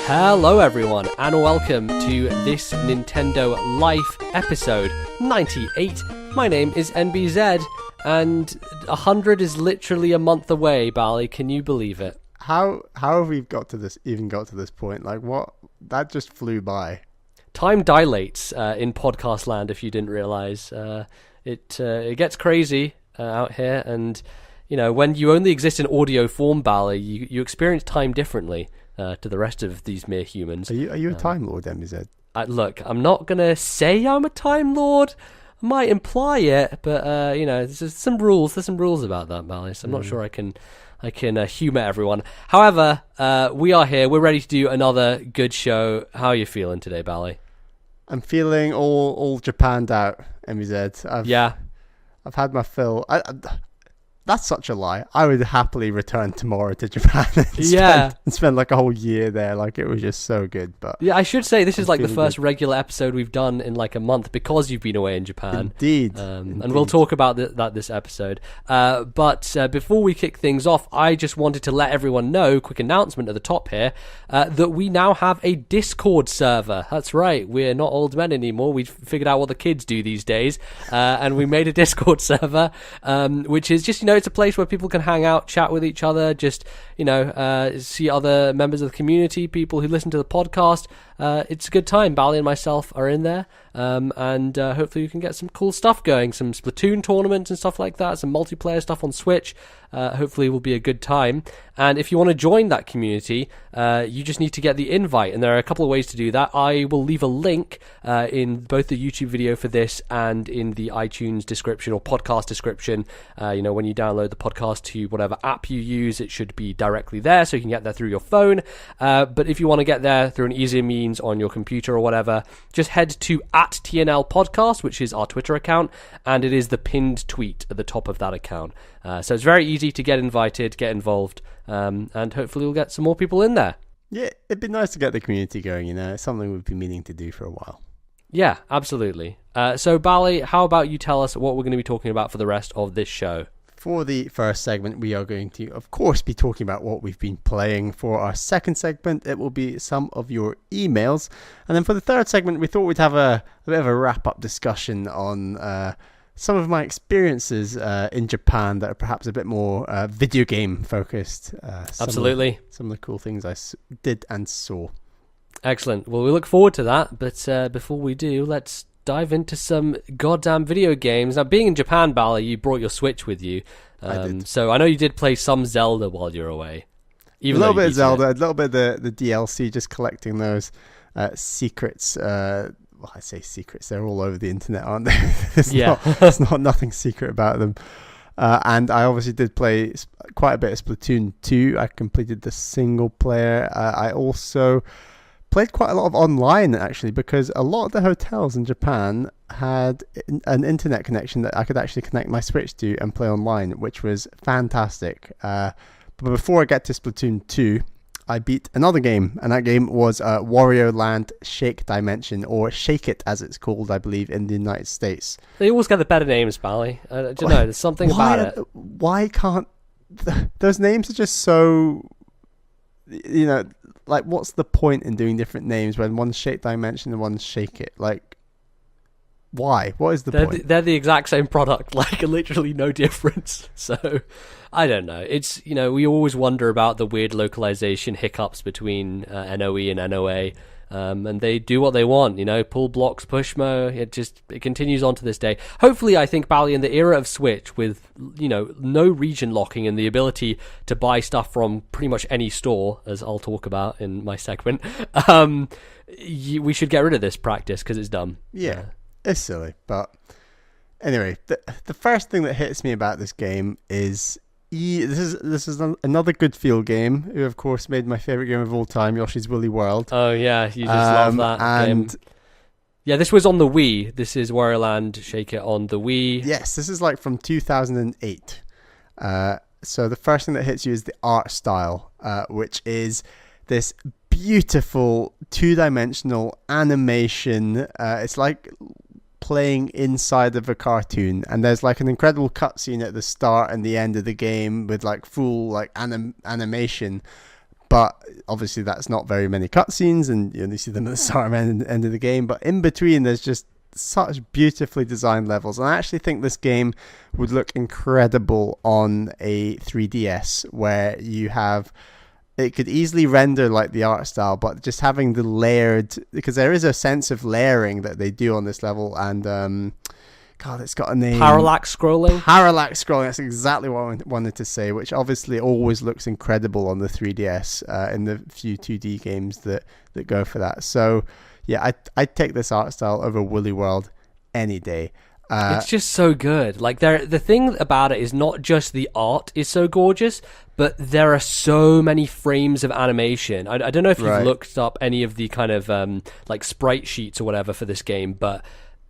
Hello everyone and welcome to This Nintendo Life episode 98. My name is NBZ and 100 is literally a month away, Bally. Can you believe it? How have we got to this point? Like what? That just flew by. Time dilates in podcast land, if you didn't realize. It gets crazy out here, and you know, when you only exist in audio form, Bally, you experience time differently to the rest of these mere humans. Are you a Time Lord, MZ? Look, I'm not gonna say I'm a Time Lord. I might imply it, but you know, there's some rules. There's some rules about that, Bally. So I'm not sure I can humour everyone. However, we are here. We're ready to do another good show. How are you feeling today, Bally? I'm feeling all Japanned out, MZ. I've had my fill. That's such a lie. I would happily return tomorrow to Japan and spend like a whole year there. Like, it was just so good. But yeah, I should say this is like the first regular episode we've done in like a month because you've been away in Japan. Indeed. And we'll talk about that this episode. But before we kick things off, I just wanted to let everyone know, quick announcement at the top here, that we now have a Discord server. That's right. We're not old men anymore. We've figured out what the kids do these days. And we made a Discord server, which is just, you know, it's a place where people can hang out, chat with each other, just, you know, see other members of the community, people who listen to the podcast. It's a good time. Bally and myself are in there, and hopefully you can get some cool stuff going, some Splatoon tournaments and stuff like that, some multiplayer stuff on Switch. Hopefully it will be a good time. And if you want to join that community, you just need to get the invite, and there are a couple of ways to do that. I will leave a link in both the YouTube video for this and in the iTunes description or podcast description. You know, when you download the podcast to whatever app you use, it should be directly there, so you can get there through your phone. But if you want to get there through an easier means on your computer or whatever, just head to @TNL Podcast, which is our Twitter account, and it is the pinned tweet at the top of that account. So it's very easy to get invited, get involved, and hopefully we'll get some more people in there. Yeah, it'd be nice to get the community going, you know. It's something we've been meaning to do for a while. Yeah, absolutely. So Bally, how about you tell us what we're going to be talking about for the rest of this show? For the first segment, we are going to, of course, be talking about what we've been playing. For our second segment, it will be some of your emails. And then for the third segment, we thought we'd have a bit of a wrap-up discussion on some of my experiences in Japan that are perhaps a bit more video game focused. Absolutely. Some of the cool things I did and saw. Excellent. Well, we look forward to that. But before we do, let's dive into some goddamn video games. Now, being in Japan, Bally, you brought your Switch with you. I did. So I know you did play some Zelda while you were away. A little bit of Zelda, a little bit of the DLC, just collecting those secrets. Well, I say secrets, they're all over the internet, aren't they? There's not nothing secret about them. And I obviously did play quite a bit of Splatoon 2. I completed the single player. I also played quite a lot of online, actually, because a lot of the hotels in Japan had an internet connection that I could actually connect my Switch to and play online, which was fantastic. But before I get to Splatoon 2, I beat another game, and that game was Warioland Shake Dimension, or Shake It as it's called, I believe, in the United States. They always get the better names, Bally. I don't know, there's something about it. Why can't... Those names are just so... You know, like, what's the point in doing different names when one's Shake Dimension and one's Shake It? Like, why? What is the point? They're the exact same product, like, literally no difference. So, I don't know. It's, you know, we always wonder about the weird localization hiccups between NOE and NOA. And they do what they want, you know, pull blocks, push mo. It continues on to this day. Hopefully, I think, Bally, in the era of Switch, with, you know, no region locking and the ability to buy stuff from pretty much any store, as I'll talk about in my segment, we should get rid of this practice because it's dumb. Yeah, it's silly. But anyway, the first thing that hits me about this game is this is another good feel game, who of course made my favorite game of all time, Yoshi's Woolly World. Oh yeah, you just love that game. Yeah, this was on the Wii. This is Warioland Shake It on the Wii. Yes, this is like from 2008. So the first thing that hits you is the art style, which is this beautiful two-dimensional animation. It's like playing inside of a cartoon, and there's like an incredible cutscene at the start and the end of the game with like full like animation, but obviously that's not very many cutscenes, and you only see them at the start and end of the game. But in between, there's just such beautifully designed levels, and I actually think this game would look incredible on a 3DS, where you have, it could easily render like the art style, but just having the layered, because there is a sense of layering that they do on this level, and God, it's got a name. Parallax scrolling. Parallax scrolling. That's exactly what I wanted to say, which obviously always looks incredible on the 3DS in the few 2D games that go for that. So, yeah, I'd take this art style over Woolly World any day. It's just so good. Like, the thing about it is not just the art is so gorgeous, but there are so many frames of animation. I don't know if you've looked up any of the kind of like sprite sheets or whatever for this game, but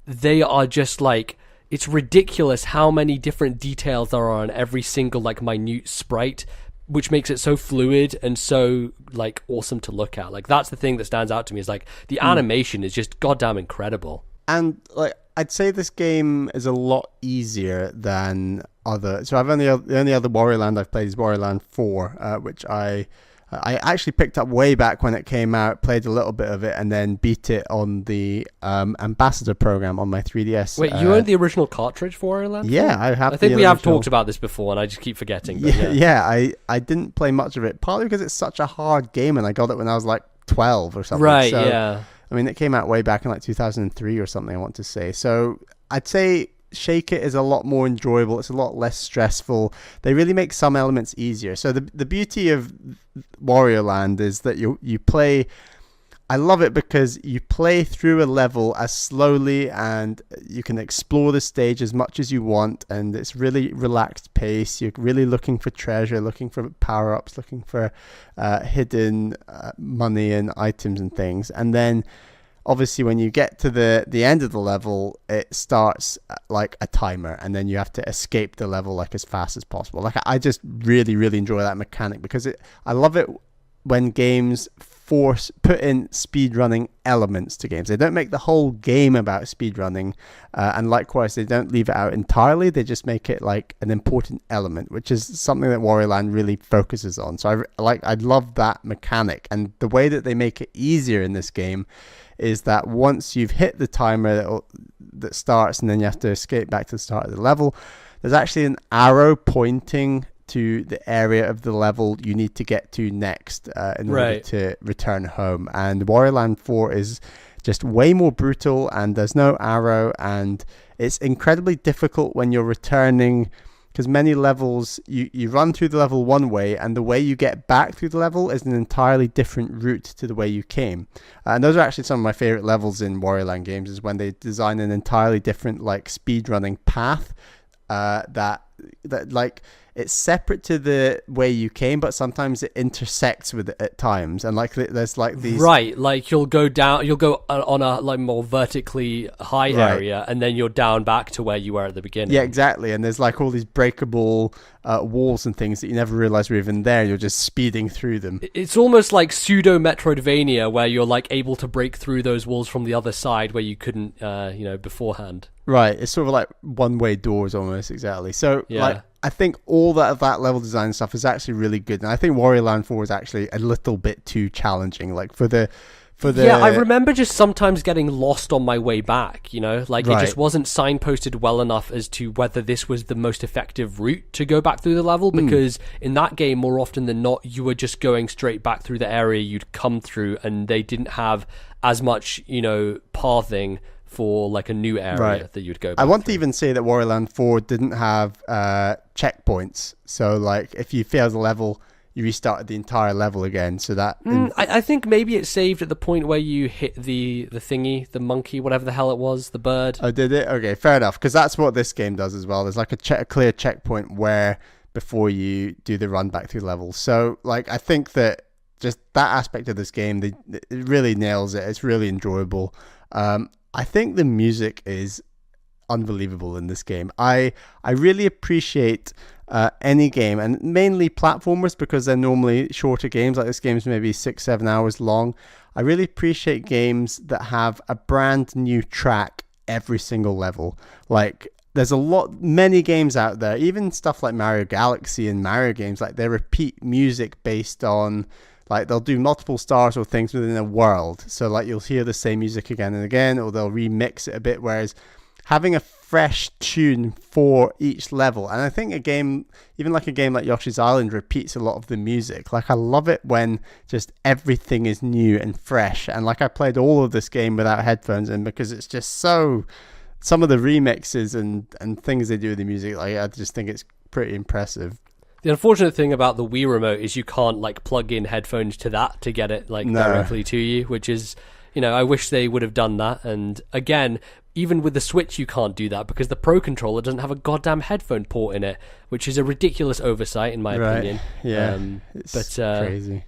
they are just like, it's ridiculous how many different details there are on every single like minute sprite, which makes it so fluid and so like awesome to look at. Like, that's the thing that stands out to me, is like the animation is just goddamn incredible. And like, I'd say this game is a lot easier than other. So the only other Warioland I've played is Warioland 4, which I actually picked up way back when it came out, played a little bit of it, and then beat it on the Ambassador program on my 3DS. Wait, you owned the original cartridge for Warioland? Yeah, I have. I think we have talked about this before, and I just keep forgetting. But I didn't play much of it, partly because it's such a hard game, and I got it when I was like 12 or something. Right, so, yeah. I mean, it came out way back in like 2003 or something, I want to say. So I'd say Shake It is a lot more enjoyable. It's a lot less stressful. They really make some elements easier. So the beauty of Warioland is that you play... I love it because you play through a level as slowly, and you can explore the stage as much as you want, and it's really relaxed pace. You're really looking for treasure, looking for power-ups, looking for hidden money and items and things. And then obviously when you get to the end of the level, it starts like a timer, and then you have to escape the level like as fast as possible. Like, I just really, really enjoy that mechanic, because I love it when games put in speedrunning elements to games. They don't make the whole game about speedrunning, and likewise, they don't leave it out entirely. They just make it like an important element, which is something that Warioland really focuses on. So I love that mechanic, and the way that they make it easier in this game is that once you've hit the timer that starts, and then you have to escape back to the start of the level, there's actually an arrow pointing to the area of the level you need to get to next in order to return home. And Warioland 4 is just way more brutal, and there's no arrow, and it's incredibly difficult when you're returning, because many levels you run through the level one way, and the way you get back through the level is an entirely different route to the way you came. And those are actually some of my favorite levels in Warioland games, is when they design an entirely different like speedrunning path that like it's separate to the way you came, but sometimes it intersects with it at times, and like there's like these like you'll go on a like more vertically high area, and then you're down back to where you were at the beginning. Yeah, exactly. And there's like all these breakable walls and things that you never realize were even there. You're just speeding through them. It's almost like pseudo Metroidvania, where you're like able to break through those walls from the other side where you couldn't beforehand. Right, it's sort of like one-way doors almost, exactly. So, like, I think all that level design stuff is actually really good, and I think Warioland 4 is actually a little bit too challenging. Like for the I remember just sometimes getting lost on my way back. It just wasn't signposted well enough as to whether this was the most effective route to go back through the level. Because in that game, more often than not, you were just going straight back through the area you'd come through, and they didn't have as much pathing for like a new area that you'd go back I want through. to even say that Warioland 4 didn't have checkpoints, so like if you failed a level, you restarted the entire level again. So that I think maybe it saved at the point where you hit the thingy, the monkey, whatever the hell it was, the bird. Oh, did it? Okay, fair enough, because that's what this game does as well. There's like a clear checkpoint where before you do the run back through the level. So like I think that just that aspect of this game, it really nails it. It's really enjoyable. I think the music is unbelievable in this game. I really appreciate any game, and mainly platformers, because they're normally shorter games. Like this game's maybe 6-7 hours long. I really appreciate games that have a brand new track every single level. Like there's many games out there, even stuff like Mario Galaxy and Mario games, like they repeat music based on like they'll do multiple stars or things within a world. So like you'll hear the same music again and again, or they'll remix it a bit. Whereas having a fresh tune for each level, and I think a game like Yoshi's Island repeats a lot of the music. Like I love it when just everything is new and fresh. And like I played all of this game without headphones in because it's just so, some of the remixes and things they do with the music, like I just think it's pretty impressive. The unfortunate thing about the Wii remote is you can't like plug in headphones to that to get it like directly to you, which is, I wish they would have done that. And again, even with the Switch, you can't do that because the Pro Controller doesn't have a goddamn headphone port in it, which is a ridiculous oversight in my opinion. Yeah, it's crazy.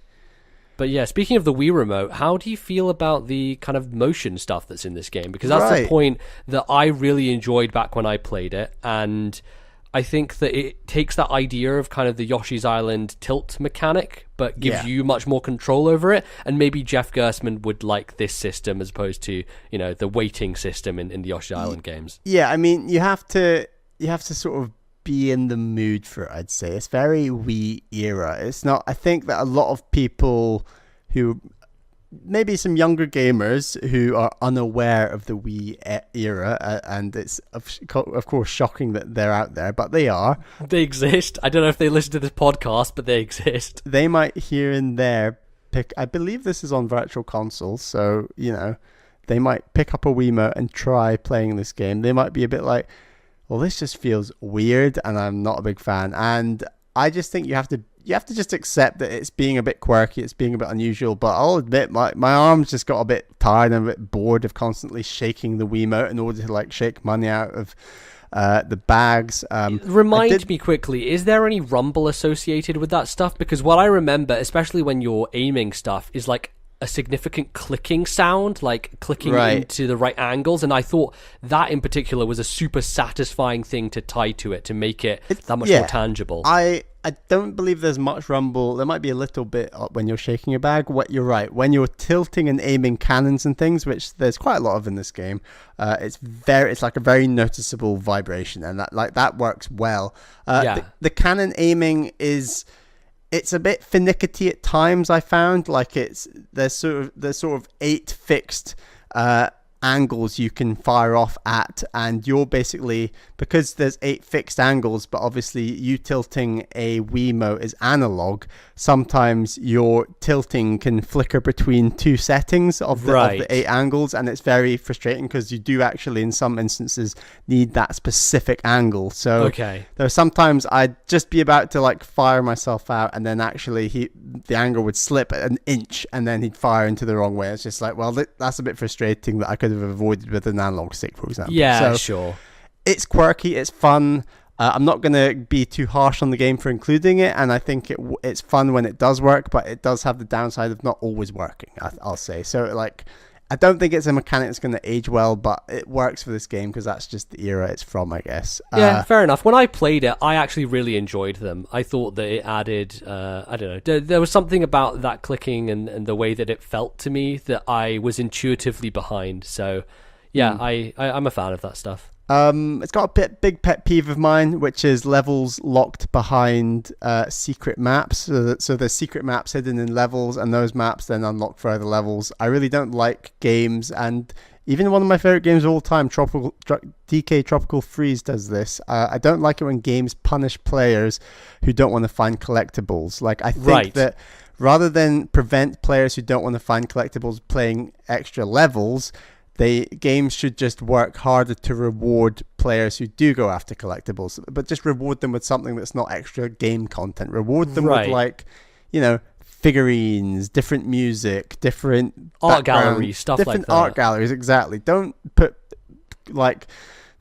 But yeah, speaking of the Wii remote, how do you feel about the kind of motion stuff that's in this game? Because that's the point that I really enjoyed back when I played it, and I think that it takes that idea of kind of the Yoshi's Island tilt mechanic, but gives you much more control over it. And maybe Jeff Gerstmann would like this system as opposed to, the waiting system in the Yoshi's Island games. Yeah, I mean, you have to sort of be in the mood for it, I'd say. It's very Wii era. It's not, I think that a lot of people who, maybe some younger gamers who are unaware of the Wii era, and it's of course shocking that they're out there, but they are. They exist. I don't know if they listen to this podcast, but they exist. They might here and there pick, I believe this is on Virtual Console, so, they might pick up a Wiimote and try playing this game. They might be a bit like, well, this just feels weird and I'm not a big fan. And I just think you have to just accept that it's being a bit quirky, it's being a bit unusual. But I'll admit, my arms just got a bit tired and a bit bored of constantly shaking the Wiimote in order to like shake money out of the bags. Remind me quickly, is there any rumble associated with that stuff? Because what I remember, especially when you're aiming stuff, is like a significant clicking sound, like clicking into the right angles, and I thought that in particular was a super satisfying thing to tie to it to make it that much more tangible. I don't believe there's much rumble. There might be a little bit when you're shaking a bag. What you're right, when you're tilting and aiming cannons and things, which there's quite a lot of in this game, it's like a very noticeable vibration, and that works well. The cannon aiming it's a bit finicky at times. I found like there's sort of 8 fixed angles you can fire off at, and you're basically, because there's 8 fixed angles, but obviously you tilting a Wiimote is analog, sometimes your tilting can flicker between 2 settings of the 8 angles, and it's very frustrating because you do actually in some instances need that specific angle. So there's sometimes I'd just be about to like fire myself out, and then actually the angle would slip an inch and then he'd fire into the wrong way. It's just like, well, that's a bit frustrating that I could have avoided with an analog stick, for example. Yeah, sure. It's quirky, it's fun. I'm not going to be too harsh on the game for including it, and I think it's fun when it does work, but it does have the downside of not always working, I'll say. So, like, I don't think it's a mechanic that's going to age well, but it works for this game because that's just the era it's from, I guess. Yeah, fair enough. When I played it, I actually really enjoyed them. I thought that it added, I don't know, there was something about that clicking and the way that it felt to me that I was intuitively behind. So, yeah, I'm a fan of that stuff. It's got a big pet peeve of mine, which is levels locked behind secret maps. So there's secret maps hidden in levels, and those maps then unlock further levels. I really don't like games, and even one of my favorite games of all time, DK Tropical Freeze, does this. I don't like it when games punish players who don't want to find collectibles. Like, I think that rather than prevent players who don't want to find collectibles playing extra levels, games should just work harder to reward players who do go after collectibles, but just reward them with something that's not extra game content. Reward them with, like, figurines, different music, different art galleries, stuff like that. Different art galleries, exactly. Don't put, like,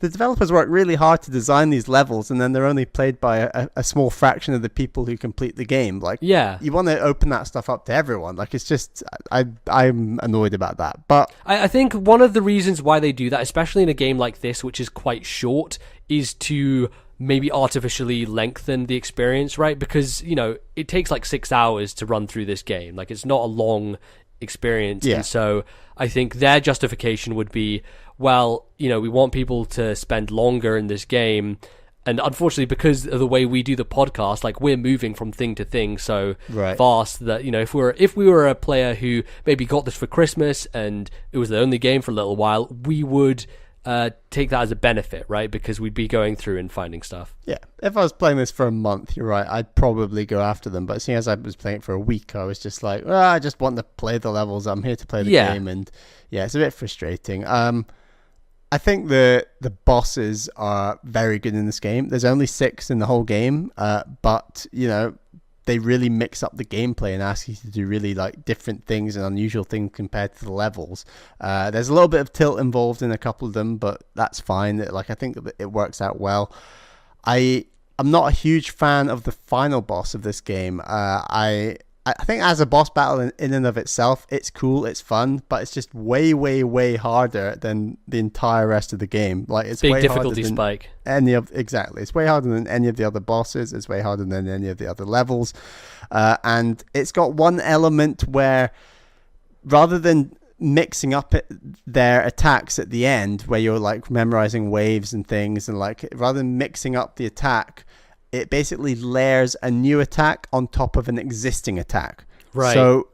the developers work really hard to design these levels, and then they're only played by a small fraction of the people who complete the game. Like, you want to open that stuff up to everyone. Like, it's just, I'm annoyed about that. But I think one of the reasons why they do that, especially in a game like this, which is quite short, is to maybe artificially lengthen the experience, right? Because, it takes like 6 hours to run through this game. Like, it's not a long experience. And so I think their justification would be, well, we want people to spend longer in this game, And unfortunately, because of the way we do the podcast, like we're moving from thing to thing so fast that, you know, if we were a player who maybe got this for Christmas and it was the only game for a little while, we would take that as a benefit, right? Because we'd be going through and finding stuff. Yeah, if I was playing this for a month, you're right, I'd probably go after them. But seeing as I was playing it for a week, I was just like, well, I just want to play the levels. I'm here to play the game, and yeah, it's a bit frustrating. I think the bosses are very good in this game. There's only 6 in the whole game, but you know, they really mix up the gameplay and ask you to do really like different things and unusual things compared to the levels. There's a little bit of tilt involved in a couple of them, but that's fine. Like, I think that it works out well. I'm not a huge fan of the final boss of this game. I think as a boss battle in and of itself, it's cool, it's fun, but it's just way, way, way harder than the entire rest of the game. Like, it's big way difficulty harder than spike. Exactly. It's way harder than any of the other bosses. It's way harder than any of the other levels. And it's got one element where, rather than mixing up their attacks at the end, where you're like memorizing waves and things, and like, rather than mixing up the attack, it basically layers a new attack on top of an existing attack. Right. So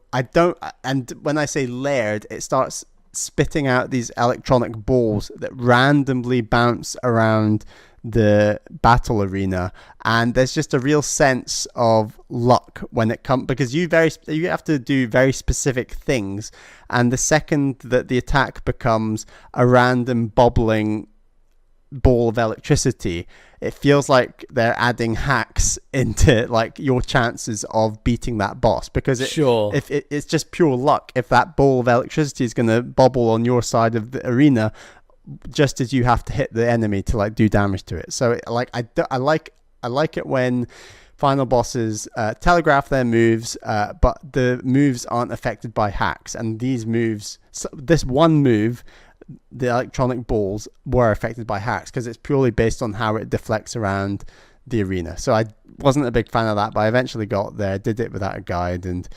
and when I say layered, it starts spitting out these electronic balls that randomly bounce around the battle arena, and there's just a real sense of luck when it comes, because you have to do very specific things, and the second that the attack becomes a random bobbling ball of electricity, it feels like they're adding hacks into like your chances of beating that boss, because it's just pure luck if that ball of electricity is going to bobble on your side of the arena just as you have to hit the enemy to like do damage to it. So like I like it when final bosses telegraph their moves, but the moves aren't affected by hacks, and these moves, this one move, the electronic balls, were affected by hacks because it's purely based on how it deflects around the arena. So I wasn't a big fan of that, but I eventually got there, did it without a guide, and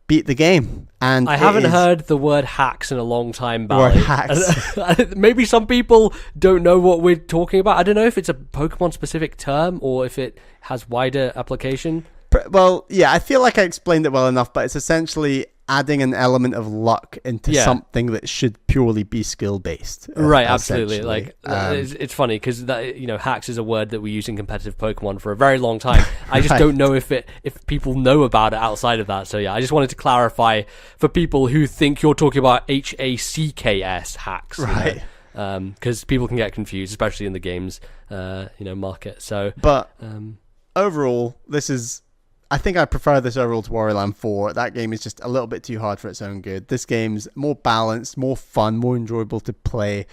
beat the game. And I haven't heard the word hacks in a long time, Bally. Word hacks. Maybe some people don't know what we're talking about. I don't know if it's a Pokemon specific term or if it has wider application. Well, yeah, I feel like I explained it well enough, but it's essentially adding an element of luck into something that should purely be skill based. Right, absolutely. Like it's funny because hacks is a word that we use in competitive Pokemon for a very long time. I just don't know if people know about it outside of that. So yeah, I just wanted to clarify for people who think you're talking about HACKS hacks, right? Because people can get confused, especially in the games market. So, but overall, I think I prefer this overall to Warioland 4. That game is just a little bit too hard for its own good. This game's more balanced, more fun, more enjoyable to play.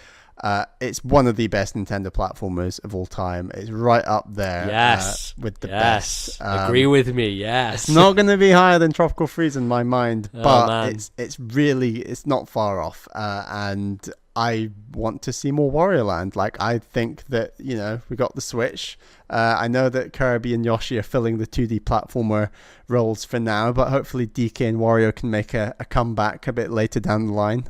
It's one of the best Nintendo platformers of all time. It's right up there with the best. Agree with me, yes. It's not going to be higher than Tropical Freeze in my mind, but it's not far off. And I want to see more Warioland. Like, I think that, we got the Switch. I know that Kirby and Yoshi are filling the 2D platformer roles for now, but hopefully DK and Wario can make a comeback a bit later down the line,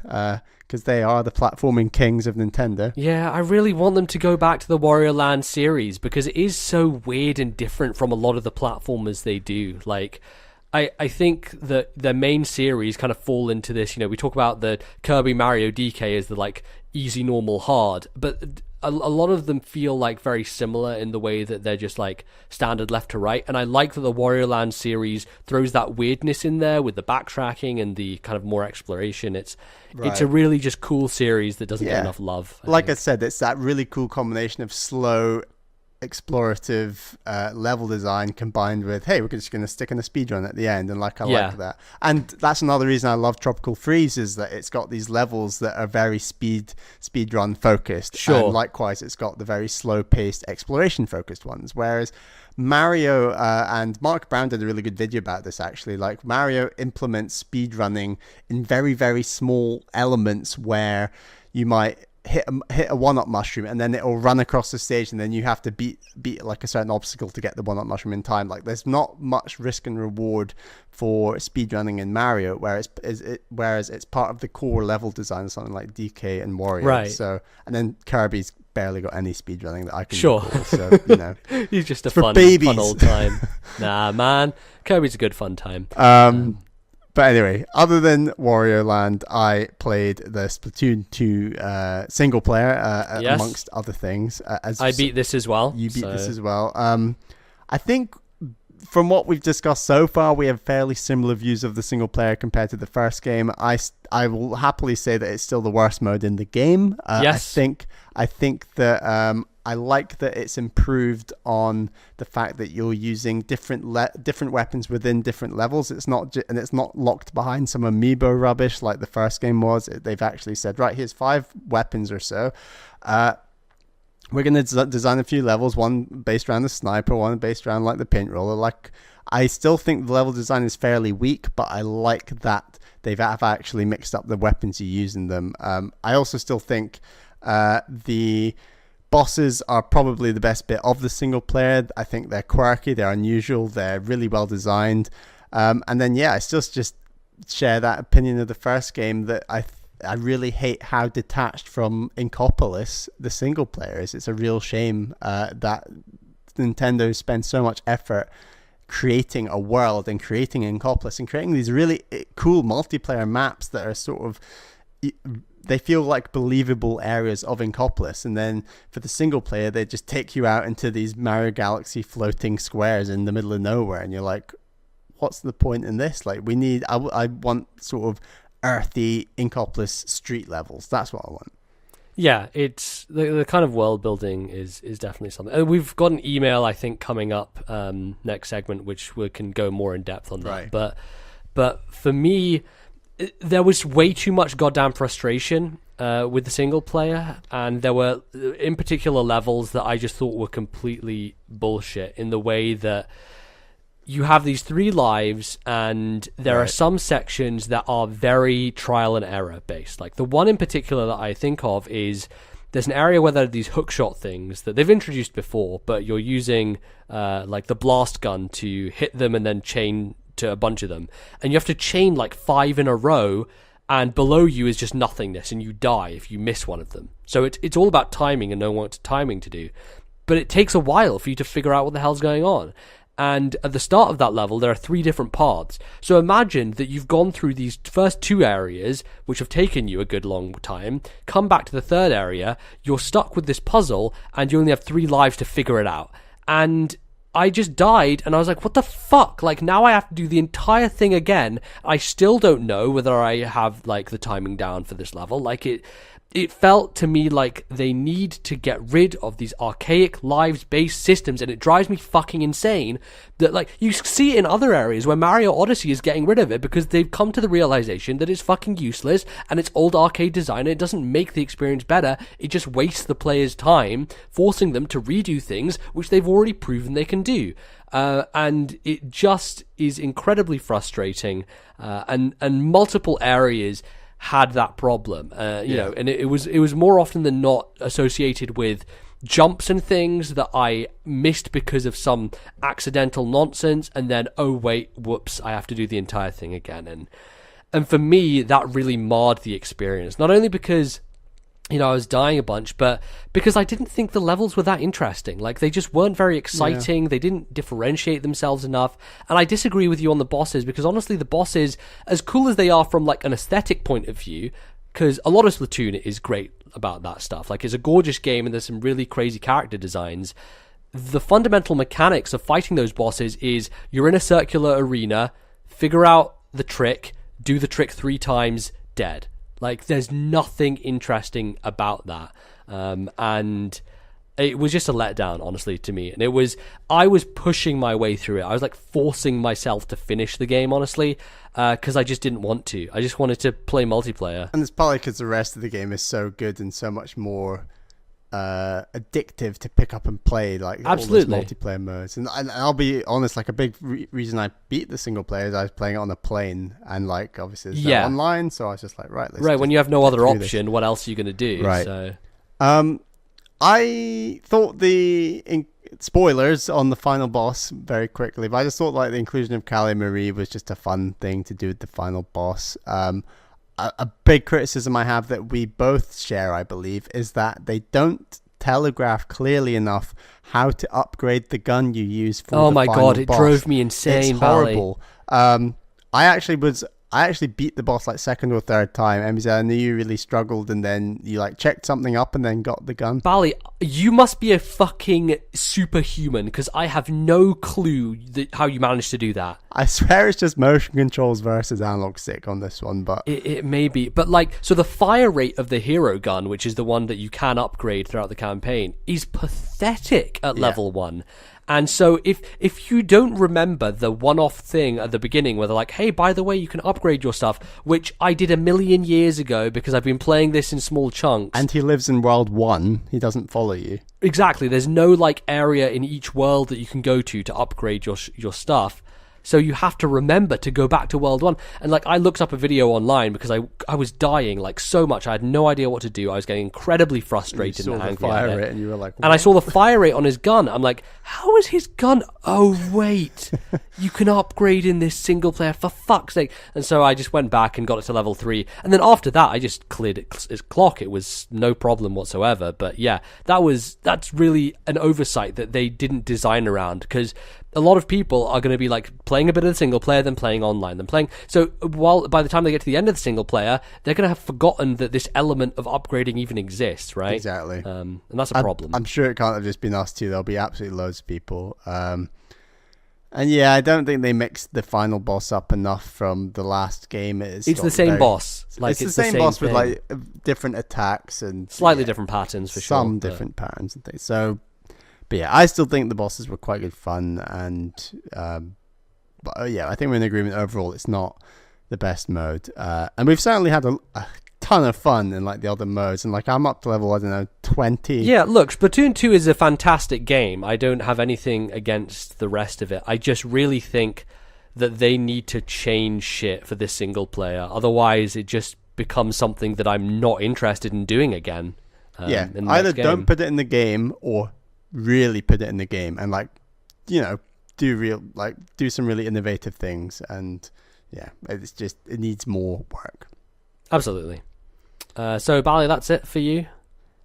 because they are the platforming kings of Nintendo. Yeah, I really want them to go back to the Warioland series, because it is so weird and different from a lot of the platformers they do. Like, I think that their main series kind of fall into this, we talk about the Kirby, Mario, DK as the like easy, normal, hard, but a lot of them feel like very similar in the way that they're just like standard left to right. And I like that the Warioland series throws that weirdness in there with the backtracking and the kind of more exploration. It's a really just cool series that doesn't get enough love. I said, it's that really cool combination of slow, explorative level design combined with, hey, we're just going to stick in a speedrun at the end, and like that. And that's another reason I love Tropical Freeze, is that it's got these levels that are very speedrun focused. Sure. And likewise, it's got the very slow paced exploration focused ones, whereas Mario and Mark Brown did a really good video about this, actually. Like, Mario implements speedrunning in very, very small elements where you might hit a one-up mushroom and then it'll run across the stage, and then you have to beat like a certain obstacle to get the one-up mushroom in time. Like, there's not much risk and reward for speedrunning in Mario, whereas it's part of the core level design of something like DK and Wario. Right. So, and then Kirby's barely got any speedrunning that I can Sure. recall, so, you know. He's just a for fun old time. Nah, man. Kirby's a good fun time. But anyway, other than Wario Land, I played the Splatoon 2 single player, amongst other things. I beat this as well. You beat this as well. I think from what we've discussed so far, we have fairly similar views of the single player compared to the first game. I will happily say that it's still the worst mode in the game. Yes. I think that I like that it's improved on the fact that you're using different weapons within different levels. It's not and it's not locked behind some amiibo rubbish like the first game was. They've actually said, right, here's 5 weapons or so. We're going to design a few levels, one based around the sniper, one based around like the paint roller. Like, I still think the level design is fairly weak, but I like that they've actually mixed up the weapons you use in them. I also still think the bosses are probably the best bit of the single player. I think they're quirky, they're unusual, they're really well designed. And then, I still just share that opinion of the first game that I really hate how detached from Inkopolis the single player is. It's a real shame that Nintendo spends so much effort creating a world and creating Inkopolis and creating these really cool multiplayer maps that are sort of, they feel like believable areas of Inkopolis, and then for the single player they just take you out into these Mario Galaxy floating squares in the middle of nowhere, and you're like, what's the point in this? Like, I want sort of earthy Inkopolis street levels. That's what I want. Yeah, it's the kind of world building is definitely something. We've got an email, I think, coming up next segment, which we can go more in depth on that. Right. But for me, there was way too much goddamn frustration with the single player, and there were in particular levels that I just thought were completely bullshit in the way that you have these 3 lives, and there are some sections that are very trial and error based. Like, the one in particular that I think of is there's an area where there are these hookshot things that they've introduced before, but you're using like the blast gun to hit them and then chain to a bunch of them. And you have to chain like 5 in a row, and below you is just nothingness, and you die if you miss one of them. So it's all about timing and knowing what timing to do. But it takes a while for you to figure out what the hell's going on. And at the start of that level, there are 3 different paths. So imagine that you've gone through these first 2 areas, which have taken you a good long time, come back to the 3rd area, you're stuck with this puzzle, and you only have 3 lives to figure it out. And I just died, and I was like, what the fuck? Like, now I have to do the entire thing again. I still don't know whether I have, like, the timing down for this level. Like, it felt to me like they need to get rid of these archaic lives-based systems, and it drives me fucking insane that, like, you see it in other areas where Mario Odyssey is getting rid of it because they've come to the realization that it's fucking useless and it's old arcade design and it doesn't make the experience better. It just wastes the player's time, forcing them to redo things which they've already proven they can do. And it just is incredibly frustrating, and multiple areas had that problem, you know, and it was more often than not associated with jumps and things that I missed because of some accidental nonsense, and then, oh wait, whoops, I have to do the entire thing again. And for me, that really marred the experience, not only because, you know, I was dying a bunch, but because I didn't think the levels were that interesting. Like, they just weren't very exciting. They didn't differentiate themselves enough. And I disagree with you on the bosses, because honestly, the bosses, as cool as they are from like an aesthetic point of view, because a lot of Splatoon is great about that stuff. Like, it's a gorgeous game and there's some really crazy character designs. The fundamental mechanics of fighting those bosses is you're in a circular arena, figure out the trick, do the trick 3 times, dead. Like, there's nothing interesting about that. And it was just a letdown, honestly, to me. And I was pushing my way through it. I was like forcing myself to finish the game, honestly, because I just didn't want to. I just wanted to play multiplayer. And it's probably because the rest of the game is so good and so much more addictive to pick up and play, like absolutely all those multiplayer modes. And I'll be honest, like, a big reason I beat the single player is I was playing it on a plane, and like, obviously there's no online, so I was just like, let's when you have no other option this. What else are you going to do? So I thought spoilers on the final boss very quickly, but I just thought like the inclusion of Callie Marie was just a fun thing to do with the final boss. A big criticism I have that we both share, I believe, is that they don't telegraph clearly enough how to upgrade the gun you use for oh the my final god, it boss. drove me insane. It's horrible. I actually beat the boss like second or third time. Emmy said, I knew you really struggled, and then you like checked something up and then got the gun. Bally, you must be a fucking superhuman, because I have no clue how you managed to do that. I swear it's just motion controls versus analog stick on this one, but it may be. But like, so the fire rate of the hero gun, which is the one that you can upgrade throughout the campaign, is pathetic at level 1. And so if you don't remember the one-off thing at the beginning where they're like, hey, by the way, you can upgrade your stuff, which I did 1,000,000 years ago because I've been playing this in small chunks. And he lives in world 1. He doesn't follow you. Exactly. There's no like area in each world that you can go to upgrade your stuff. So you have to remember to go back to World 1. And like, I looked up a video online because I was dying like so much. I had no idea what to do. I was getting incredibly frustrated and angry. Fire rate and you were like, what? And I saw the fire rate on his gun. I'm like, how is his gun? Oh, wait. You can upgrade in this single player, for fuck's sake. And so I just went back and got it to level 3. And then after that, I just cleared its clock. It was no problem whatsoever. But yeah, that's really an oversight that they didn't design around, because a lot of people are going to be like playing a bit of the single player, then playing online, then playing. So by the time they get to the end of the single player, they're going to have forgotten that this element of upgrading even exists, right? Exactly. And that's a problem. I'm sure it can't have just been us two. There'll be absolutely loads of people. And yeah, I don't think they mixed the final boss up enough from the last game. It's the same boss. Like, it's the same boss with like different attacks and slightly different patterns for sure. Some different patterns and things. So. But yeah, I still think the bosses were quite good fun, and but yeah, I think we're in agreement overall. It's not the best mode, and we've certainly had a ton of fun in like the other modes, and like I'm up to level 20. Yeah, look, Splatoon 2 is a fantastic game. I don't have anything against the rest of it. I just really think that they need to change shit for this single player. Otherwise, it just becomes something that I'm not interested in doing again. Yeah, either don't put it in the game or really put it in the game and like, you know, do some really innovative things. And yeah, it needs more work. Absolutely. So Bally, that's it for you?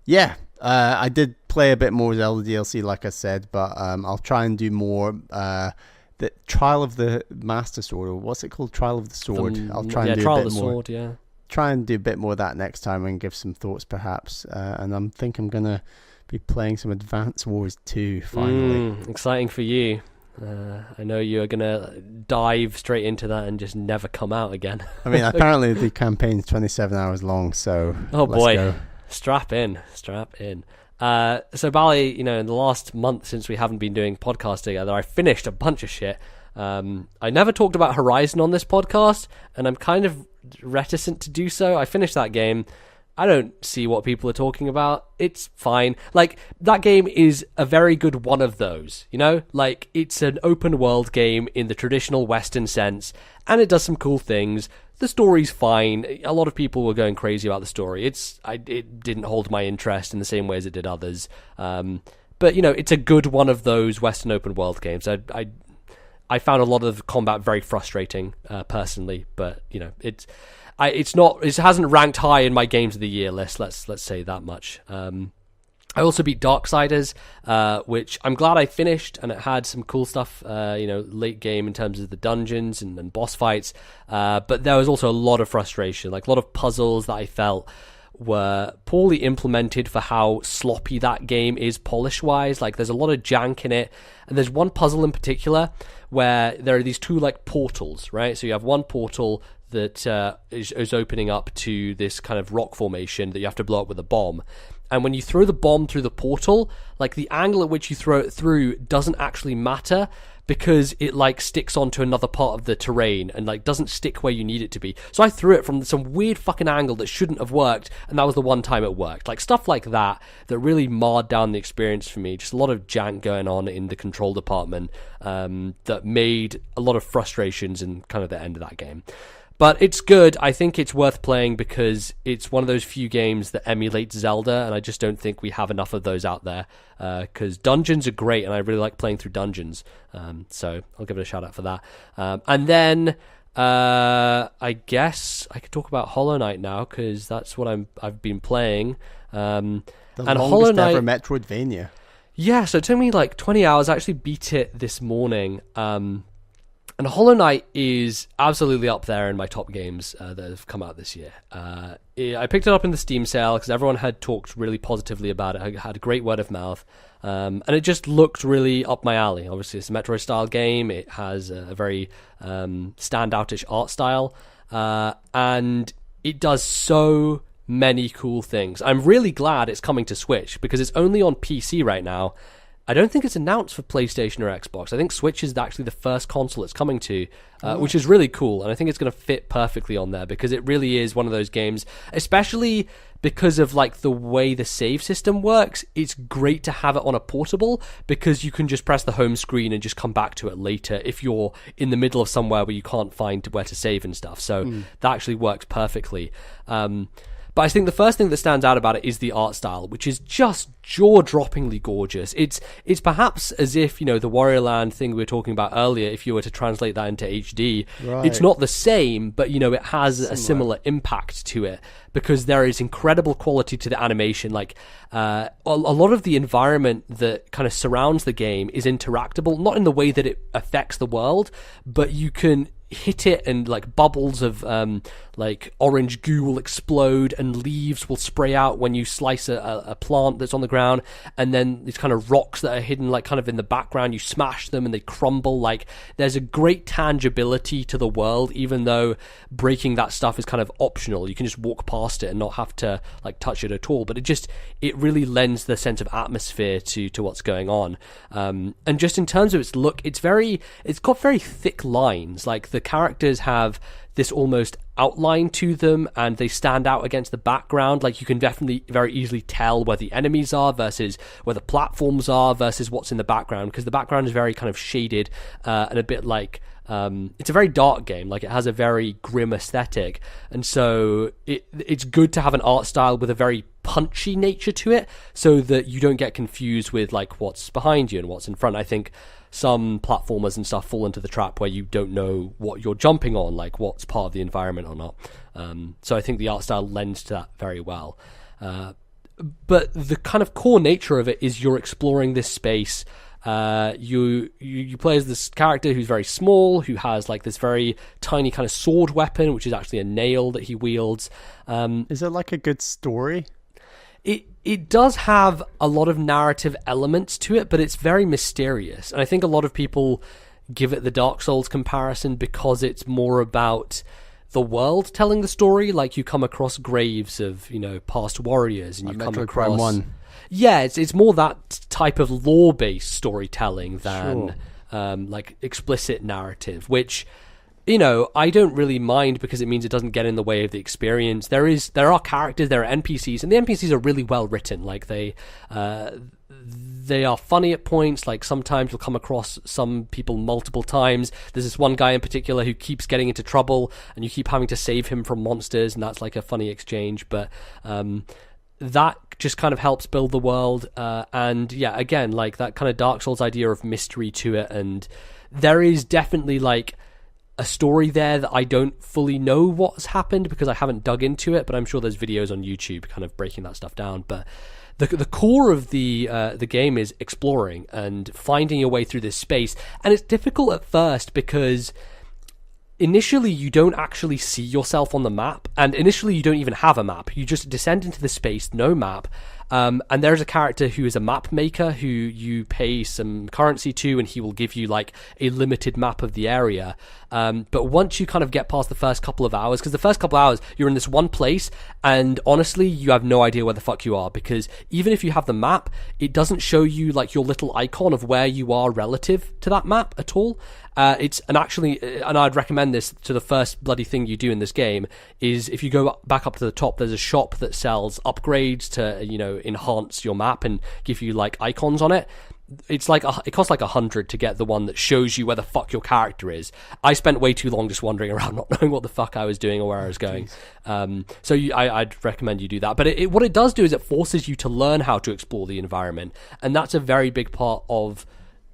Yeah, I did play a bit more Zelda DLC, like I said, but I'll try and do more. The Trial of the Master Sword, or what's it called? Trial of the Sword. I'll try and do Trial a bit of the more. Sword, yeah. Try and do a bit more of that next time and give some thoughts, perhaps. And I'm gonna be playing some Advance Wars 2 finally. Exciting for you. I know you're gonna dive straight into that and just never come out again. I mean, apparently the campaign's 27 hours long, so oh boy, go. Strap in. So Bally, you know, in the last month since we haven't been doing podcasts together, I finished a bunch of shit. I never talked about Horizon on this podcast, and I'm kind of reticent to do so. I finished that game. I don't see what people are talking about. It's fine. Like, that game is a very good one of those, you know? Like, it's an open world game in the traditional Western sense, and it does some cool things. The story's fine. A lot of people were going crazy about the story. It didn't hold my interest in the same way as it did others. But, you know, it's a good one of those Western open world games. I found a lot of the combat very frustrating, personally, but, you know, it hasn't ranked high in my games of the year list. Let's say that much. I also beat Darksiders, which I'm glad I finished, and it had some cool stuff, you know, late game in terms of the dungeons and boss fights. But there was also a lot of frustration, like a lot of puzzles that I felt were poorly implemented for how sloppy that game is polish-wise. Like, there's a lot of jank in it, and there's one puzzle in particular where there are these two, like, portals, right? So you have one portal that is opening up to this kind of rock formation that you have to blow up with a bomb. And when you throw the bomb through the portal, like, the angle at which you throw it through doesn't actually matter, because it, like, sticks onto another part of the terrain and, like, doesn't stick where you need it to be. So I threw it from some weird fucking angle that shouldn't have worked, and that was the one time it worked. Like, stuff like that really marred down the experience for me. Just a lot of jank going on in the control department that made a lot of frustrations in kind of the end of that game. But it's good. I think it's worth playing because it's one of those few games that emulates Zelda, and I just don't think we have enough of those out there. Because dungeons are great, and I really like playing through dungeons. So I'll give it a shout out for that. And then I guess I could talk about Hollow Knight now, because that's what I've been playing. The and longest Hollow Knight, ever Metroidvania. Yeah, so it took me like 20 hours. I actually beat it this morning. And Hollow Knight is absolutely up there in my top games that have come out this year. I picked it up in the Steam sale because everyone had talked really positively about it. I had a great word of mouth. And it just looked really up my alley. Obviously, it's a Metroid-style game. It has a very standoutish art style. And it does so many cool things. I'm really glad it's coming to Switch, because it's only on PC right now. I don't think it's announced for PlayStation or Xbox. I think Switch is actually the first console it's coming to, which is really cool. And I think it's going to fit perfectly on there, because it really is one of those games, especially because of like the way the save system works. It's great to have it on a portable, because you can just press the home screen and just come back to it later if you're in the middle of somewhere where you can't find where to save and stuff. So that actually works perfectly. But I think the first thing that stands out about it is the art style, which is just jaw-droppingly gorgeous. It's perhaps as if, the Warioland thing we were talking about earlier, if you were to translate that into HD, right. It's not the same, but, it has a similar impact to it, because there is incredible quality to the animation. Like, a lot of the environment that kind of surrounds the game is interactable, not in the way that it affects the world, but you can hit it and like bubbles of like orange goo will explode and leaves will spray out when you slice a plant that's on the ground, and then these kind of rocks that are hidden like kind of in the background, you smash them and they crumble. Like, there's a great tangibility to the world, even though breaking that stuff is kind of optional. You can just walk past it and not have to like touch it at all, but it really lends the sense of atmosphere to what's going on. And just in terms of its look, it's got very thick lines. Like, the characters have this almost outline to them, and they stand out against the background. Like, you can definitely very easily tell where the enemies are versus where the platforms are versus what's in the background, because the background is very kind of shaded and a bit like it's a very dark game. Like, it has a very grim aesthetic, and so it's good to have an art style with a very punchy nature to it, so that you don't get confused with like what's behind you and what's in front. I think some platformers and stuff fall into the trap where you don't know what you're jumping on, like what's part of the environment or not. So I think the art style lends to that very well. But the kind of core nature of it is you're exploring this space. You play as this character who's very small, who has like this very tiny kind of sword weapon, which is actually a nail that he wields. Is it like a good story? It does have a lot of narrative elements to it, but it's very mysterious. And I think a lot of people give it the Dark Souls comparison because it's more about the world telling the story. Like, you come across graves of, past warriors, and you come across... Prime 1. Yeah, it's more that type of lore-based storytelling than like explicit narrative, which... I don't really mind, because it means it doesn't get in the way of the experience. There are characters, there are NPCs, and the NPCs are really well written. Like, they are funny at points. Like, sometimes you'll come across some people multiple times. There's this one guy in particular who keeps getting into trouble, and you keep having to save him from monsters, and that's like a funny exchange. But that just kind of helps build the world. And yeah, again, like that kind of Dark Souls idea of mystery to it. And there is definitely like a story there that I don't fully know what's happened, because I haven't dug into it, but I'm sure there's videos on YouTube kind of breaking that stuff down. But the core of the game is exploring and finding your way through this space, and it's difficult at first because initially you don't actually see yourself on the map, and initially you don't even have a map. You just descend into the space, no map. And there's a character who is a map maker who you pay some currency to, and he will give you like a limited map of the area. But once you kind of get past the first couple of hours, because the first couple of hours you're in this one place, and honestly you have no idea where the fuck you are, because even if you have the map, it doesn't show you like your little icon of where you are relative to that map at all. And I'd recommend this to the first bloody thing you do in this game, is if you go back up to the top, there's a shop that sells upgrades to, enhance your map and give you like icons on it. It costs like 100 to get the one that shows you where the fuck your character is. I spent way too long just wandering around, not knowing what the fuck I was doing or where I was going. I'd recommend you do that. But what it does do is it forces you to learn how to explore the environment, and that's a very big part of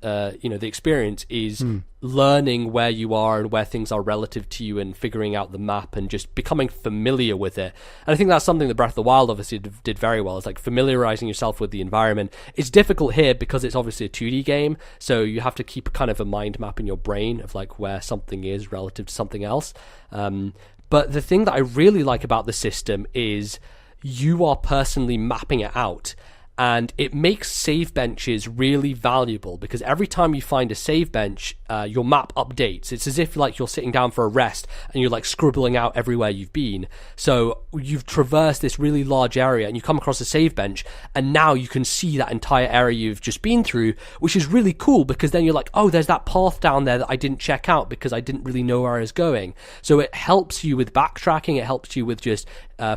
the experience is learning where you are and where things are relative to you, and figuring out the map and just becoming familiar with it. And I think that's something that Breath of the Wild obviously did very well. It's like familiarizing yourself with the environment. It's difficult here because it's obviously a 2D game, so you have to keep kind of a mind map in your brain of like where something is relative to something else. But the thing that I really like about the system is you are personally mapping it out. And it makes save benches really valuable, because every time you find a save bench, your map updates. It's as if like you're sitting down for a rest and you're like scribbling out everywhere you've been. So you've traversed this really large area and you come across a save bench, and now you can see that entire area you've just been through, which is really cool, because then you're like, oh, there's that path down there that I didn't check out because I didn't really know where I was going. So it helps you with backtracking. It helps you with just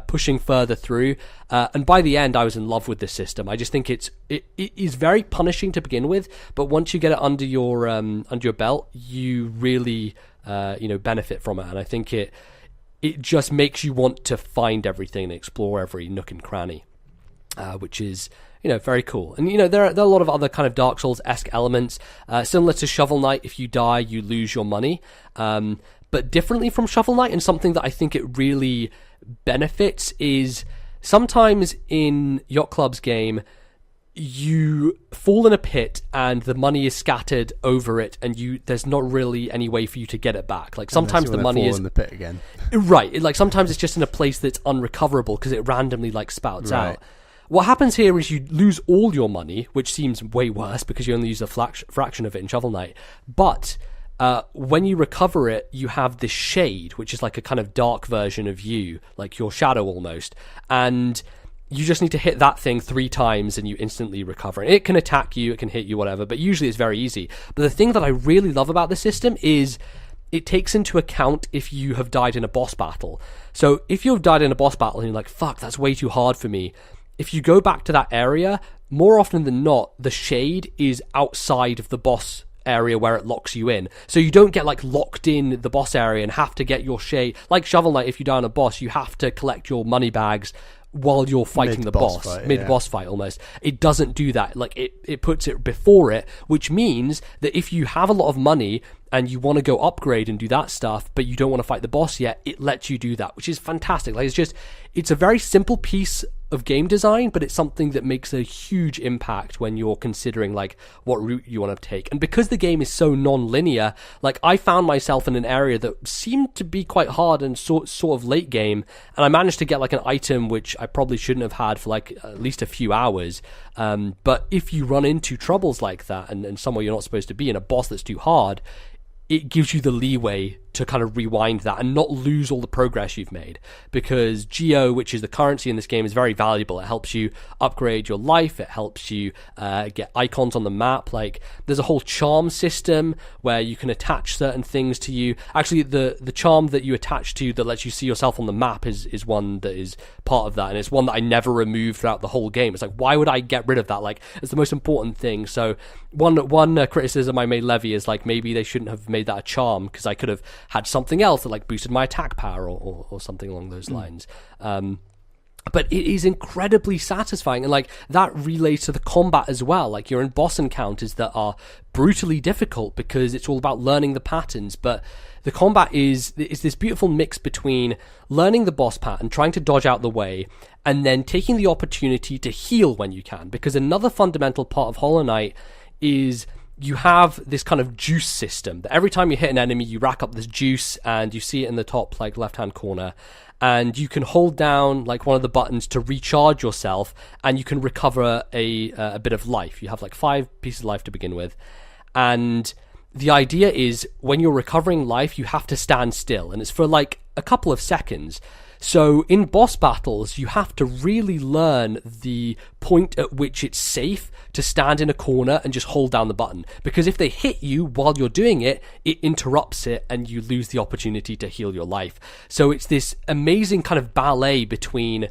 pushing further through. And by the end, I was in love with this system. I just think it is very punishing to begin with, but once you get it under your belt, you really benefit from it. And I think it just makes you want to find everything and explore every nook and cranny, which is very cool. And there are a lot of other kind of Dark Souls-esque elements, similar to Shovel Knight. If you die, you lose your money, but differently from Shovel Knight. And something that I think it really benefits is sometimes in Yacht Club's game, you fall in a pit and the money is scattered over it, and there's not really any way for you to get it back. Like sometimes the money is in the pit again. Right. Like sometimes it's just in a place that's unrecoverable because it randomly like spouts out. What happens here is you lose all your money, which seems way worse because you only use a fraction of it in Shovel Knight. But when you recover it, you have this shade, which is like a kind of dark version of you, like your shadow almost. And you just need to hit that thing 3 times and you instantly recover. And it can attack you, it can hit you, whatever, but usually it's very easy. But the thing that I really love about the system is it takes into account if you have died in a boss battle. So if you've died in a boss battle and you're like, fuck, that's way too hard for me, if you go back to that area, more often than not, the shade is outside of the boss area where it locks you in. So you don't get like locked in the boss area and have to get your shade. Like Shovel Knight, if you die on a boss, you have to collect your money bags while you're fighting the boss, mid-boss fight almost. It doesn't do that. Like it puts it before it, which means that if you have a lot of money and you want to go upgrade and do that stuff, but you don't want to fight the boss yet, it lets you do that, which is fantastic. Like it's a very simple piece of game design, but it's something that makes a huge impact when you're considering like what route you want to take. And because the game is so non-linear, like I found myself in an area that seemed to be quite hard and sort of late game, and I managed to get like an item which I probably shouldn't have had for like at least a few hours. But if you run into troubles like that and somewhere you're not supposed to be in a boss that's too hard, it gives you the leeway to kind of rewind that and not lose all the progress you've made, because Geo, which is the currency in this game, is very valuable. It helps you upgrade your life. It helps you get icons on the map. Like there's a whole charm system where you can attach certain things to you. Actually, the charm that you attach to that lets you see yourself on the map is one that is part of that, and it's one that I never removed throughout the whole game. It's like, why would I get rid of that? Like it's the most important thing. So one criticism I may levy is like maybe they shouldn't have made that a charm, because I could have had something else that like boosted my attack power or something along those lines. But it is incredibly satisfying, and like that relates to the combat as well. Like you're in boss encounters that are brutally difficult because it's all about learning the patterns, but the combat is this beautiful mix between learning the boss pattern, trying to dodge out the way, and then taking the opportunity to heal when you can. Because another fundamental part of Hollow Knight is you have this kind of juice system that every time you hit an enemy, you rack up this juice, and you see it in the top like left-hand corner, and you can hold down like one of the buttons to recharge yourself, and you can recover a bit of life. You have like 5 pieces of life to begin with, and the idea is when you're recovering life, you have to stand still, and it's for like a couple of seconds. So in boss battles, you have to really learn the point at which it's safe to stand in a corner and just hold down the button. Because if they hit you while you're doing it, it interrupts it and you lose the opportunity to heal your life. So it's this amazing kind of ballet between,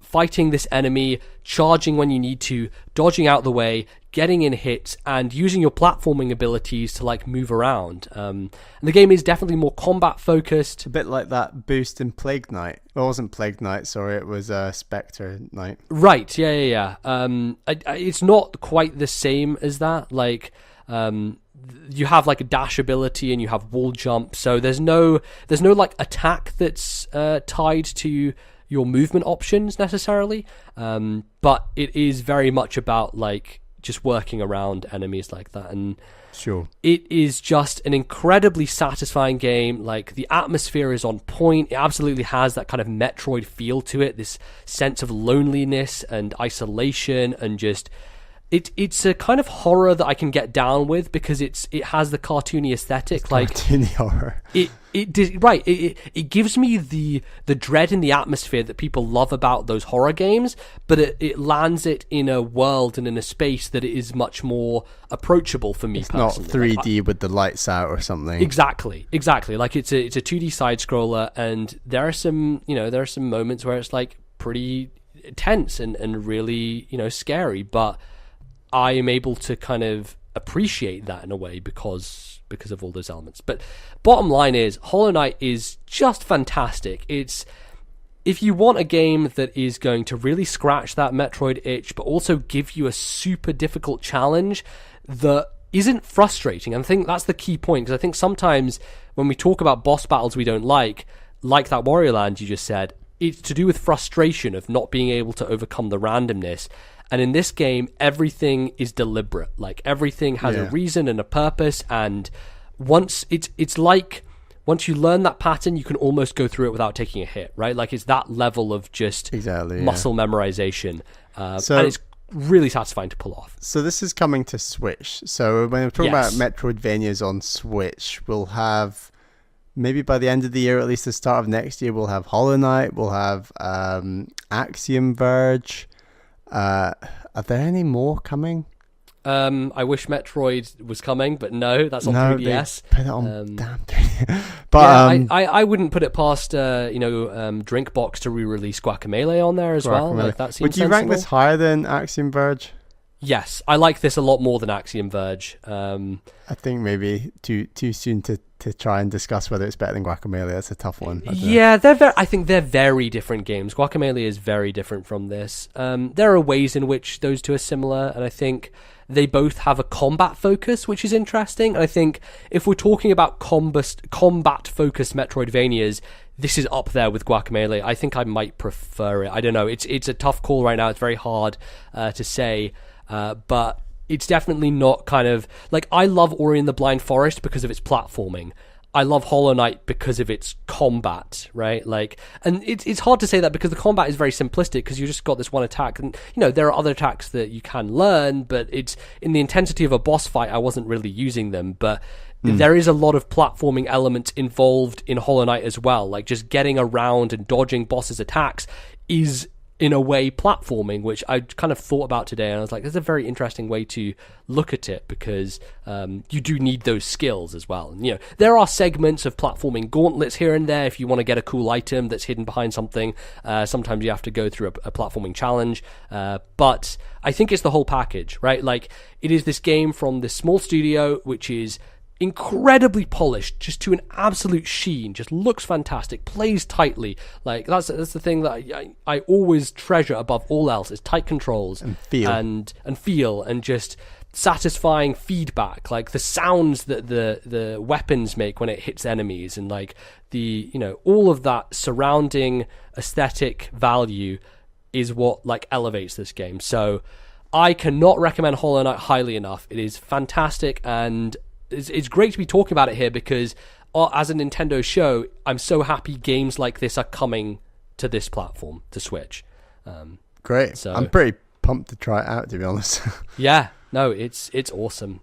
fighting this enemy, charging when you need to, dodging out the way, getting in hits, and using your platforming abilities to like move around. And the game is definitely more combat focused. A bit like that boost in Plague Knight. Well, it wasn't Plague Knight, sorry, it was Spectre Knight. Right, yeah. It's not quite the same as that. Like, You have like a dash ability and you have wall jump, so there's no like attack that's tied to your movement options necessarily, but it is very much about like just working around enemies like that. And sure, it is just an incredibly satisfying game. Like, the atmosphere is on point. It absolutely has that kind of Metroid feel to it, this sense of loneliness and isolation, and just it's a kind of horror that I can get down with because it has the cartoony aesthetic. It's like cartoony horror. It gives me the dread in the atmosphere that people love about those horror games, but it lands it in a world and in a space that is much more approachable for me. It's personally. not 3D with the lights out or something. Exactly. Like it's a 2D side scroller, and there are some moments where it's like pretty tense and really scary, but I am able to kind of appreciate that in a way because of all those elements. But bottom line is, Hollow Knight is just fantastic. It's, if you want a game that is going to really scratch that Metroid itch, but also give you a super difficult challenge that isn't frustrating, and I think that's the key point, because I think sometimes when we talk about boss battles we don't like that Warioland you just said, it's to do with frustration of not being able to overcome the randomness. And in this game, everything is deliberate. Like, everything has a reason and a purpose. And once once you learn that pattern, you can almost go through it without taking a hit, right? Like, it's that level of just muscle memorization. And it's really satisfying to pull off. So this is coming to Switch. So when we're talking about Metroidvanias on Switch, we'll have, maybe by the end of the year, or at least the start of next year, we'll have Hollow Knight, we'll have Axiom Verge. Are there any more coming? I wish Metroid was coming, but no, that's on 3DS. They put it on damn 3DS. But I wouldn't put it past Drinkbox to re-release Guacamelee on there as well. Like, that seems Would you rank this higher than Axiom Verge? Yes, I like this a lot more than Axiom Verge. I think maybe too soon to try and discuss whether it's better than Guacamelee. That's a tough one. Yeah, I think they're very different games. Guacamelee is very different from this. There are ways in which those two are similar, and I think they both have a combat focus, which is interesting. And I think if we're talking about combat-focused Metroidvanias, this is up there with Guacamelee. I think I might prefer it. I don't know. It's a tough call right now. It's very hard to say, but it's definitely not kind of like, I love Ori and the Blind Forest because of its platforming. I love Hollow Knight because of its combat, right? Like, and it's hard to say that because the combat is very simplistic, because you just got this one attack, and there are other attacks that you can learn, but it's in the intensity of a boss fight. I wasn't really using them, but there is a lot of platforming elements involved in Hollow Knight as well. Like, just getting around and dodging bosses' attacks is, in a way, platforming, which I kind of thought about today, and I was like, that's a very interesting way to look at it, because you do need those skills as well. And there are segments of platforming gauntlets here and there if you want to get a cool item that's hidden behind something. Sometimes you have to go through a platforming challenge, but I think it's the whole package, right? Like, it is this game from this small studio which is incredibly polished, just to an absolute sheen, just looks fantastic, plays tightly. Like, that's the thing that I always treasure above all else, is tight controls and feel and just satisfying feedback, like the sounds that the weapons make when it hits enemies, and like the all of that surrounding aesthetic value is what like elevates this game. So I cannot recommend Hollow Knight highly enough. It is fantastic, and it's great to be talking about it here, because as a Nintendo show, I'm so happy games like this are coming to this platform, to Switch. Great. So I'm pretty pumped to try it out, to be honest. Yeah, no, it's awesome.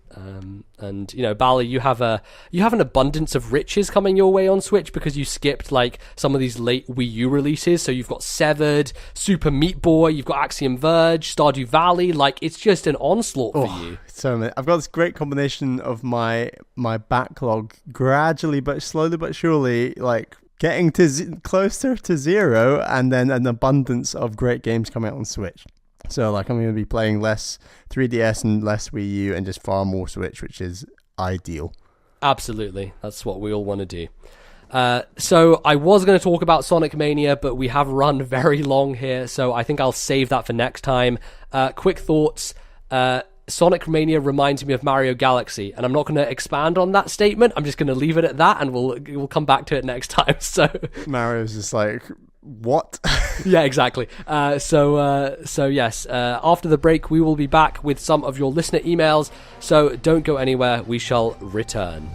And Bally, you have an abundance of riches coming your way on Switch, because you skipped like some of these late Wii U releases. So you've got Severed, Super Meat Boy, you've got Axiom Verge, Stardew Valley. Like, it's just an onslaught for you. So I've got this great combination of my backlog gradually but slowly but surely, like, getting to closer to zero, and then an abundance of great games coming out on Switch. So, like, I'm going to be playing less 3DS and less Wii U and just far more Switch, which is ideal. Absolutely. That's what we all want to do. So I was going to talk about Sonic Mania, but we have run very long here, so I think I'll save that for next time. Quick thoughts. Sonic Mania reminds me of Mario Galaxy, and I'm not going to expand on that statement. I'm just going to leave it at that, and we'll come back to it next time. So Mario's just like, what? Yeah, exactly. So yes, after the break, we will be back with some of your listener emails. So don't go anywhere. We shall return.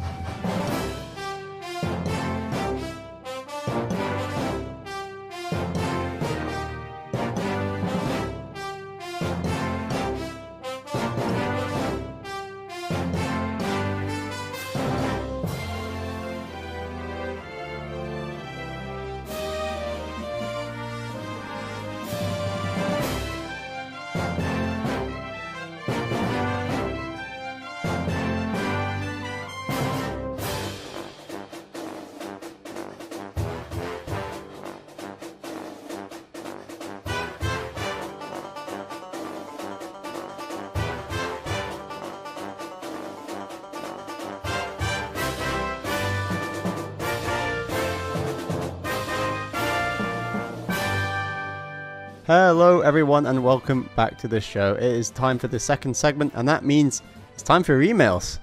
Hello everyone and welcome back to the show. It is time for the second segment, and that means it's time for emails.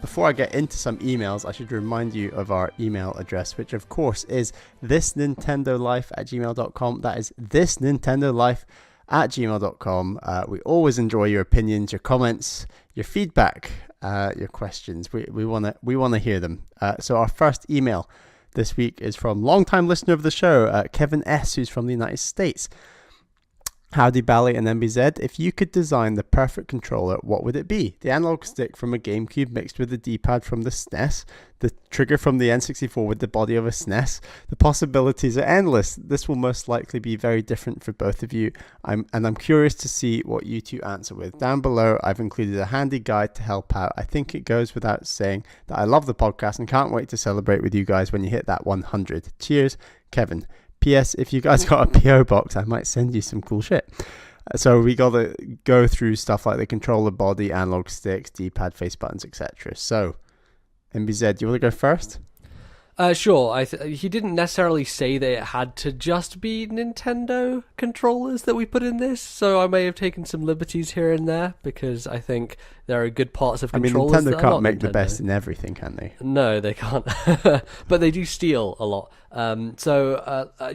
Before I get into some emails, I should remind you of our email address, which of course is ThisNintendoLife@gmail.com. That is ThisNintendoLife@gmail.com. We always enjoy your opinions, your comments, your feedback, your questions. We wanna hear them. So our first email this week is from long-time listener of the show, Kevin S., who's from the United States. Howdy Bally and MBZ, if you could design the perfect controller, what would it be? The analog stick from a GameCube mixed with the D-pad from the SNES, the trigger from the N64 with the body of a SNES. The possibilities are endless. This will most likely be very different for both of you. I'm curious to see what you two answer with. Down below, I've included a handy guide to help out. I think it goes without saying that I love the podcast and can't wait to celebrate with you guys when you hit that 100. Cheers, Kevin. P.S. If you guys got a P.O. box, I might send you some cool shit. So we got to go through stuff like the controller body, analog sticks, D-pad, face buttons, etc. So, MBZ, do you want to go first? Sure. He didn't necessarily say that it had to just be Nintendo controllers that we put in this, so I may have taken some liberties here and there, because I think there are good parts of controllers Nintendo that can't are make Nintendo. the best in everything, can they? No, they can't. But they do steal a lot. Do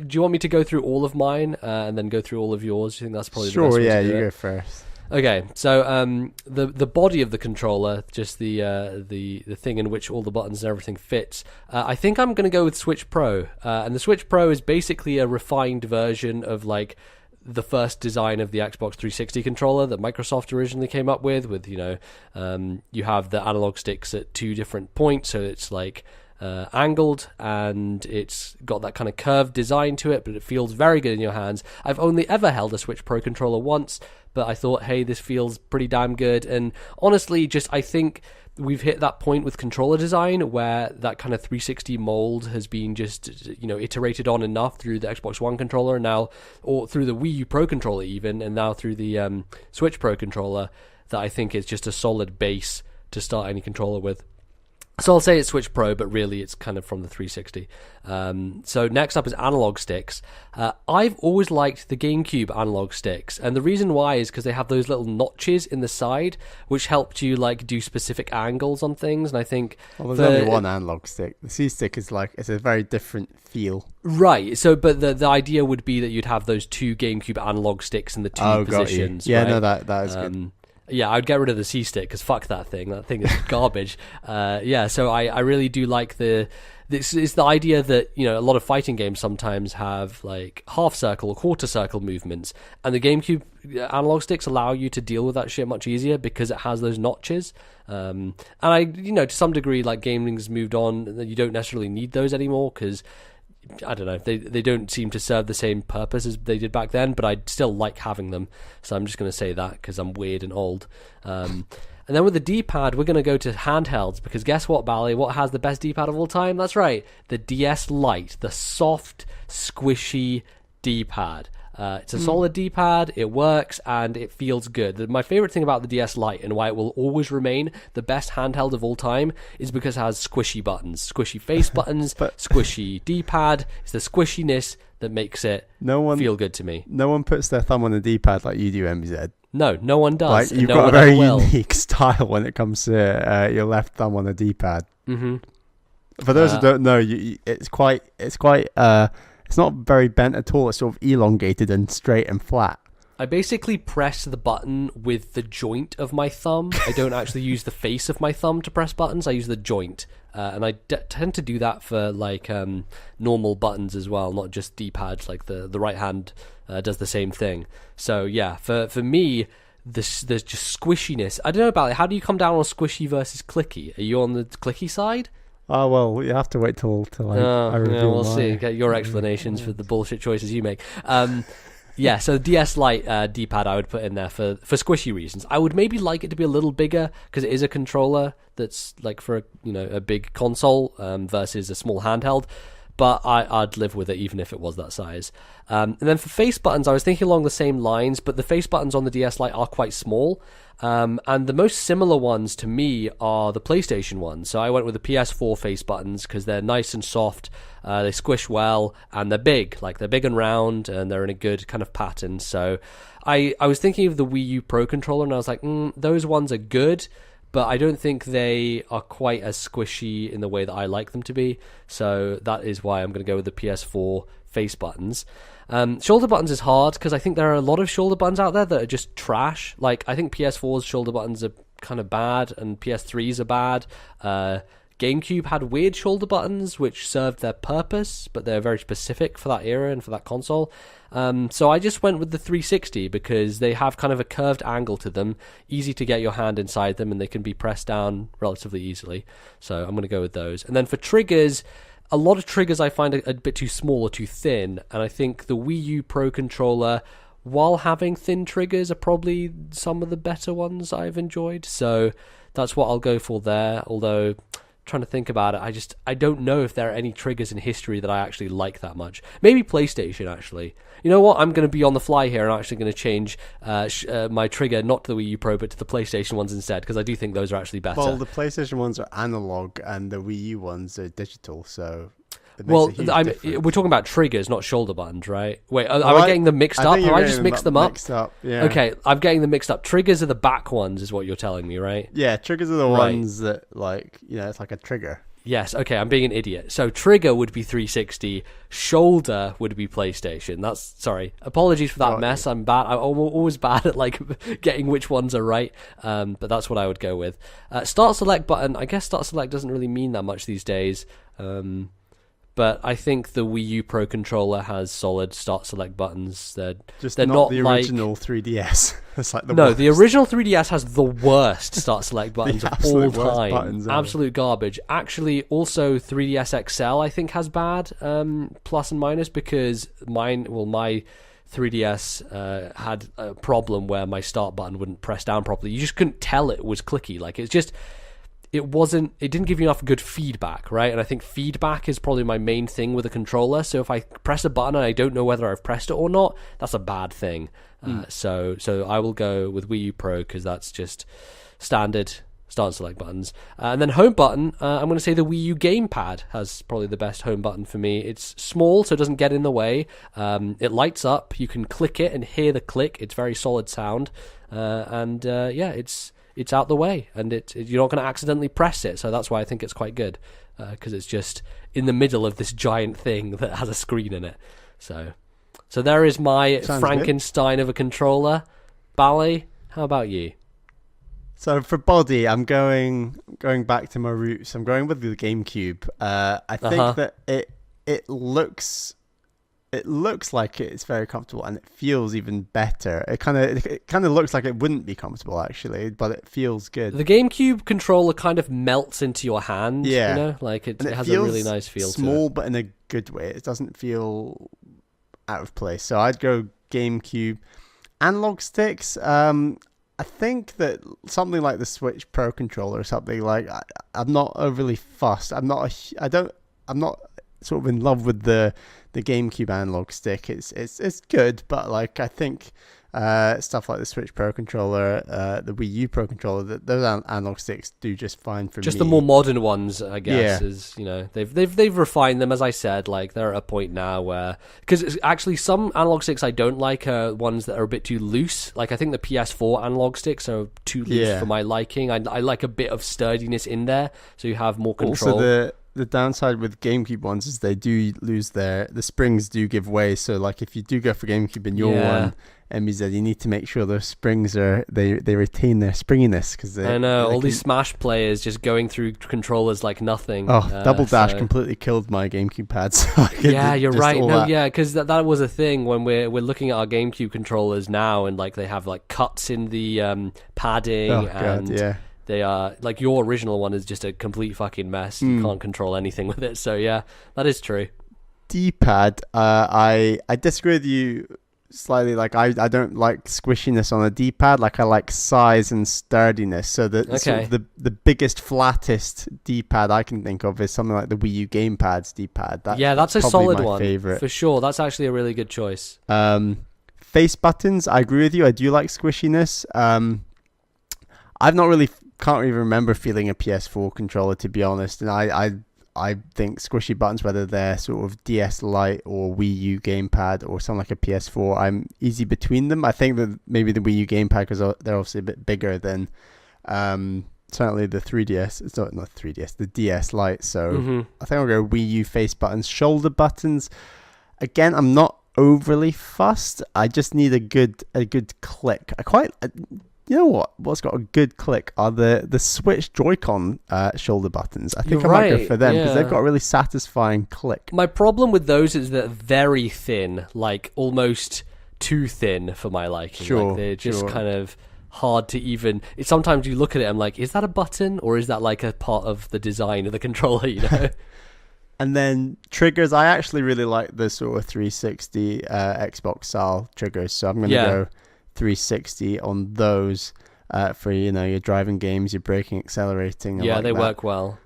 you want me to go through all of mine and then go through all of yours? Do you think that's probably the best way to do it? Sure, yeah, you go first. Okay, so the body of the controller, just the thing in which all the buttons and everything fits, I think I'm going to go with Switch Pro. And the Switch Pro is basically a refined version of like the first design of the Xbox 360 controller that Microsoft originally came up with you have the analog sticks at two different points, so it's like angled, and it's got that kind of curved design to it, but it feels very good in your hands. I've only ever held a Switch Pro controller once, but I thought, hey, this feels pretty damn good. And honestly, I think we've hit that point with controller design where that kind of 360 mold has been just, iterated on enough through the Xbox One controller now, or through the Wii U Pro controller even, and now through the Switch Pro controller, that I think it's just a solid base to start any controller with. So I'll say it's Switch Pro, but really it's kind of from the 360. So next up is analog sticks. I've always liked the GameCube analog sticks, and the reason why is because they have those little notches in the side, which helped you like do specific angles on things. And I think there's only one analog stick. The C stick is it's a very different feel. Right. So, but the idea would be that you'd have those two GameCube analog sticks in the two positions. Yeah, right? No, that is good. Yeah, I'd get rid of the C stick because fuck that thing. That thing is garbage. So I really do like this is the idea that, a lot of fighting games sometimes have like half circle or quarter circle movements, and the GameCube analog sticks allow you to deal with that shit much easier because it has those notches. And to some degree, like gaming's moved on, you don't necessarily need those anymore because, I don't know, they don't seem to serve the same purpose as they did back then, but I still like having them, so I'm just going to say that because I'm weird and old. And then with the D-pad, we're going to go to handhelds, because guess what, Bally? What has the best D-pad of all time? That's right, the DS Lite, the soft, squishy D-pad. It's a solid D-pad, it works, and it feels good. My favorite thing about the DS Lite, and why it will always remain the best handheld of all time, is because it has squishy buttons, squishy face buttons, squishy D-pad. It's the squishiness that makes it feel good to me. No one puts their thumb on the D-pad like you do, MBZ. No, no one does. Like, you've no got a one very ever will. unique style when it comes to your left thumb on the D-pad. Mm-hmm. For those who don't know, it's not very bent at all. It's sort of elongated and straight and flat. I basically press the button with the joint of my thumb. I don't actually use the face of my thumb to press buttons. I use the joint. And I tend to do that for like normal buttons as well, not just D-pads. Like the right hand does the same thing. So yeah, for me, there's just squishiness. I don't know about it. How do you come down on squishy versus clicky? Are you on the clicky side? Oh, well, you have to wait till I review yeah, we'll see. Get your explanations for the bullshit choices you make. Yeah, so DS Lite D-pad I would put in there for squishy reasons. I would maybe like it to be a little bigger because it is a controller that's like for a big console versus a small handheld. But I'd live with it even if it was that size. And then for face buttons, I was thinking along the same lines, but the face buttons on the DS Lite are quite small. And the most similar ones to me are the PlayStation ones. So I went with the PS4 face buttons because they're nice and soft, they squish well, and they're big. Like, they're big and round, and they're in a good kind of pattern. So I was thinking of the Wii U Pro controller, and I was like, those ones are good, but I don't think they are quite as squishy in the way that I like them to be. So that is why I'm going to go with the PS4 face buttons. Shoulder buttons is hard because I think there are a lot of shoulder buttons out there that are just trash. Like, I think PS4's shoulder buttons are kind of bad, and PS3's are bad. GameCube had weird shoulder buttons which served their purpose, but they're very specific for that era and for that console. So I just went with the 360 because they have kind of a curved angle to them, easy to get your hand inside them, and they can be pressed down relatively easily. So I'm going to go with those. And then for triggers, a lot of triggers I find a bit too small or too thin, and I think the Wii U Pro controller, while having thin triggers, are probably some of the better ones I've enjoyed. So that's what I'll go for there, although trying to think about it, I don't know if there are any triggers in history that I actually like that much. Maybe PlayStation, actually. You know what? I'm going to be on the fly here, and I'm actually going to change my trigger not to the Wii U Pro, but to the PlayStation ones instead, because I do think those are actually better. Well, the PlayStation ones are analog, and the Wii U ones are digital, so we're talking about triggers, not shoulder buttons, right? Wait, are we getting them mixed up? Have I just mixed them up? Yeah. Okay, I'm getting them mixed up. Triggers are the back ones, is what you're telling me, right? Yeah, triggers are the ones that, like, it's like a trigger. Yes, okay, I'm being an idiot. So trigger would be 360, shoulder would be PlayStation. Sorry, apologies for that mess. I'm bad. I'm always bad at like getting which ones are right. But that's what I would go with. Start select button. I guess start select doesn't really mean that much these days. But I think the Wii U Pro controller has solid start select buttons. They're not the like original 3DS. It's like the original 3DS has the worst start select buttons of all time. Absolute garbage. Actually, also 3DS XL I think has bad plus and minus, because my 3DS had a problem where my start button wouldn't press down properly. You just couldn't tell it was clicky. Like, it didn't give you enough good feedback, right? And I think feedback is probably my main thing with a controller. So if I press a button and I don't know whether I've pressed it or not, that's a bad thing. So I will go with Wii U Pro because that's just standard start and select buttons. And then home button, I'm going to say the Wii U gamepad has probably the best home button for me. It's small, so it doesn't get in the way. It lights up. You can click it and hear the click. It's very solid sound. It's out the way, and you're not going to accidentally press it, so that's why I think it's quite good, because it's just in the middle of this giant thing that has a screen in it. So there is my Frankenstein of a controller. Bally, how about you? So for body, I'm going back to my roots. I'm going with the GameCube. I think that it looks like it's very comfortable, and it feels even better. It kind of looks like it wouldn't be comfortable actually, but it feels good. The GameCube controller kind of melts into your hand. Yeah, you know, like it has a really nice feel. Small, to it. But in a good way. It doesn't feel out of place. So I'd go GameCube. Analog sticks. I think that something like the Switch Pro controller or something, like I'm not overly fussed. I'm not sort of in love with the GameCube analog stick. It's good, but like I think stuff like the Switch Pro Controller, the Wii U Pro Controller, those analog sticks do just fine for me. Just the more modern ones, I guess, is, you know, they've refined them, as I said. Like, they're at a point now where, because actually some analog sticks I don't like are ones that are a bit too loose. Like, I think the PS4 analog sticks are too loose for my liking. I like a bit of sturdiness in there, so you have more control. Also, the downside with GameCube ones is they do lose the springs do give way. So like if you do go for GameCube in your one, MBZ, you need to make sure those springs they retain their springiness, because I know all these Smash players just going through controllers like nothing. Double Dash completely killed my GameCube pads. Yeah, you're right. No, yeah, because that was a thing when we're looking at our GameCube controllers now, and like they have like cuts in the padding, they are like, your original one is just a complete fucking mess. You can't control anything with it. So yeah, that is true. D-pad, I disagree with you slightly. Like I don't like squishiness on a D-pad. Like I like size and sturdiness. So sort of the biggest, flattest D-pad I can think of is something like the Wii U gamepad's D-pad. That's a solid one favorite for sure. That's actually a really good choice. Face buttons, I agree with you. I do like squishiness. Can't really remember feeling a PS4 controller, to be honest, and I think squishy buttons, whether they're sort of DS Lite or Wii U gamepad or something like a PS4, I'm easy between them. I think that maybe the Wii U gamepad, because they're obviously a bit bigger than certainly the 3DS. It's not 3DS, the DS Lite. So I think I'll go Wii U face buttons. Shoulder buttons, again, I'm not overly fussed. I just need a good click. You know what's got a good click are the Switch Joy-Con shoulder buttons. I think might go for them because they've got a really satisfying click. My problem with those is that they're very thin, like almost too thin for my liking. Sure, like they're just kind of hard to even... Sometimes you look at it, I'm like, is that a button or is that like a part of the design of the controller, you know? And then triggers, I actually really like the sort of 360 Xbox style triggers, so I'm going to go 360 on those for your driving games, your braking, accelerating. They work well.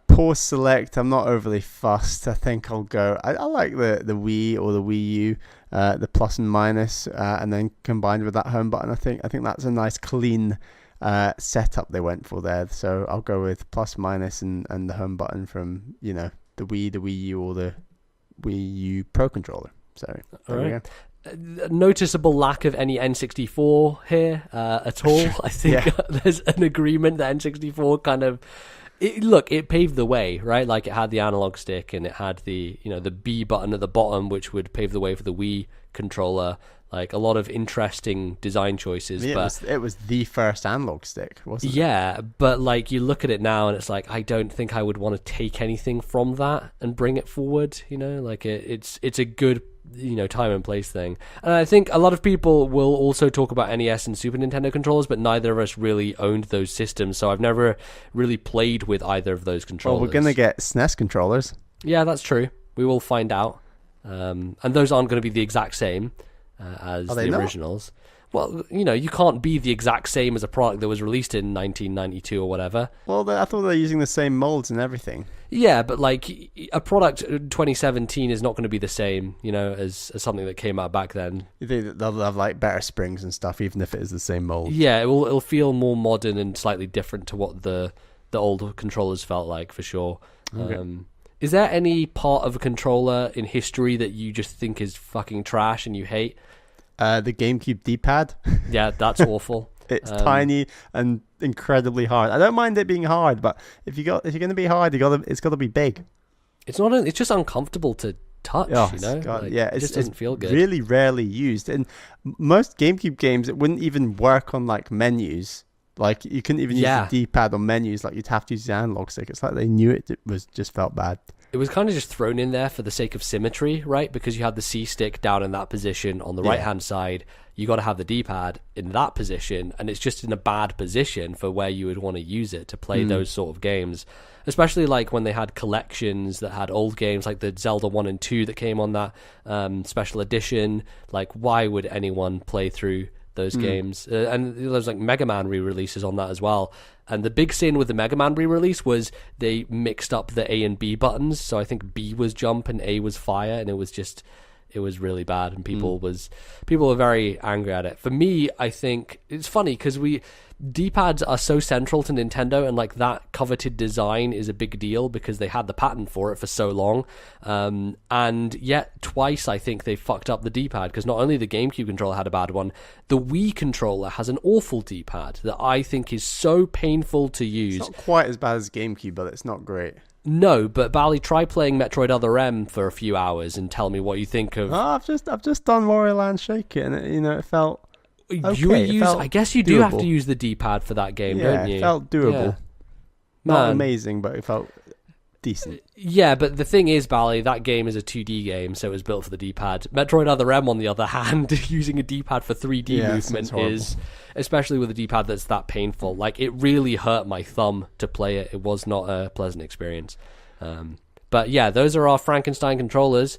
Pause select, I'm not overly fussed. I think I'll go. I like the Wii or the Wii U, the plus and minus, and then combined with that home button. I think that's a nice clean setup they went for there. So I'll go with plus minus and the home button from the Wii, the Wii U, or the Wii U Pro controller. So there we go. Noticeable lack of any N64 here at all. I think there's an agreement that N64 kind of it paved the way, right? Like it had the analog stick and it had the the B button at the bottom, which would pave the way for the Wii controller. Like a lot of interesting design choices. It was the first analog stick, wasn't it? Yeah, but like you look at it now and it's like, I don't think I would want to take anything from that and bring it forward. Like it's a good time and place thing. And I think a lot of people will also talk about NES and Super Nintendo controllers, but neither of us really owned those systems, so I've never really played with either of those controllers. Well, we're gonna get SNES controllers. Yeah, that's true. We will find out. And those aren't going to be the exact same as the originals. Well, you can't be the exact same as a product that was released in 1992 or whatever. Well, I thought they were using the same molds and everything. Yeah, but like a product 2017 is not going to be the same, as something that came out back then. You think they'll have like better springs and stuff, even if it is the same mold? Yeah, it'll feel more modern and slightly different to what the old controllers felt like, for sure. Okay. Is there any part of a controller in history that you just think is fucking trash and you hate? The GameCube D-pad. Yeah, that's awful. It's tiny and incredibly hard. I don't mind it being hard, but if you're going to be hard, it's got to be big. It's not. It's just uncomfortable to touch. It just doesn't feel good. Really rarely used. And most GameCube games, it wouldn't even work on like menus. Like you couldn't even use the D-pad on menus. Like you'd have to use the analog stick. It's like they knew it was just felt bad. It was kind of just thrown in there for the sake of symmetry, right? Because you had the C stick down in that position on the right-hand side. You got to have the D-pad in that position, and it's just in a bad position for where you would want to use it to play those sort of games. Especially like when they had collections that had old games, like the Zelda 1 and 2 that came on that special edition. Like, why would anyone play through those games? And there's like Mega Man re-releases on that as well. And the big sin with the Mega Man re-release was they mixed up the A and B buttons. So I think B was jump and A was fire, and it it was really bad, and people were very angry at it. For me, I think it's funny because D-pads are so central to Nintendo, and like that coveted design is a big deal because they had the patent for it for so long. And yet twice I think they fucked up the D-pad, because not only the GameCube controller had a bad one, the Wii controller has an awful D-pad that I think is so painful to use. It's not quite as bad as GameCube, but it's not great. No, but Bally, try playing Metroid Other M for a few hours and tell me what you think of. I've just done Warioland Shake It, and it felt. Okay, I guess you do have to use the D-pad for that game, don't you? It felt doable. Yeah. Not amazing, but it felt decent. Yeah, but the thing is, Bally, that game is a 2D game, so it was built for the D-pad. Metroid Other M, on the other hand, using a D-pad for 3D movement is, especially with a D-pad that's that painful, like, it really hurt my thumb to play it. It was not a pleasant experience. But yeah, those are our Frankenstein controllers.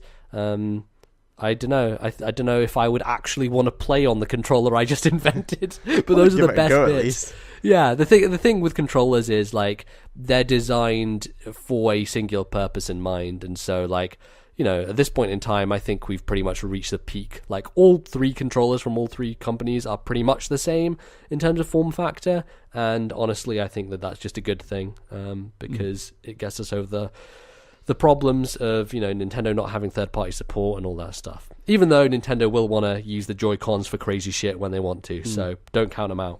I don't know. I don't know if I would actually want to play on the controller I just invented, but those are the best bits. Yeah, the thing with controllers is like they're designed for a singular purpose in mind, and so like, you know, at this point in time, I think we've pretty much reached the peak. Like all three controllers from all three companies are pretty much the same in terms of form factor, and honestly, I think that that's just a good thing because it gets us over the problems of, you know, Nintendo not having third-party support and all that stuff. Even though Nintendo will want to use the Joy-Cons for crazy shit when they want to, so don't count them out.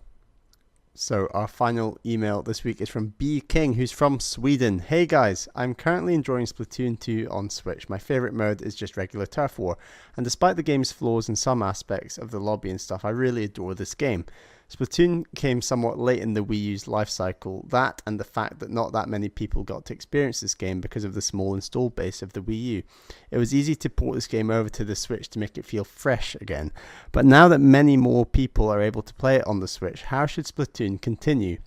So our final email this week is from B King, who's from Sweden. Hey guys, I'm currently enjoying Splatoon 2 on Switch. My favourite mode is just regular turf war, and despite the game's flaws in some aspects of the lobby and stuff, I really adore this game. Splatoon came somewhat late in the Wii U's life cycle. That and the fact that not that many people got to experience this game because of the small install base of the Wii U. It was easy to port this game over to the Switch to make it feel fresh again. But now that many more people are able to play it on the Switch, how should Splatoon continue?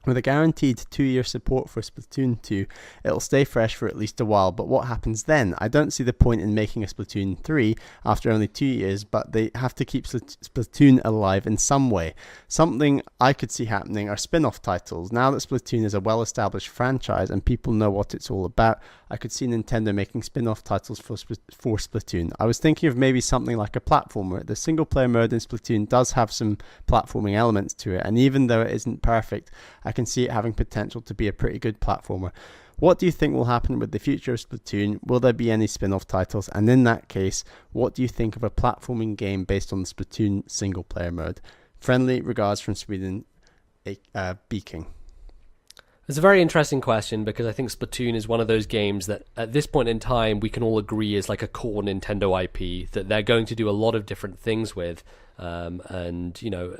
With a guaranteed 2-year support for Splatoon 2, it'll stay fresh for at least a while, but what happens then? I don't see the point in making a Splatoon 3 after only 2 years, but they have to keep Splatoon alive in some way. Something I could see happening are spin-off titles. Now that Splatoon is a well-established franchise and people know what it's all about, I could see Nintendo making spin-off titles for Splatoon. I was thinking of maybe something like a platformer. The single-player mode in Splatoon does have some platforming elements to it, and even though it isn't perfect, I can see it having potential to be a pretty good platformer. What do you think will happen with the future of Splatoon? Will there be any spin-off titles? And in that case, what do you think of a platforming game based on the Splatoon single-player mode? Friendly regards from Sweden, Beaking. It's a very interesting question because I think Splatoon is one of those games that at this point in time we can all agree is like a core Nintendo IP that they're going to do a lot of different things with. And, you know,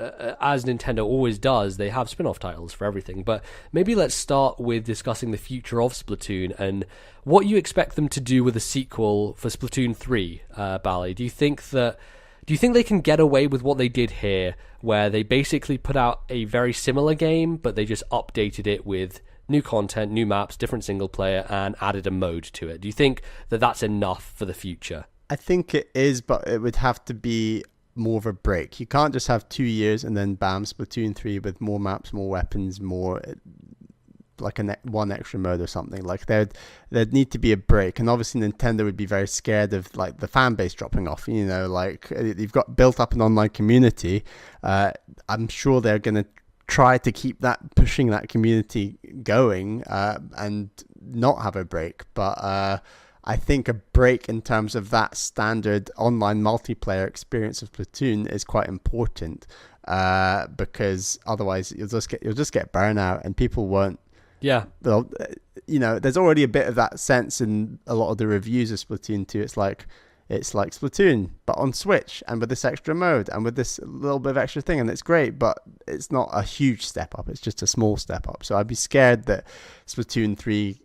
as Nintendo always does, they have spin-off titles for everything. But maybe let's start with discussing the future of Splatoon and what you expect them to do with a sequel for Splatoon 3, Bally. Do you think they can get away with what they did here, where they basically put out a very similar game, but they just updated it with new content, new maps, different single player, and added a mode to it? Do you think that that's enough for the future? I think it is, but it would have to be more of a break. You can't just have 2 years and then bam, Splatoon 3 with more maps, more weapons, more like one extra mode or something. Like there'd need to be a break, and obviously Nintendo would be very scared of like the fan base dropping off. You know, like you've got built up an online community. I'm sure they're going to try to keep pushing that community going and not have a break. But I think a break in terms of that standard online multiplayer experience of Splatoon is quite important because otherwise you'll just get burnout and people won't. Yeah. You know, there's already a bit of that sense in a lot of the reviews of Splatoon 2. It's like Splatoon, but on Switch and with this extra mode and with this little bit of extra thing, and it's great, but it's not a huge step up. It's just a small step up. So I'd be scared that Splatoon 3,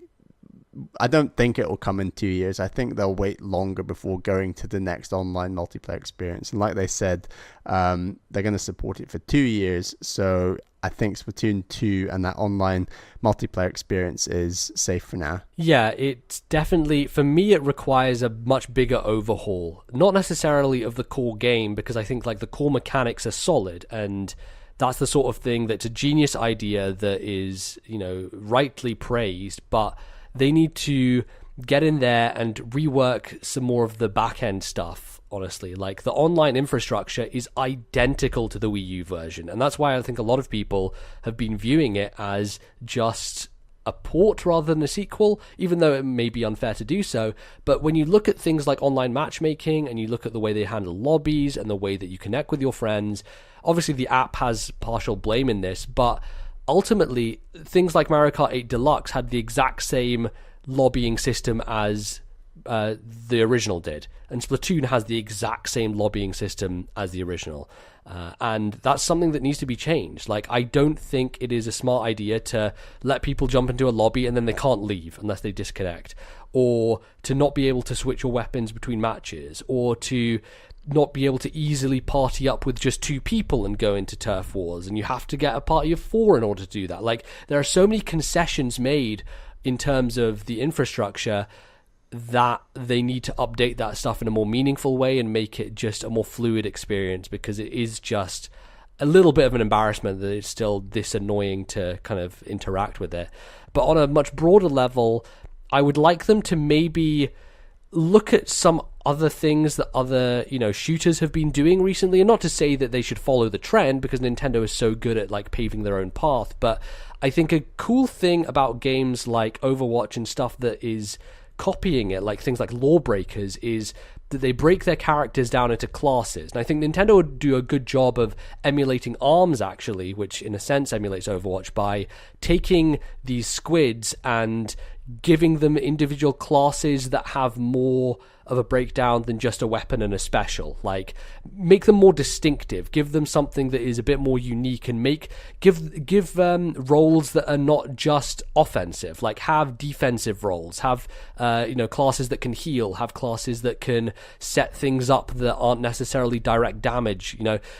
I don't think it will come in 2 years. I think they'll wait longer before going to the next online multiplayer experience. And like they said, they're going to support it for 2 years. So I think Splatoon 2 and that online multiplayer experience is safe for now. Yeah, it's definitely, for me, it requires a much bigger overhaul. Not necessarily of the core game, because I think like the core mechanics are solid, and that's the sort of thing that's a genius idea that is, you know, rightly praised, but they need to get in there and rework some more of the back end stuff. Honestly, like the online infrastructure is identical to the Wii U version, and that's why I think a lot of people have been viewing it as just a port rather than a sequel, even though it may be unfair to do so. But when you look at things like online matchmaking, and you look at the way they handle lobbies and the way that you connect with your friends, obviously the app has partial blame in this, but ultimately things like Mario Kart 8 Deluxe had the exact same lobbying system as the original did, and Splatoon has the exact same lobbying system as the original, and that's something that needs to be changed. Like, I don't think it is a smart idea to let people jump into a lobby and then they can't leave unless they disconnect, or to not be able to switch your weapons between matches, or to not be able to easily party up with just 2 people and go into turf wars, and you have to get a party of 4 in order to do that. Like, there are so many concessions made in terms of the infrastructure that they need to update that stuff in a more meaningful way and make it just a more fluid experience, because it is just a little bit of an embarrassment that it's still this annoying to kind of interact with it. But on a much broader level, I would like them to maybe look at some other things that other, shooters have been doing recently, and not to say that they should follow the trend, because Nintendo is so good at like paving their own path, but I think a cool thing about games like Overwatch and stuff that is copying it, like things like Lawbreakers, is that they break their characters down into classes. And I think Nintendo would do a good job of emulating ARMS, actually, which in a sense emulates Overwatch, by taking these squids and giving them individual classes that have more of a breakdown than just a weapon and a special. Like, make them more distinctive, give them something that is a bit more unique, and give roles that are not just offensive. Like, have defensive roles, have classes that can heal, have classes that can set things up that aren't necessarily direct damage.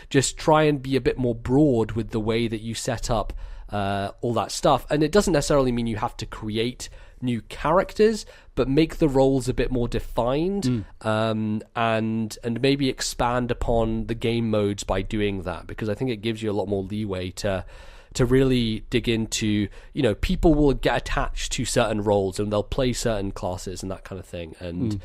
Just try and be a bit more broad with the way that you set up all that stuff. And it doesn't necessarily mean you have to create new characters, but make the roles a bit more defined, and maybe expand upon the game modes by doing that, because I think it gives you a lot more leeway to really dig into, people will get attached to certain roles and they'll play certain classes and that kind of thing. And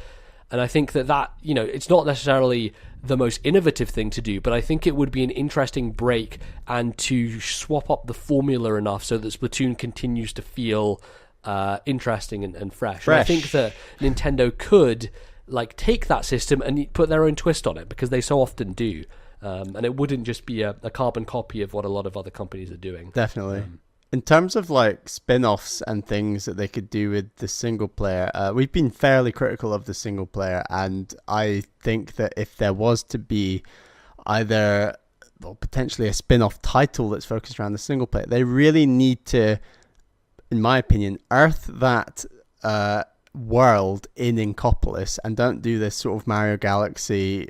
I think that it's not necessarily the most innovative thing to do, but I think it would be an interesting break, and to swap up the formula enough so that Splatoon continues to feel interesting and fresh. And I think that Nintendo could take that system and put their own twist on it, because they so often do, and it wouldn't just be a carbon copy of what a lot of other companies are doing. Definitely. In terms of spin-offs and things that they could do with the single player, we've been fairly critical of the single player, and I think that if there was to be either potentially a spin-off title that's focused around the single player, they really need to, in my opinion, earth that world in Inkopolis, and don't do this sort of Mario Galaxy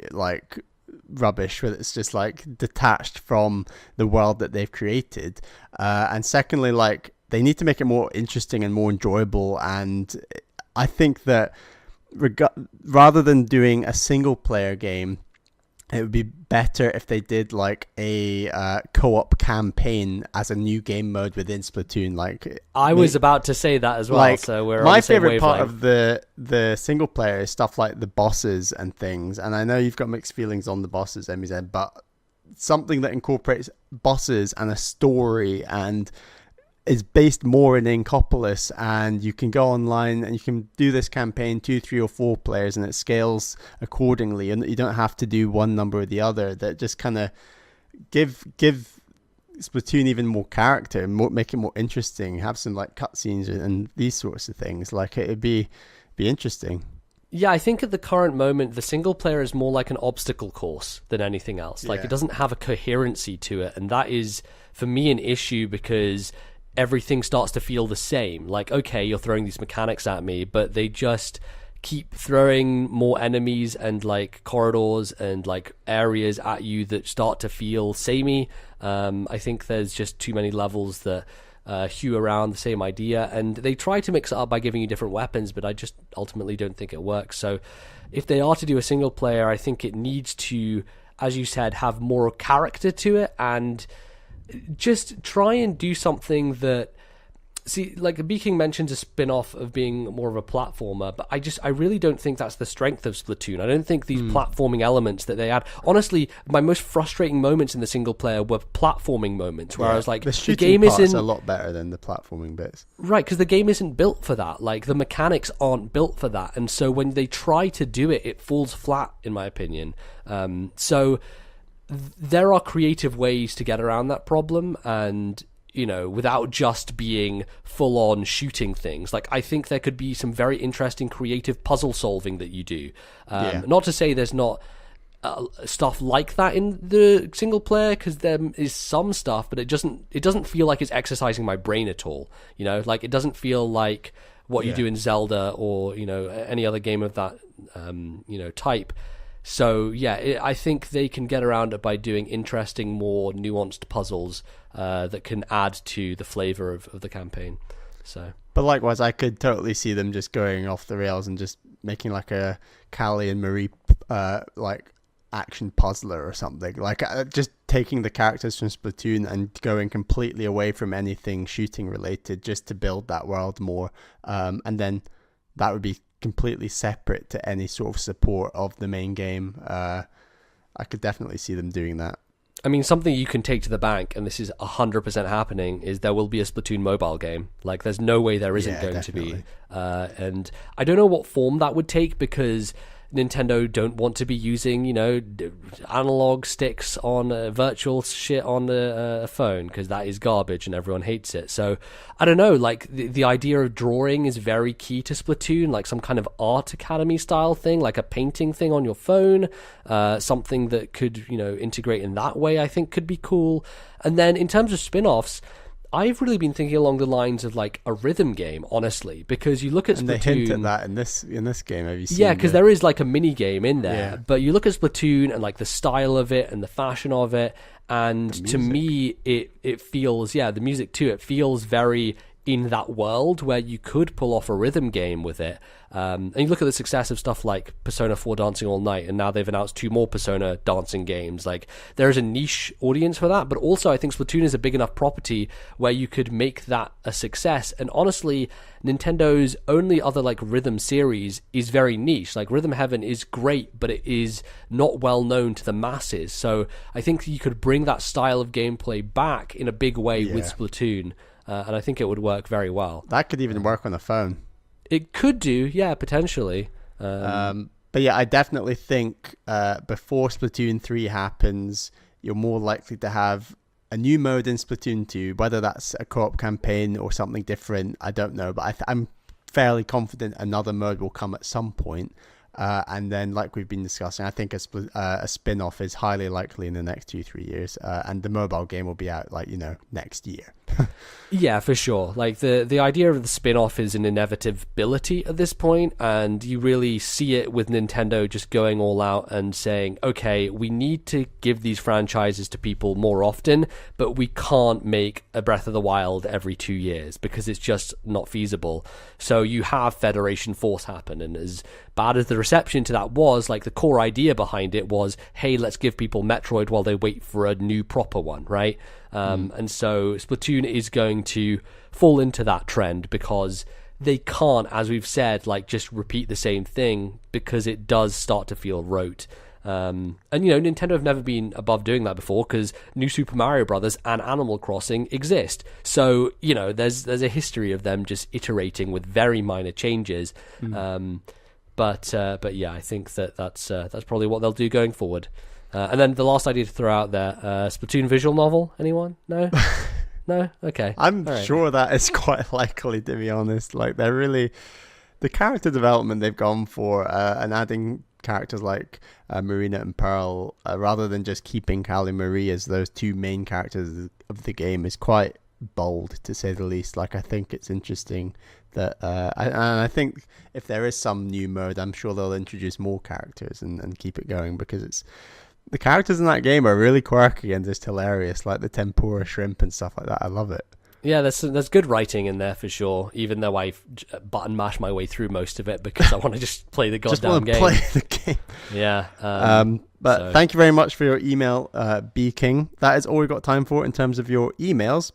rubbish where it's just detached from the world that they've created. And secondly, they need to make it more interesting and more enjoyable. And I think that rather than doing a single player game, it would be better if they did a co-op campaign as a new game mode within Splatoon. I was about to say that as well. So we're my favorite part of the single player is stuff like the bosses and things. And I know you've got mixed feelings on the bosses, MZ, but something that incorporates bosses and a story and is based more in Inkopolis, and you can go online and you can do this campaign 2, 3, or 4 players, and it scales accordingly, and you don't have to do one number or the other. That just kind of give Splatoon even more character and make it more interesting. Have some cutscenes and these sorts of things. It'd be interesting. Yeah, I think at the current moment, the single player is more like an obstacle course than anything else. It doesn't have a coherency to it, and that is, for me, an issue, because everything starts to feel the same. Okay, you're throwing these mechanics at me, but they just keep throwing more enemies and corridors and areas at you that start to feel samey. I think there's just too many levels that hew around the same idea, and they try to mix it up by giving you different weapons, but I just ultimately don't think it works. So if they are to do a single player, I think it needs to, as you said, have more character to it, and just try and do something that See, like B King mentions a spin-off of being more of a platformer, but I really don't think that's the strength of Splatoon. I don't think these platforming elements that they add. Honestly, my most frustrating moments in the single player were platforming moments where I was like, the game isn't a lot better than the platforming bits. Right, because the game isn't built for that. Like, the mechanics aren't built for that, and so when they try to do it, it falls flat, in my opinion. So there are creative ways to get around that problem, and without just being full-on shooting things. Like, I think there could be some very interesting creative puzzle solving that you do. Not to say there's not stuff like that in the single player, because there is some stuff, but it doesn't feel like it's exercising my brain at all. Like, it doesn't feel like what you do in Zelda or any other game of that type. So I think they can get around it by doing interesting, more nuanced puzzles that can add to the flavor of the campaign. So, but likewise, I could totally see them just going off the rails and just making like a Callie and Marie like action puzzler or something. Like just taking the characters from Splatoon and going completely away from anything shooting related, just to build that world more, and then that would be completely separate to any sort of support of the main game. I could definitely see them doing that. I mean, something you can take to the bank, and this is 100% happening, is there will be a Splatoon mobile game. Like, there's no way there isn't going definitely. to be. And I don't know what form that would take, because Nintendo don't want to be using, analog sticks on virtual shit on a phone, because that is garbage and everyone hates it. So I don't know, like the idea of drawing is very key to Splatoon, like some kind of art academy style thing, like a painting thing on your phone, something that could, integrate in that way, I think could be cool. And then in terms of spin-offs, I've really been thinking along the lines of like a rhythm game, honestly, because you look at Splatoon. And they hint at that in this game. Have you seen? Yeah, because there is like a mini game in there, but you look at Splatoon and like the style of it and the fashion of it, and to me, it feels the music too. It feels very in that world where you could pull off a rhythm game with it. And you look at the success of stuff like Persona 4 Dancing All Night, and now they've announced 2 more Persona dancing games. Like, there is a niche audience for that, but also I think Splatoon is a big enough property where you could make that a success. And honestly, Nintendo's only other like rhythm series is very niche. Like, Rhythm Heaven is great, but it is not well known to the masses. So I think you could bring that style of gameplay back in a big way with Splatoon. And I think it would work very well. That could even work on a phone. It could do, potentially. But I definitely think before Splatoon 3 happens, you're more likely to have a new mode in Splatoon 2, whether that's a co-op campaign or something different, I don't know. But I'm fairly confident another mode will come at some point. And then, like we've been discussing, I think a spin-off is highly likely in the next 2-3 years, and the mobile game will be out next year. Yeah, for sure. Like the idea of the spin-off is an inevitability at this point, and you really see it with Nintendo just going all out and saying, okay, we need to give these franchises to people more often, but we can't make a Breath of the Wild every 2 years because it's just not feasible. So you have Federation Force happen, and as bad as the reception to that was, like the core idea behind it was, hey, let's give people Metroid while they wait for a new proper one, right? And so Splatoon is going to fall into that trend because they can't, as we've said, like just repeat the same thing because it does start to feel rote. And Nintendo have never been above doing that before because New Super Mario Brothers and Animal Crossing exist. So there's a history of them just iterating with very minor changes. But yeah, I think that's probably what they'll do going forward. And then the last idea to throw out there, Splatoon visual novel. Anyone? No? No? Okay. I'm sure that is quite likely, to be honest. Like, they're really... The character development they've gone for, and adding characters like Marina and Pearl, rather than just keeping Callie and Marie as those two main characters of the game, is quite bold, to say the least. Like, I think it's interesting that... I think if there is some new mode, I'm sure they'll introduce more characters and keep it going, because it's... The characters in that game are really quirky and just hilarious, like the tempura shrimp and stuff like that. I love it. Yeah, there's good writing in there for sure, even though I button mash my way through most of it because I want to just play the goddamn game. Just want to play the game. Yeah. But thank you very much for your email, B King. That is all we've got time for in terms of your emails.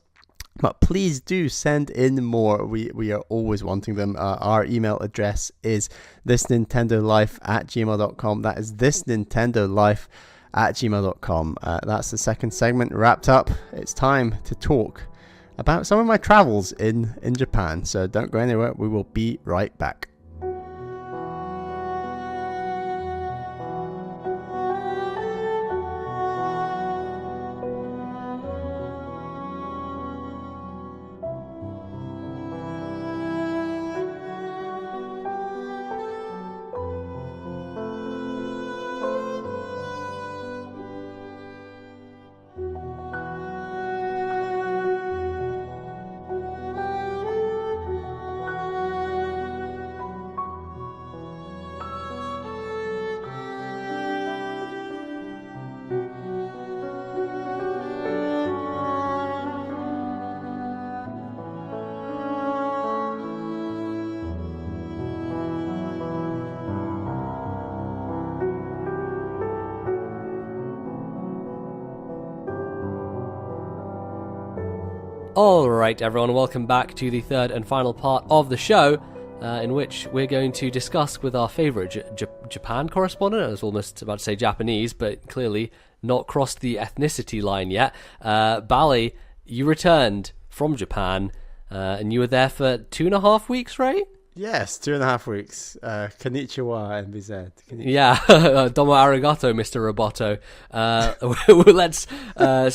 But please do send in more. We are always wanting them. Our email address is thisnintendolife@gmail.com. That is thisnintendolife@gmail.com. That's the second segment wrapped up. It's time to talk about some of my travels in Japan. So don't go anywhere. We will be right back. Alright everyone, welcome back to the third and final part of the show, in which we're going to discuss with our favourite Japan correspondent. I was almost about to say Japanese, but clearly not crossed the ethnicity line yet. Bali, you returned from Japan, and you were there for 2.5 weeks, right? Yes, 2.5 weeks. Konnichiwa, NBZ. Yeah, domo arigato, Mr. Roboto. Let's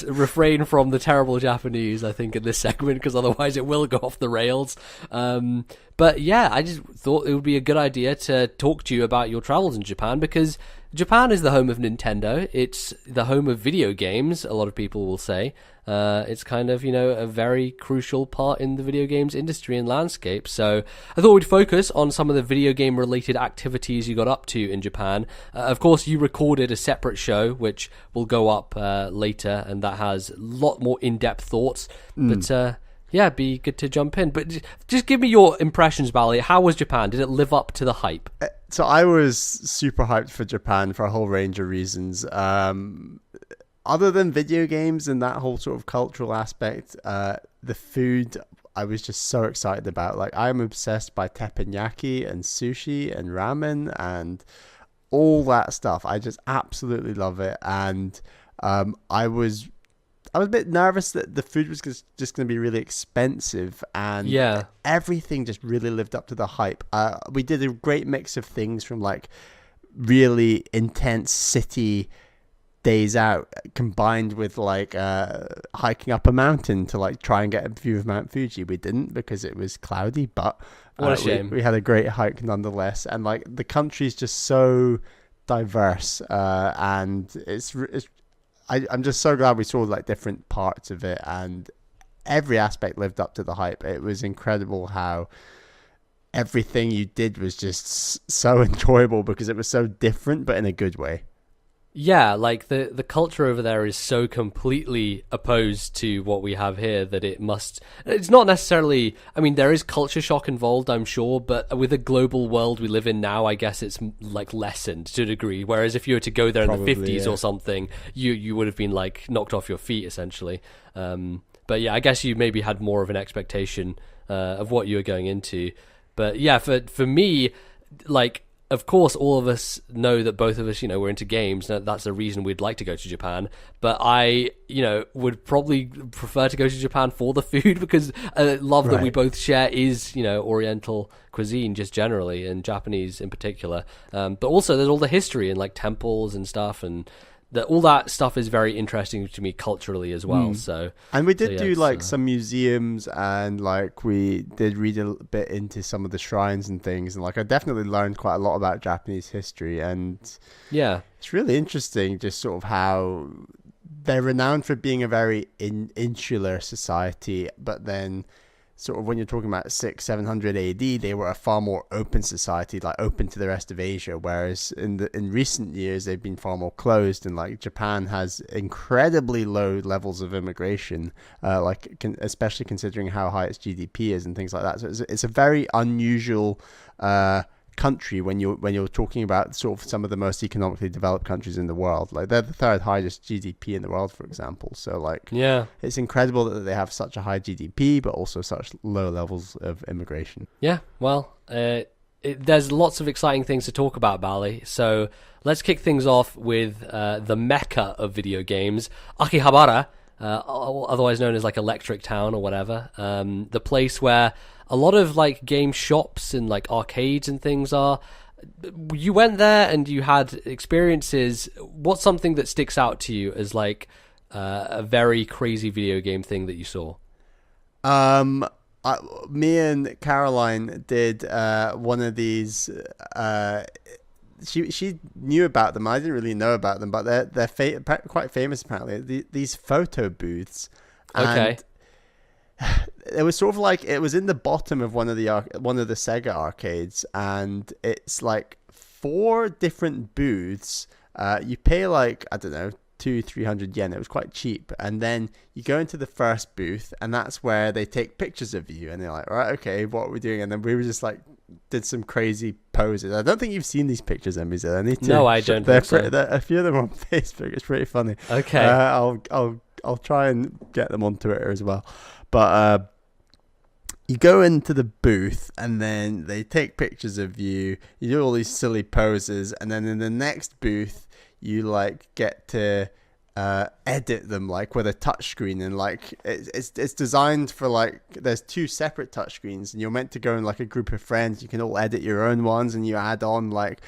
refrain from the terrible Japanese, I think, in this segment, because otherwise it will go off the rails. But yeah, I just thought it would be a good idea to talk to you about your travels in Japan, because Japan is the home of Nintendo. It's the home of video games, a lot of people will say. It's kind of, a very crucial part in the video games industry and landscape. So I thought we'd focus on some of the video game related activities you got up to in Japan. Of course, you recorded a separate show, which will go up later, and that has a lot more in-depth thoughts. But yeah, it'd be good to jump in. But just give me your impressions, Bali. How was Japan? Did it live up to the hype? So I was super hyped for Japan for a whole range of reasons. Other than video games and that whole sort of cultural aspect, the food I was just so excited about. Like, I'm obsessed by teppanyaki and sushi and ramen and all that stuff. I just absolutely love it. And I was a bit nervous that the food was just going to be really expensive, and everything just really lived up to the hype. We did a great mix of things, from like really intense city days out combined with like hiking up a mountain to like try and get a view of Mount Fuji. We didn't, because it was cloudy, but what a shame. We had a great hike nonetheless. And like, the country is just so diverse, and I'm just so glad we saw like different parts of it, and every aspect lived up to the hype. It was incredible how everything you did was just so enjoyable, because it was so different, but in a good way. Yeah, like the culture over there is so completely opposed to what we have here that it's not necessarily, I mean, there is culture shock involved, I'm sure, but with the global world we live in now, I guess it's like lessened to a degree. Whereas if you were to go there in the 50s or something, you would have been like knocked off your feet essentially. But yeah, I guess you maybe had more of an expectation of what you were going into. But yeah, for me, like, of course, all of us know that both of us, we're into games. That's the reason we'd like to go to Japan. But I, would probably prefer to go to Japan for the food, because love that we both share is, Oriental cuisine just generally, and Japanese in particular. But also there's all the history and like temples and stuff, and all that stuff is very interesting to me culturally as well. And we did do like some museums, and like we did read a bit into some of the shrines and things, and like I definitely learned quite a lot about Japanese history. And yeah, it's really interesting just sort of how they're renowned for being a very insular society, but then sort of when you're talking about 600-700 AD, they were a far more open society, like open to the rest of Asia. Whereas in recent years, they've been far more closed. And like Japan has incredibly low levels of immigration, especially considering how high its GDP is and things like that. So it's a very unusual country when you're talking about sort of some of the most economically developed countries in the world. Like they're the third highest GDP in the world, for example. So like, yeah, it's incredible that they have such a high GDP, but also such low levels of immigration. Yeah, well, there's lots of exciting things to talk about, Bali. So let's kick things off with the mecca of video games, Akihabara, otherwise known as like Electric Town or whatever. The place where a lot of like game shops and like arcades and things are. You went there and you had experiences. What's something that sticks out to you as like a very crazy video game thing that you saw? Me and Caroline did one of these. She knew about them. I didn't really know about them, but they're quite famous apparently. These photo booths. Okay. It was sort of like it was in the bottom of one of the Sega arcades, and it's like 4 different booths. You pay like, I don't know, 200-300 yen. It was quite cheap, and then you go into the first booth, and that's where they take pictures of you, and they're like, right, okay, what are we doing? And then we were just like, did some crazy poses. I don't think you've seen these pictures, MBZ. I need to. No, I don't. Think so. A few of them on Facebook. It's pretty funny. Okay. I'll try and get them on Twitter as well. But you go into the booth, and then they take pictures of you. You do all these silly poses, and then in the next booth, you like get to edit them like with a touchscreen, and like it's designed for like there's 2 separate touchscreens, and you're meant to go in like a group of friends. You can all edit your own ones, and you add on like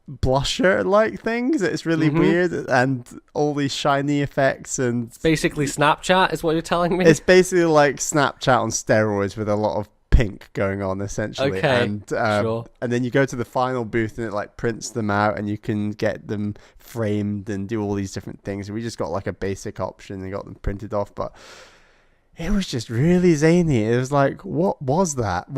blusher like things. It's really weird, and all these shiny effects, and basically Snapchat is what you're telling me. It's basically like Snapchat on steroids with a lot of pink going on, essentially. Okay, and sure. And then you go to the final booth, and it like prints them out, and you can get them framed and do all these different things. We just got like a basic option and got them printed off, but it was just really zany. It was like, what was that?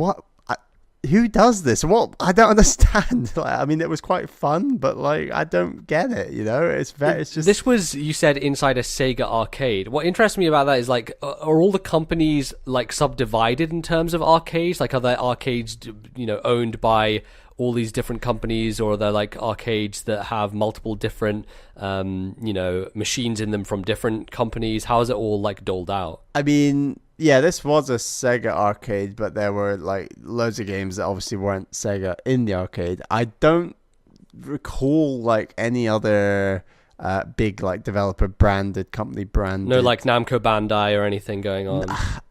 Who does this? What? I don't understand. Like, I mean, it was quite fun, but like, I don't get it. You know, it's just. This was, you said, inside a Sega arcade. What interests me about that is like, are all the companies like subdivided in terms of arcades? Like, are there arcades, owned by all these different companies, or are there like arcades that have multiple different, machines in them from different companies? How is it all like doled out? I mean. Yeah, this was a Sega arcade, but there were like loads of games that obviously weren't Sega in the arcade. I don't recall like any other big like developer company branded. No, like Namco Bandai or anything going on.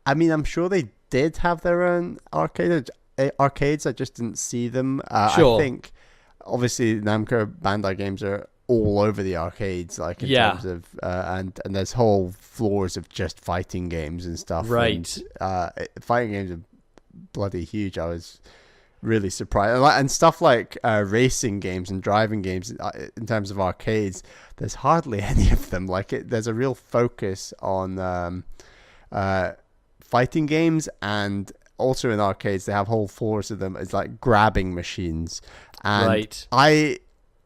I mean, I'm sure they did have their own arcades. I just didn't see them. Sure. I think obviously Namco Bandai games are all over the arcades, like in terms of and there's whole floors of just fighting games and stuff. Right. And, fighting games are bloody huge. I was really surprised, and stuff like racing games and driving games in terms of arcades. There's hardly any of them. Like there's a real focus on fighting games, and also in arcades they have whole floors of them as like grabbing machines. And right.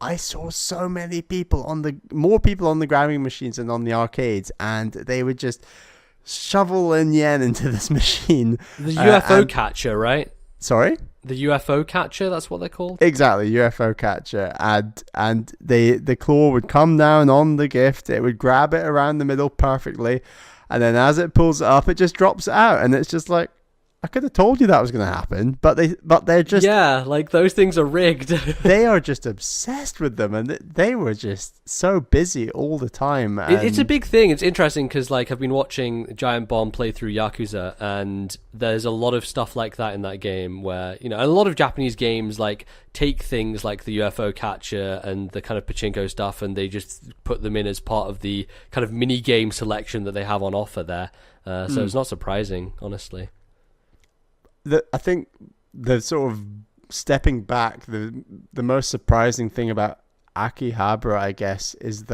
I saw so many people more people on the grabbing machines than on the arcades, and they would just shovel in yen into this machine. The UFO catcher, right? Sorry? The UFO catcher, that's what they're called? Exactly, UFO catcher. And the claw would come down on the gift, it would grab it around the middle perfectly, and then as it pulls it up, it just drops it out, and it's just like, I could have told you that was going to happen, but they're just... Yeah, like those things are rigged. They are just obsessed with them, and they were just so busy all the time. It's a big thing. It's interesting because like I've been watching Giant Bomb play through Yakuza, and there's a lot of stuff like that in that game where, a lot of Japanese games like take things like the UFO catcher and the kind of pachinko stuff, and they just put them in as part of the kind of mini game selection that they have on offer there. So it's not surprising, honestly. I think the sort of stepping back, the most surprising thing about Akihabara, I guess, is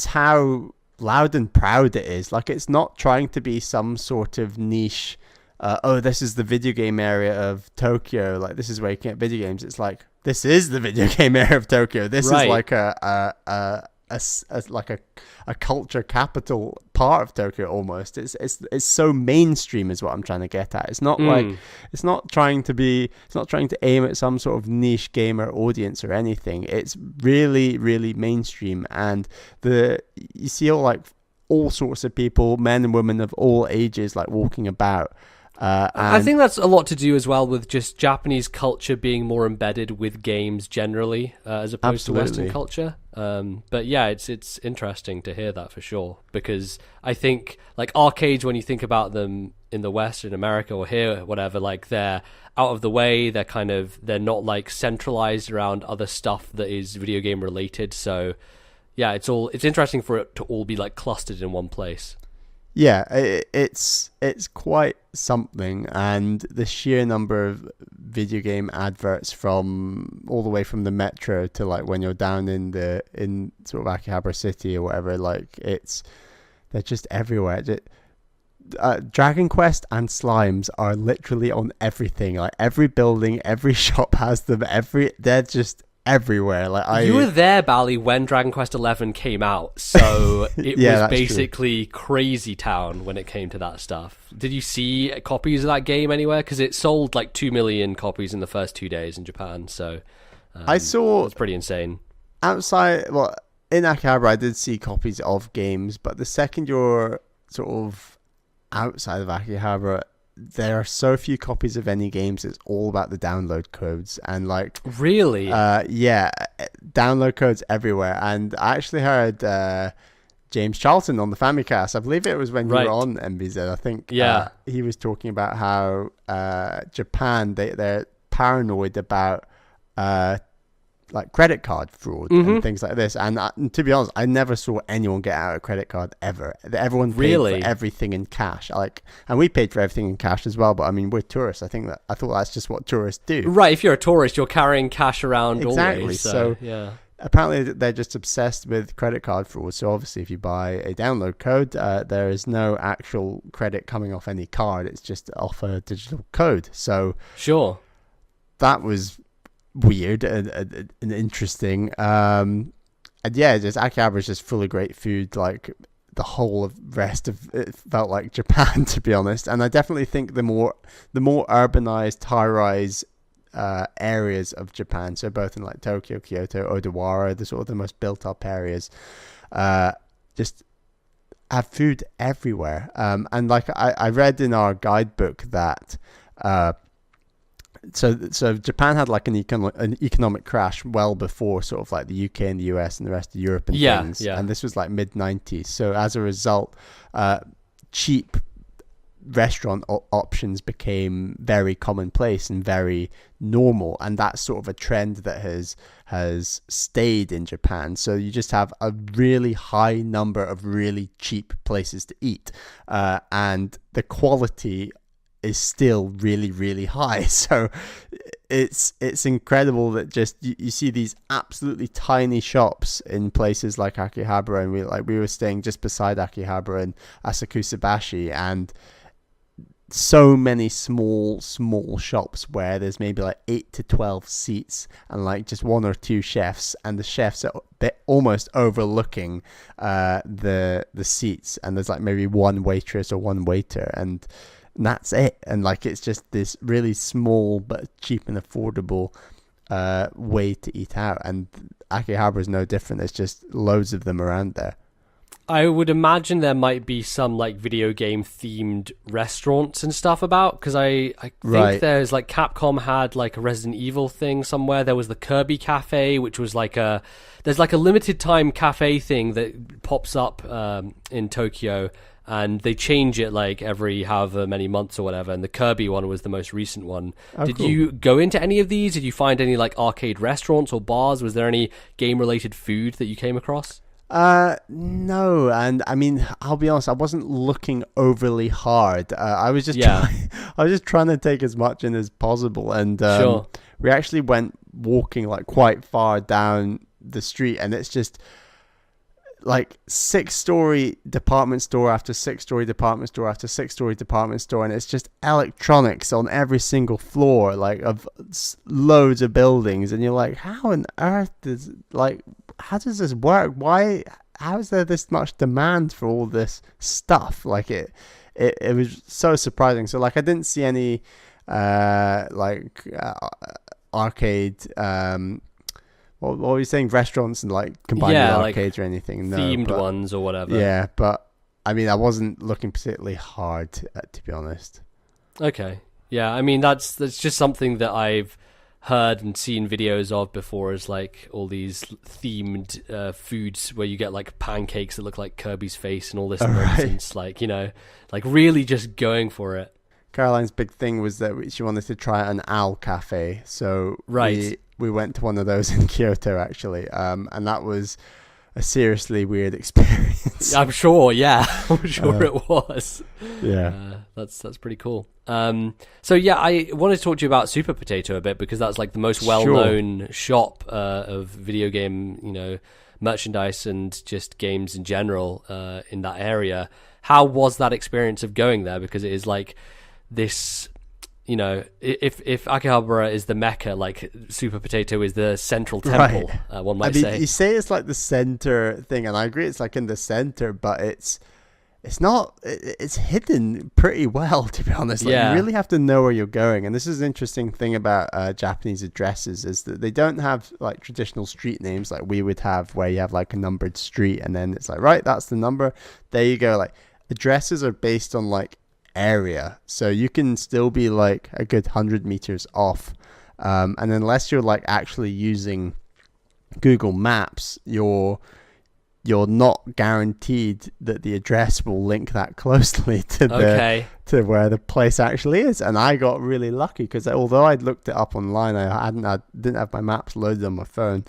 how loud and proud it is. Like, it's not trying to be some sort of niche. This is the video game area of Tokyo. Like, this is where you can get video games. It's like, this is the video game area of Tokyo. This is like a culture capital part of Tokyo almost. It's so mainstream is what I'm trying to get at. It's not like it's not trying to aim at some sort of niche gamer audience or anything. It's really, really mainstream, and you see all sorts of people, men and women of all ages, like walking about. I think that's a lot to do as well with just Japanese culture being more embedded with games generally, as opposed to Western culture. But yeah, it's interesting to hear that for sure, because I think like arcades, when you think about them in the West, in America or here, whatever, like they're out of the way. They're not like centralized around other stuff that is video game related. So yeah, it's interesting for it to all be like clustered in one place. Yeah, it's quite something, and the sheer number of video game adverts from all the way from the metro to like when you're down in sort of Akihabara City or whatever, like they're just everywhere. Dragon Quest and slimes are literally on everything. Like every building, every shop has them. They're just everywhere. Like you were there, Bally, when Dragon Quest XI came out, so it was basically crazy town when it came to that stuff. Did you see copies of that game anywhere? Because it sold like 2 million copies in the first 2 days in Japan, so I saw it's pretty insane. Outside, well, in Akihabara, I did see copies of games, but the second you're sort of outside of Akihabara, there are so few copies of any games. It's all about the download codes, and like really, yeah, download codes everywhere. And I actually heard James Charlton on the Famicast. I believe it was when you were on MBZ. I think he was talking about how Japan they're paranoid about like credit card fraud and things like this. And to be honest, I never saw anyone get out a credit card ever. Everyone paid for everything in cash. And we paid for everything in cash as well. But I mean, we're tourists. I thought that's just what tourists do. Right. If you're a tourist, you're carrying cash around exactly. Always. So yeah. Apparently, they're just obsessed with credit card fraud. So obviously, if you buy a download code, there is no actual credit coming off any card. It's just off a digital code. So sure, that was weird and interesting. And yeah, just Akihabara is just full of great food. Like the whole of rest of it felt like Japan, to be honest. And I definitely think the more urbanized, high-rise areas of Japan, so both in like Tokyo, Kyoto, Odawara, the sort of the most built-up areas, just have food everywhere. And like I read in our guidebook that so Japan had like an economic crash well before sort of like the UK and the US and the rest of Europe and things. Yeah. And this was like mid-90s. So as a result, cheap restaurant options became very commonplace and very normal. And that's sort of a trend that has stayed in Japan. So you just have a really high number of really cheap places to eat. And the quality is still really, really high. So it's incredible that just you see these absolutely tiny shops in places like Akihabara, and we were staying just beside Akihabara in Asakusabashi, and so many small shops where there's maybe like 8 to 12 seats and like just one or two chefs, and the chefs are almost overlooking the seats, and there's like maybe one waitress or one waiter, and that's it. And like it's just this really small but cheap and affordable way to eat out, and Akihabara is no different. There's just loads of them around there. I would imagine there might be some like video game themed restaurants and stuff about, because I think there's like Capcom had like a Resident Evil thing somewhere. There was the Kirby Cafe, which was like there's like a limited time cafe thing that pops up in Tokyo, and they change it like every however many months or whatever, and the Kirby one was the most recent one. Did you go into any of these? Did you find any like arcade restaurants or bars? Was there any game related food that you came across? No, and I mean, I'll be honest, I wasn't looking overly hard. I was just trying to take as much in as possible, and we actually went walking like quite far down the street, and it's just like 6-story department store after 6-story department store after 6-story department store, and it's just electronics on every single floor, like of loads of buildings, and you're like, how on earth how does this work? Why how is there this much demand for all this stuff? Like it was so surprising. So like I didn't see any arcade. What were you saying? Restaurants and like combined with arcades or anything? No, themed ones or whatever. Yeah, but I mean, I wasn't looking particularly hard to be honest. Okay, yeah, I mean that's just something that I've heard and seen videos of before, is like all these themed foods where you get like pancakes that look like Kirby's face and all this nonsense, like, you know, like really just going for it. Caroline's big thing was that she wanted to try an owl cafe, so we went to one of those in Kyoto actually, and that was a seriously weird experience. I'm sure, yeah. I'm sure it was. Yeah. That's pretty cool. So yeah, I wanted to talk to you about Super Potato a bit, because that's like the most well-known shop of video game, you know, merchandise and just games in general in that area. How was that experience of going there? Because it is like this, you know, if Akihabara is the Mecca, like Super Potato is the central temple, one might say. You say it's like the center thing, and I agree it's like in the center, but it's not, it's hidden pretty well, to be honest. Like, you really have to know where you're going. And this is an interesting thing about Japanese addresses, is that they don't have like traditional street names like we would have, where you have like a numbered street and then it's like, right, that's the number. There you go. Like addresses are based on like area, so you can still be like a good 100 meters off, and unless you're like actually using Google Maps, you're not guaranteed that the address will link that closely to to where the place actually is. And I got really lucky, because although I'd looked it up online, I didn't have my maps loaded on my phone,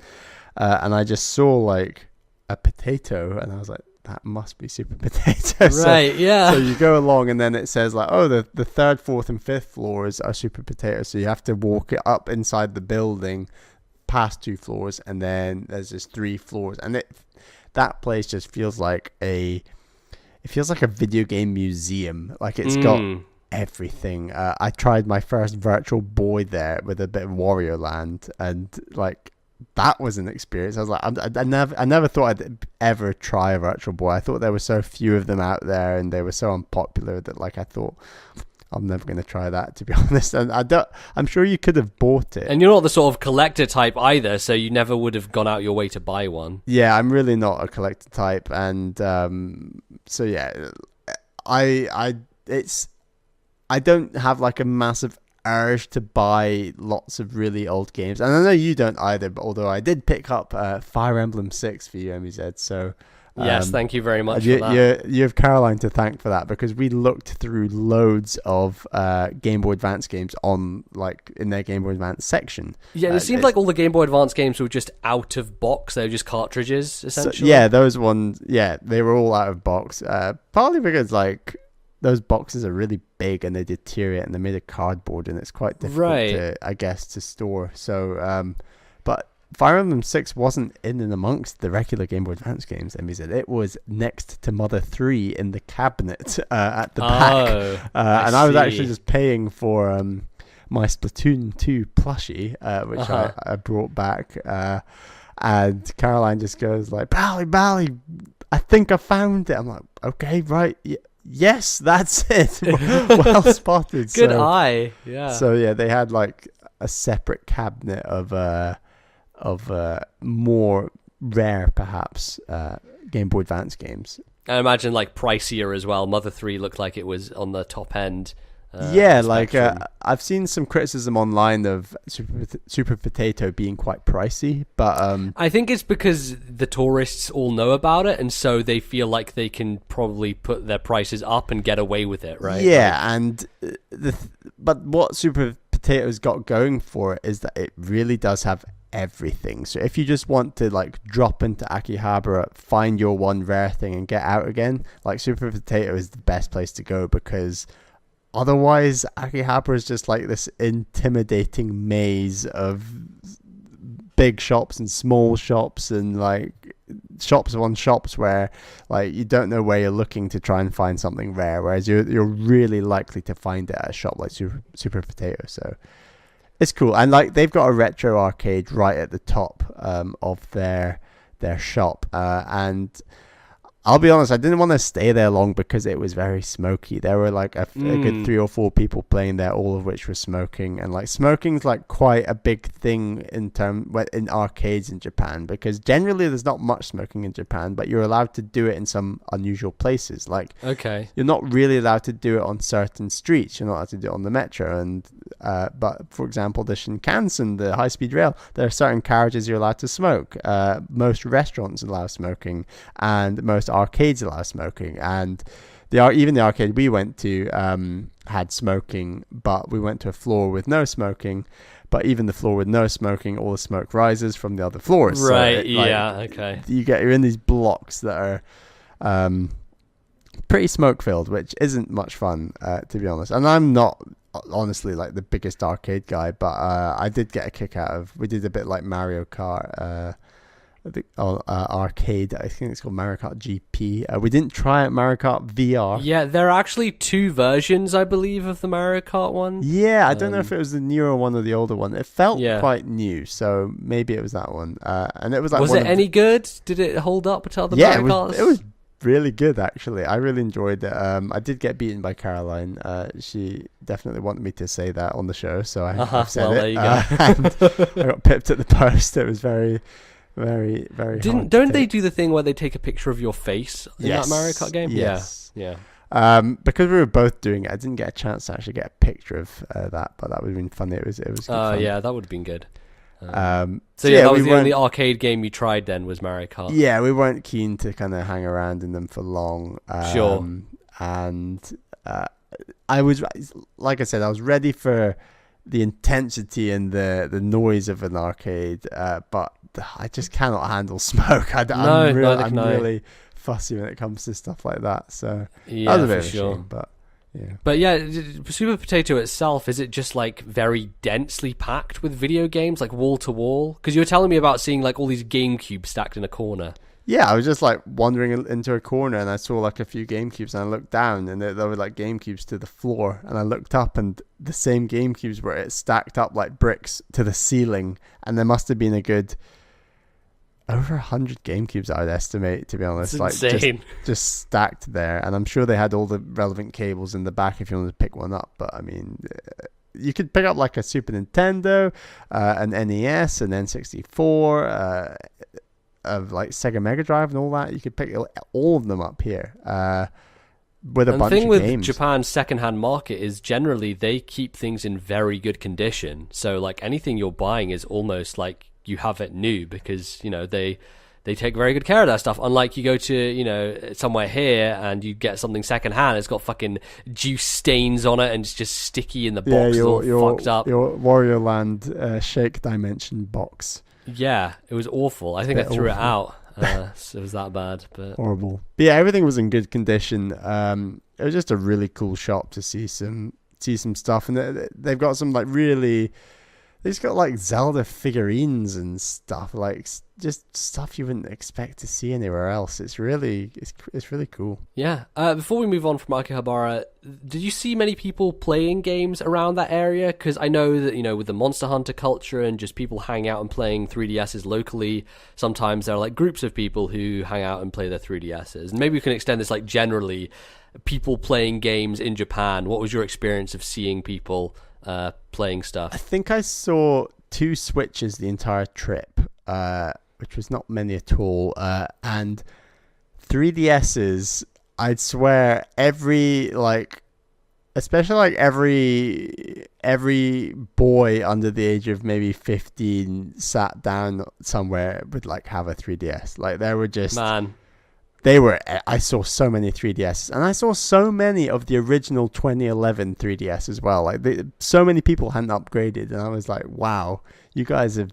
and I just saw like a potato, and I was like, that must be Super Potato. Right, yeah. So you go along, and then it says like, oh, the third, fourth, and fifth floors are Super Potato. So you have to walk it up inside the building, past 2 floors, and then there's just 3 floors. And that place just feels like a video game museum. Like it's got everything. I tried my first Virtual Boy there with a bit of Warioland, and like, that was an experience. I was like, I never thought I'd ever try a Virtual Boy. I thought there were so few of them out there, and they were so unpopular that like I thought, I'm never going to try that, to be honest. And I'm sure you could have bought it. And you're not the sort of collector type either, so you never would have gone out your way to buy one. Yeah, I'm really not a collector type, and so yeah, I don't have like a massive urge to buy lots of really old games, and I know you don't either, but although I did pick up Fire Emblem 6 for you, MZ, so yes, thank you very much for that. You have Caroline to thank for that, because we looked through loads of Game Boy Advance games on like in their Game Boy Advance section. Yeah, it seemed like all the Game Boy Advance games were just out of box. They were just cartridges, essentially. So, yeah, those ones, they were all out of box, partly because like those boxes are really big and they deteriorate, and they're made of cardboard, and it's quite difficult to store. So, but Fire Emblem 6 wasn't in and amongst the regular Game Boy Advance games, Emmy said. It was next to Mother 3 in the cabinet at the back. And I was actually just paying for my Splatoon 2 plushie, which I brought back. And Caroline just goes like, Bally, I think I found it. I'm like, okay, right, yes, that's it. Well spotted. Good eye. Yeah. So yeah, they had like a separate cabinet of more rare, perhaps, Game Boy Advance games. I imagine like pricier as well. Mother 3 looked like it was on the top end. I've seen some criticism online of Super Potato being quite pricey, but I think it's because the tourists all know about it, and so they feel like they can probably put their prices up and get away with it, right? Yeah, and but what Super Potato's got going for it is that it really does have everything. So if you just want to like drop into Akihabara, find your one rare thing, and get out again, like Super Potato is the best place to go, because otherwise, Akihabara is just like this intimidating maze of big shops and small shops and like shops on shops where like you don't know where you're looking to try and find something rare, whereas you're really likely to find it at a shop like Super Potato. So it's cool, and like they've got a retro arcade right at the top of their their shop, and I'll be honest, I didn't want to stay there long because it was very smoky. There were like a good 3 or 4 people playing there, all of which were smoking. And like smoking's like quite a big thing in arcades in Japan, because generally there's not much smoking in Japan, but you're allowed to do it in some unusual places. Like, okay, you're not really allowed to do it on certain streets. You're not allowed to do it on the metro. And but for example, the Shinkansen, the high-speed rail, there are certain carriages you're allowed to smoke. Most restaurants allow smoking, and most arcades allow smoking, and even the arcade we went to had smoking, but we went to a floor with no smoking. But even the floor with no smoking, all the smoke rises from the other floors. Right? So Okay. You're in these blocks that are pretty smoke filled, which isn't much fun, to be honest. And I'm not honestly like the biggest arcade guy, but I did get a kick out of. We did a bit like Mario Kart. Arcade, I think it's called Mario Kart GP. We didn't try out Mario Kart VR. Yeah, there are actually 2 versions, I believe, of the Mario Kart one. Yeah, I don't know if it was the newer one or the older one. It felt quite new, so maybe it was that one. And it was like, was it any good? Did it hold up to other Mario Karts? It was really good, actually. I really enjoyed it. I did get beaten by Caroline. She definitely wanted me to say that on the show, so I've said it. There you go. And I got pipped at the post. It was very, very, very hard. Don't they do the thing where they take a picture of your face in that Mario Kart game? Yes. Yeah. Because we were both doing it, I didn't get a chance to actually get a picture of that, but that would have been funny. It was good fun. Yeah, that would have been good. So that was the only arcade game you tried then, was Mario Kart. Yeah, we weren't keen to kind of hang around in them for long. Sure. And I was, like I said, I was ready for the intensity and the noise of an arcade, but I just cannot handle smoke. I'm really fussy when it comes to stuff like that. So yeah, that was a bit for of a sure. shame, but yeah. But yeah, Super Potato itself, is it just like very densely packed with video games, like wall to wall? Because you were telling me about seeing like all these GameCubes stacked in a corner. Yeah, I was just like wandering into a corner and I saw like a few GameCubes, and I looked down and there were like GameCubes to the floor, and I looked up and the same GameCubes were stacked up like bricks to the ceiling, and there must have been a good over 100 GameCubes, I would estimate, to be honest. It's like insane. just stacked there, and I'm sure they had all the relevant cables in the back if you wanted to pick one up. But I mean, you could pick up like a Super Nintendo, an NES, an N64, of like Sega Mega Drive and all that. You could pick all of them up here with a bunch of games. The thing with Japan's secondhand market is generally they keep things in very good condition. So like anything you're buying is almost like you have it new, because they take very good care of that stuff. Unlike you go to somewhere here and you get something secondhand, it's got fucking juice stains on it and it's just sticky in the box, all fucked up. Your Warioland Shake Dimension box. Yeah, it was awful. I think I threw it out. So it was that bad, but horrible. But yeah, everything was in good condition. It was just a really cool shop to see some stuff, and they've got some like really. They just got like Zelda figurines and stuff, like just stuff you wouldn't expect to see anywhere else. It's really cool. Yeah. Before we move on from Akihabara, did you see many people playing games around that area? Because I know that with the Monster Hunter culture and just people hang out and playing 3DSs locally, sometimes there are like groups of people who hang out and play their 3DSs. And maybe we can extend this like generally, people playing games in Japan. What was your experience of seeing people playing stuff? I think I saw 2 Switches the entire trip, which was not many at all, and 3DSs. I'd swear every boy under the age of maybe 15 sat down somewhere would like have a 3DS. Like there were just I saw so many 3DSs, and I saw so many of the original 2011 3DS as well. Like so many people hadn't upgraded, and I was like, wow, you guys have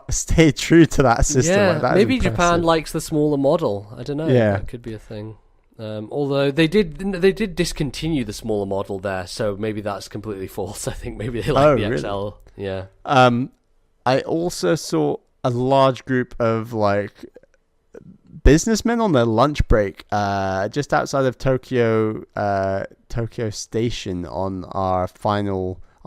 stayed true to that system. Yeah, like, that maybe Japan likes the smaller model. I don't know. Yeah, that could be a thing. Although they did discontinue the smaller model there, so maybe that's completely false. I think maybe they like the XL. Yeah. I also saw a large group of like businessmen on their lunch break just outside of Tokyo Station on our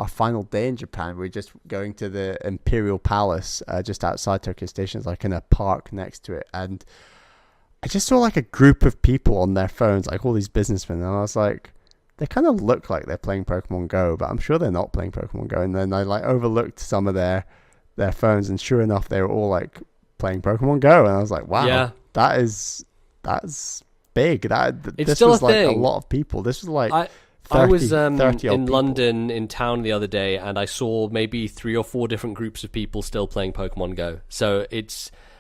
our final day in Japan, we were just going to the Imperial Palace just outside Tokyo Station. It's like in a park next to it, and I just saw like a group of people on their phones, like all these businessmen, and I was like, they kind of look like they're playing Pokemon Go, but I'm sure they're not playing Pokemon Go. And then I like overlooked some of their phones, and sure enough, they were all like playing Pokemon Go, and I was like, wow, that's big. This still was a like thing. a lot of people. This was like I was 30 in people. London in town the other day, and I saw maybe 3 or 4 different groups of people still playing Pokemon Go. So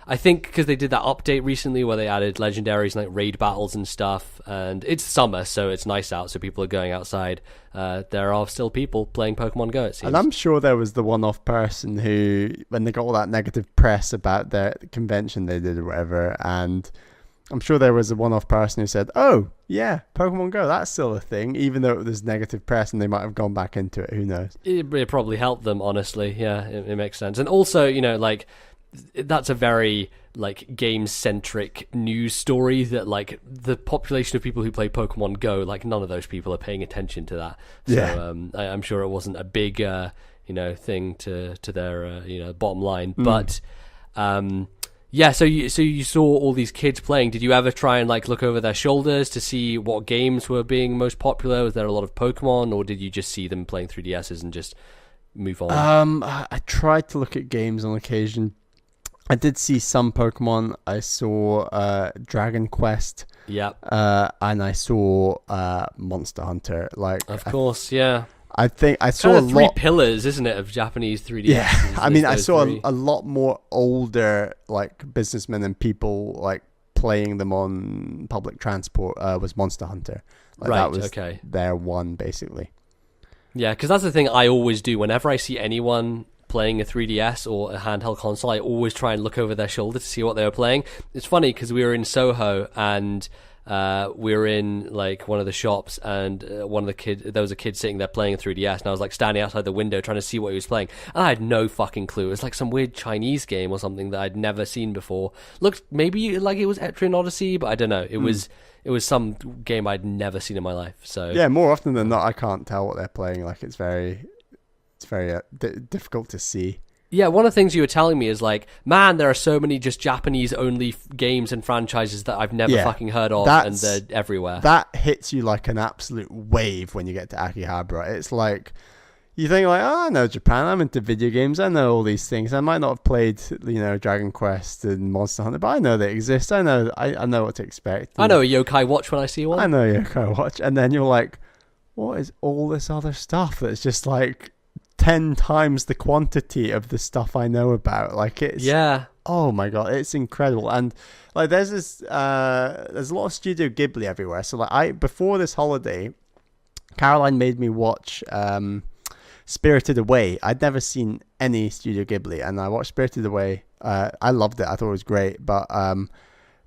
I think because they did that update recently where they added legendaries and like raid battles and stuff, and it's summer, so it's nice out, so people are going outside. There are still people playing Pokemon Go, it seems. And I'm sure there was the one-off person who, when they got all that negative press about their convention they did or whatever, and I'm sure there was a one-off person who said, oh, yeah, Pokemon Go, that's still a thing, even though it was negative press, and they might have gone back into it, who knows. It probably helped them, honestly. Yeah, it makes sense. And also, like, that's a very like game-centric news story that like the population of people who play Pokemon Go, like none of those people are paying attention to that. So I'm sure it wasn't a big thing to their bottom line. But so you saw all these kids playing. Did you ever try and like look over their shoulders to see what games were being most popular? Was there a lot of Pokemon, or did you just see them playing 3DSs and just move on? I tried to look at games on occasion. I did see some Pokemon. I saw Dragon Quest. Yep. And I saw Monster Hunter. Like, of course, yeah. I think I saw kind of a three lot. pillars, isn't it, of Japanese 3DS? Yeah, I mean, I saw three. a lot more older like businessmen and people like playing them on public transport. Was Monster Hunter. Like, right. That was okay. their one basically. Yeah, because that's the thing I always do. Whenever I see anyone playing a 3DS or a handheld console, I always try and look over their shoulder to see what they were playing. It's funny because we were in Soho and we were in like one of the shops, and there was a kid sitting there playing a 3DS, and I was like standing outside the window trying to see what he was playing, and I had no fucking clue. It was like some weird Chinese game or something that I'd never seen before. Looked maybe like it was Etrian Odyssey, but I don't know. It was some game I'd never seen in my life. So yeah, more often than not, I can't tell what they're playing. Like it's very difficult to see. Yeah, one of the things you were telling me is like, man, there are so many just Japanese-only games and franchises that I've never fucking heard of, and they're everywhere. That hits you like an absolute wave when you get to Akihabara. It's like, you think like, oh, I know Japan, I'm into video games, I know all these things. I might not have played, Dragon Quest and Monster Hunter, but I know they exist. I know what to expect. I know a Yokai Watch when I see one. I know Yokai Watch. And then you're like, what is all this other stuff that's just like 10 times the quantity of the stuff I know about? Like it's oh my god, it's incredible. And like there's a lot of Studio Ghibli everywhere. So like before this holiday, Caroline made me watch Spirited Away. I'd never seen any Studio Ghibli, and I watched Spirited Away. I loved it. I thought it was great. But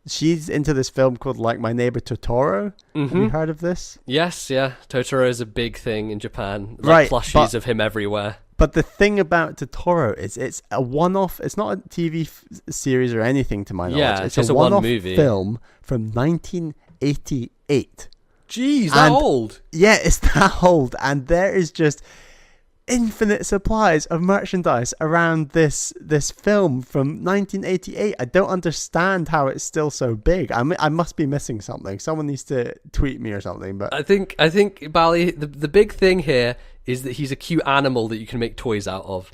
she's into this film called Like My Neighbor Totoro. Have you heard of this? Yes, yeah. Totoro is a big thing in Japan. Right, plushies of him everywhere. But the thing about Totoro is it's a one-off. It's not a TV series or anything to my knowledge. Yeah, it's just a one-off movie. film from 1988. Jeez, that old? Yeah, it's that old. And there is just infinite supplies of merchandise around this film from 1988. I don't understand how it's still so big. I must be missing something. Someone needs to tweet me or something. But I think Bali, the big thing here is that he's a cute animal that you can make toys out of.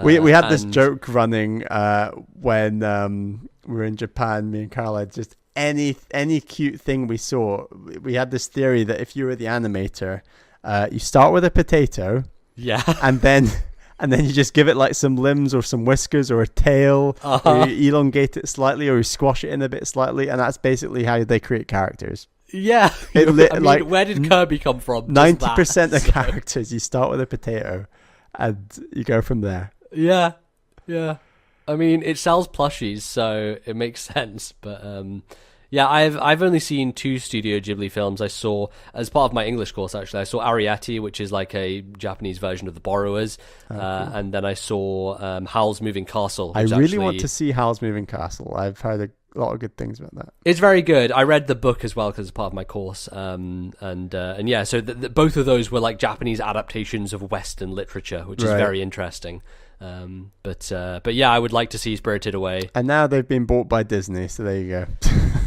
We had this joke running when we were in Japan. Me and Caroline, just any cute thing we saw. We had this theory that if you were the animator, you start with a potato. Yeah. And then you just give it like some limbs or some whiskers or a tail, or you elongate it slightly or you squash it in a bit slightly, and that's basically how they create characters. Yeah. Like, where did Kirby come from? 90% of characters, you start with a potato and you go from there. Yeah. Yeah. I mean, it sells plushies, so it makes sense, but yeah, I've only seen 2 Studio Ghibli films. I saw, as part of my English course, actually, I saw Ariete, which is like a Japanese version of The Borrowers, cool. And then I saw Howl's Moving Castle. I really want to see Howl's Moving Castle. I've heard of good things about that. It's very good. I read the book as well because it's part of my course. And yeah, so both of those were like Japanese adaptations of Western literature, which is very interesting. But yeah, I would like to see Spirited Away. And now they've been bought by Disney, so there you go.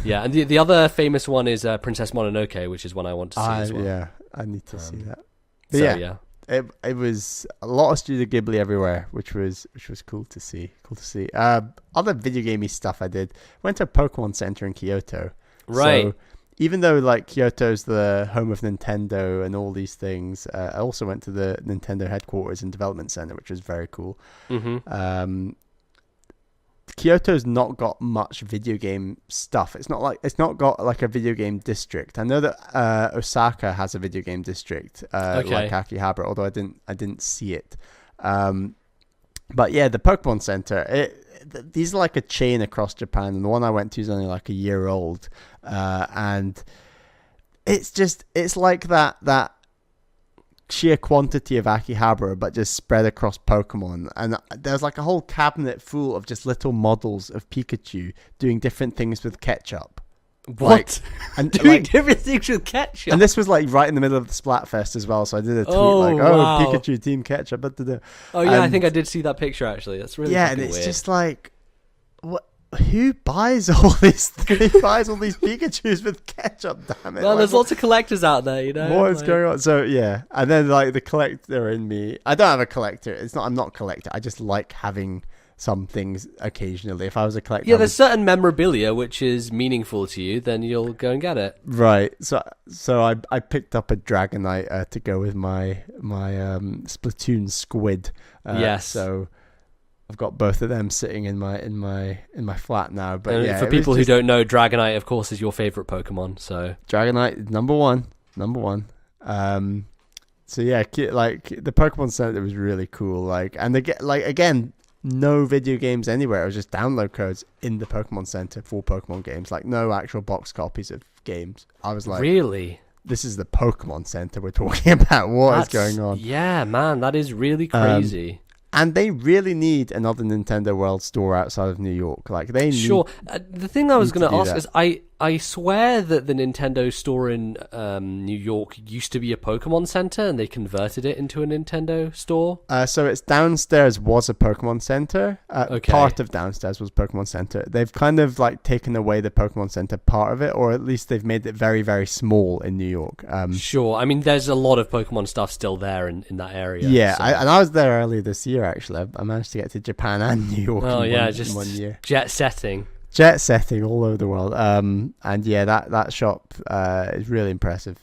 Yeah, and the other famous one is Princess Mononoke, which is one I want to see as well. Yeah, I need to see that. But so, yeah. It was a lot of Studio Ghibli everywhere, which was cool to see. Other video gamey stuff I did. Went to a Pokemon Center in Kyoto. Right. So even though like Kyoto's the home of Nintendo and all these things, I also went to the Nintendo headquarters and development center, which was very cool. Mm-hmm. Kyoto's not got much video game stuff. It's not got like a video game district. I know that Osaka has a video game district, like Akihabara, although I didn't see it. But yeah, the Pokemon Center, these are like a chain across Japan, and the one I went to is only like a year old, and it's like that sheer quantity of Akihabara, but just spread across Pokemon. And there's like a whole cabinet full of just little models of Pikachu doing different things with ketchup. What? And doing different things with ketchup? And this was like right in the middle of the Splatfest as well, so I did a tweet wow. Pikachu Team Ketchup. Oh yeah, I think I did see that picture actually. That's really and it's weird. Just like, what? Who buys all this? Who buys all these Pikachus with ketchup? Damn it! Well, there's lots of collectors out there, you know. What is going on? So yeah, and then like the collector in me, I don't have a collector. I'm not a collector. I just like having some things occasionally. If I was a collector, yeah, there's certain memorabilia which is meaningful to you, then you'll go and get it. Right. So I picked up a Dragonite to go with my Splatoon squid. Yes. So I've got both of them sitting in my flat now. But and yeah, for people who don't know, Dragonite, of course, is your favorite Pokemon. So Dragonite, number one. So yeah, like the Pokemon Center was really cool. Like, and they get like again, no video games anywhere. It was just download codes in the Pokemon Center for Pokemon games. Like no actual box copies of games. I was like, really? This is the Pokemon Center we're talking about. What is going on? Yeah, man, that is really crazy. And they really need another Nintendo World store outside of New York. Like they need. Sure. The thing I was going to ask is, I swear that the Nintendo store in New York used to be a Pokemon Center, and they converted it into a Nintendo store. So it's downstairs was a Pokemon Center. Part of downstairs was Pokemon Center. They've kind of like taken away the Pokemon Center part of it, or at least they've made it very, very small in New York. Sure. I mean, there's a lot of Pokemon stuff still there in that area. Yeah, so. I was there earlier this year, actually. I managed to get to Japan and New York in 1 year. Jet setting all over the world. And yeah, that shop is really impressive,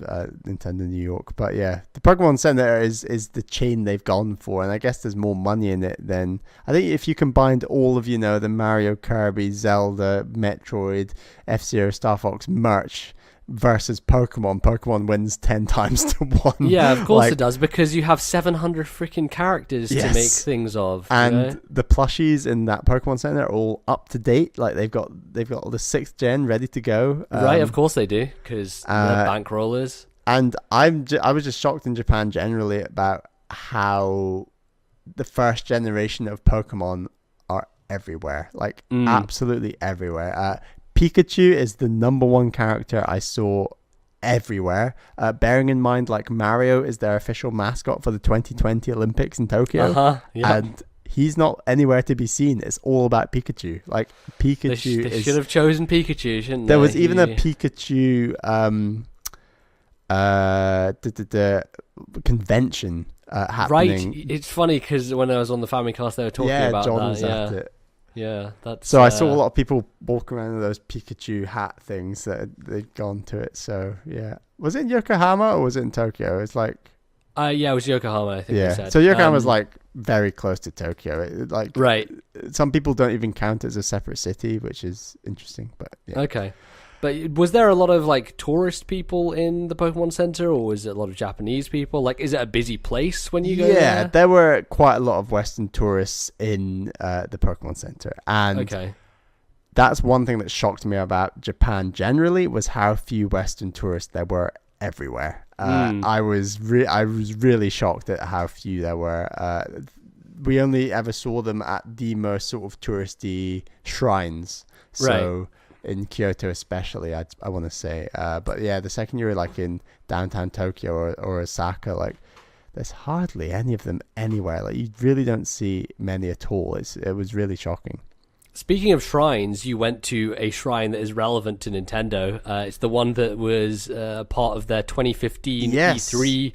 Nintendo New York. But yeah, the Pokemon Center is the chain they've gone for, and I guess there's more money in it than I think if you combined all of the Mario, Kirby, Zelda, Metroid, F-Zero, Star Fox merch versus Pokemon wins 10 times to 1. Yeah, of course it does, because you have 700 freaking characters to make things of. And the plushies in that Pokemon Center are all up to date. Like they've got all the 6th gen ready to go. Right, of course they do, because they're bankrollers. And I was just shocked in Japan generally about how the first generation of Pokemon are everywhere. Like absolutely everywhere. Pikachu is the number one character I saw everywhere. Bearing in mind, like Mario is their official mascot for the 2020 Olympics in Tokyo, and he's not anywhere to be seen. It's all about Pikachu. Like Pikachu, they should have chosen Pikachu, shouldn't they? There was even a Pikachu convention happening. Right, it's funny because when I was on the Famicast, they were talking about John that. Was at it. Yeah, that's. So I saw a lot of people walking around with those Pikachu hat things that they'd gone to it. So yeah, was it in Yokohama or was it in Tokyo? It's like, it was Yokohama. I think. Yeah. They said. So Yokohama's like very close to Tokyo. Right. Some people don't even count it as a separate city, which is interesting. But yeah. Okay. But was there a lot of like tourist people in the Pokemon Center, or was it a lot of Japanese people? Like, is it a busy place when you go there? Yeah, there were quite a lot of Western tourists in the Pokemon Center, and that's one thing that shocked me about Japan generally was how few Western tourists there were everywhere. I was really shocked at how few there were. We only ever saw them at the most sort of touristy shrines. So. Right. in Kyoto especially, I want to say. But yeah, the second you're like in downtown Tokyo or Osaka, like there's hardly any of them anywhere. Like you really don't see many at all. It was really shocking. Speaking of shrines, you went to a shrine that is relevant to Nintendo. It's the one that was part of their 2015 E3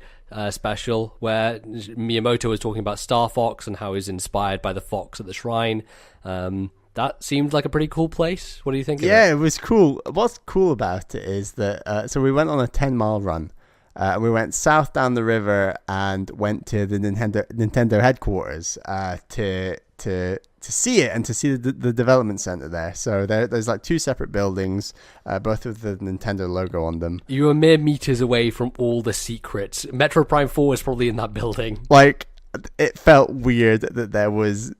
special, where Miyamoto was talking about Star Fox and how he was inspired by the fox at the shrine. That seemed like a pretty cool place. What do you think of it? Yeah, it was cool. What's cool about it is that so we went on a 10-mile run. We went south down the river and went to the Nintendo headquarters to see it and to see the development center there. So there's like two separate buildings, both with the Nintendo logo on them. You were mere meters away from all the secrets. Metro Prime 4 was probably in that building. Like, it felt weird that there was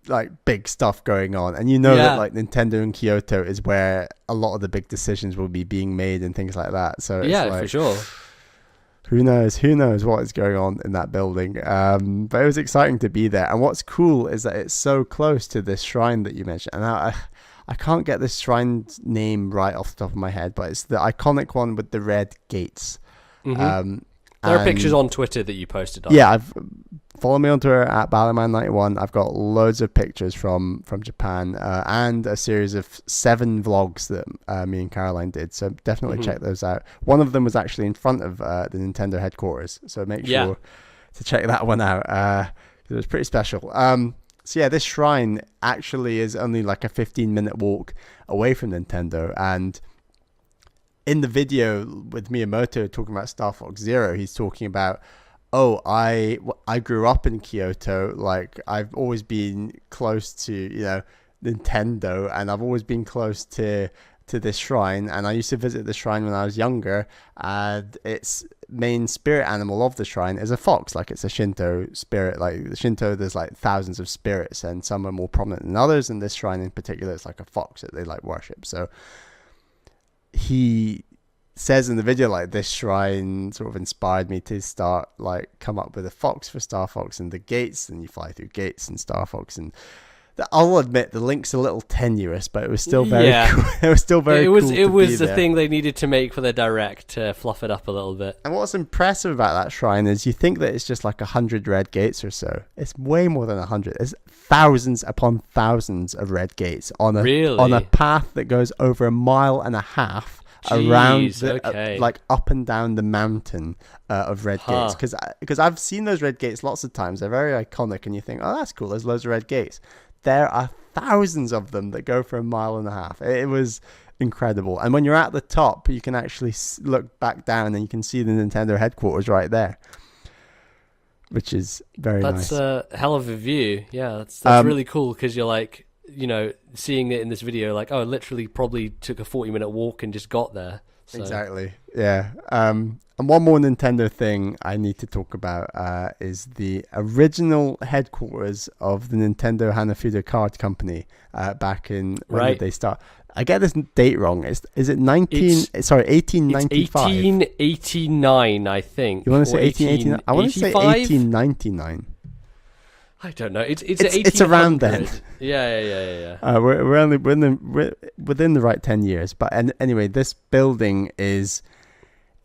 like big stuff going on, and that like Nintendo in Kyoto is where a lot of the big decisions will be being made and things like that. So it's like, for sure. Who knows what is going on in that building. But it was exciting to be there. And what's cool is that it's so close to this shrine that you mentioned. And I can't get this shrine's name right off the top of my head, but it's the iconic one with the red gates. Mm-hmm. There are pictures on Twitter that you posted on. Yeah, follow me on Twitter at Ballerman91. I've got loads of pictures from Japan and a series of 7 vlogs that me and Caroline did. So definitely check those out. One of them was actually in front of the Nintendo headquarters. So make sure to check that one out. It was pretty special. So yeah, this shrine actually is only like a 15-minute walk away from Nintendo. And in the video with Miyamoto talking about Star Fox Zero, he's talking about, I grew up in Kyoto. Like, I've always been close to, Nintendo, and I've always been close to this shrine. And I used to visit the shrine when I was younger, and its main spirit animal of the shrine is a fox. Like, it's a Shinto spirit. Like, the Shinto, there's like thousands of spirits, and some are more prominent than others. And this shrine in particular is like a fox that they like worship. So he says in the video, like, this shrine sort of inspired me to start, like, come up with a fox for Star Fox and the gates, and you fly through gates and Star Fox. And I'll admit the link's a little tenuous, but it was still very cool. It was still very cool. It was the thing they needed to make for their direct to fluff it up a little bit. And what's impressive about that shrine is you think that it's just like 100 red gates or so. It's way more than 100. There's thousands upon thousands of red gates on a path that goes over 1.5 miles around like up and down the mountain of red gates, because I've seen those red gates lots of times. They're very iconic, and you think, oh, that's cool, there's loads of red gates. There are thousands of them that go for 1.5 miles. It was incredible. And when you're at the top, you can actually look back down and you can see the Nintendo headquarters right there, which is very nice. That's a hell of a view. Yeah, that's really cool, because you're like, seeing it in this video, like, oh, it literally probably took a 40-minute walk and just got there. So. Exactly. Yeah. And one more Nintendo thing I need to talk about is the original headquarters of the Nintendo Hanafuda Card Company back in, when did they start? I get this date wrong. Is it 1895? It's 1889, I think. You want to say 1889? I want to say 1899. I don't know. It's around then. Yeah. We're only within the right 10 years. But anyway, this building it's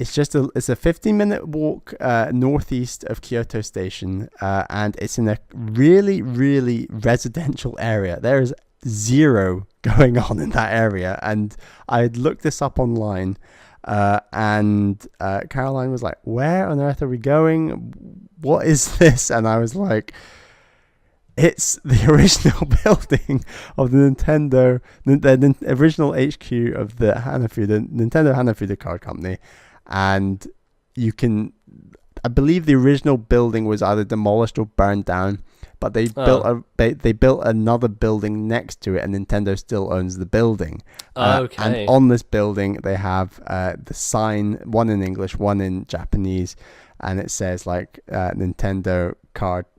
a 15-minute walk northeast of Kyoto Station, and it's in a really, really residential area. There is zero going on in that area, and I looked this up online, and Caroline was like, "Where on earth are we going? What is this?" And I was like, it's the original building of the Nintendo, the original HQ of the Nintendo Hanafuda Card Company. And I believe the original building was either demolished or burned down, but they built another building next to it, and Nintendo still owns the building. Okay. And on this building, they have the sign, one in English, one in Japanese, and it says like Nintendo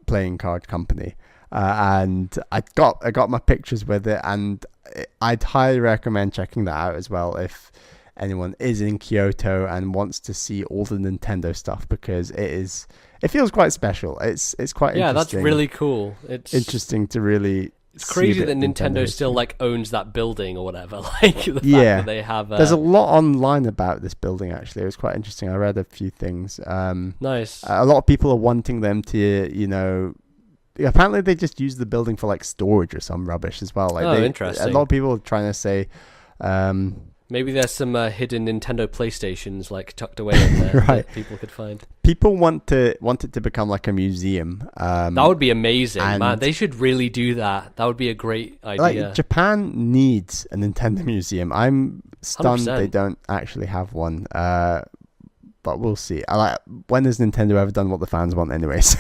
Playing Card Company. And I got my pictures with it, and I'd highly recommend checking that out as well if anyone is in Kyoto and wants to see all the Nintendo stuff, because it feels quite special. It's quite interesting. That's really cool. It's interesting to really It's crazy that Nintendo still like owns that building or whatever. Like the fact that they have. There's a lot online about this building. Actually, it was quite interesting. I read a few things. Nice. A lot of people are wanting them to, apparently they just use the building for like storage or some rubbish as well. Like interesting. A lot of people are trying to say. Maybe there's some hidden Nintendo PlayStations like tucked away in there that people could find. People want it to become like a museum. That would be amazing, man. They should really do that. That would be a great idea. Like, Japan needs a Nintendo museum. I'm stunned 100%. They don't actually have one. But we'll see. When has Nintendo ever done what the fans want anyways?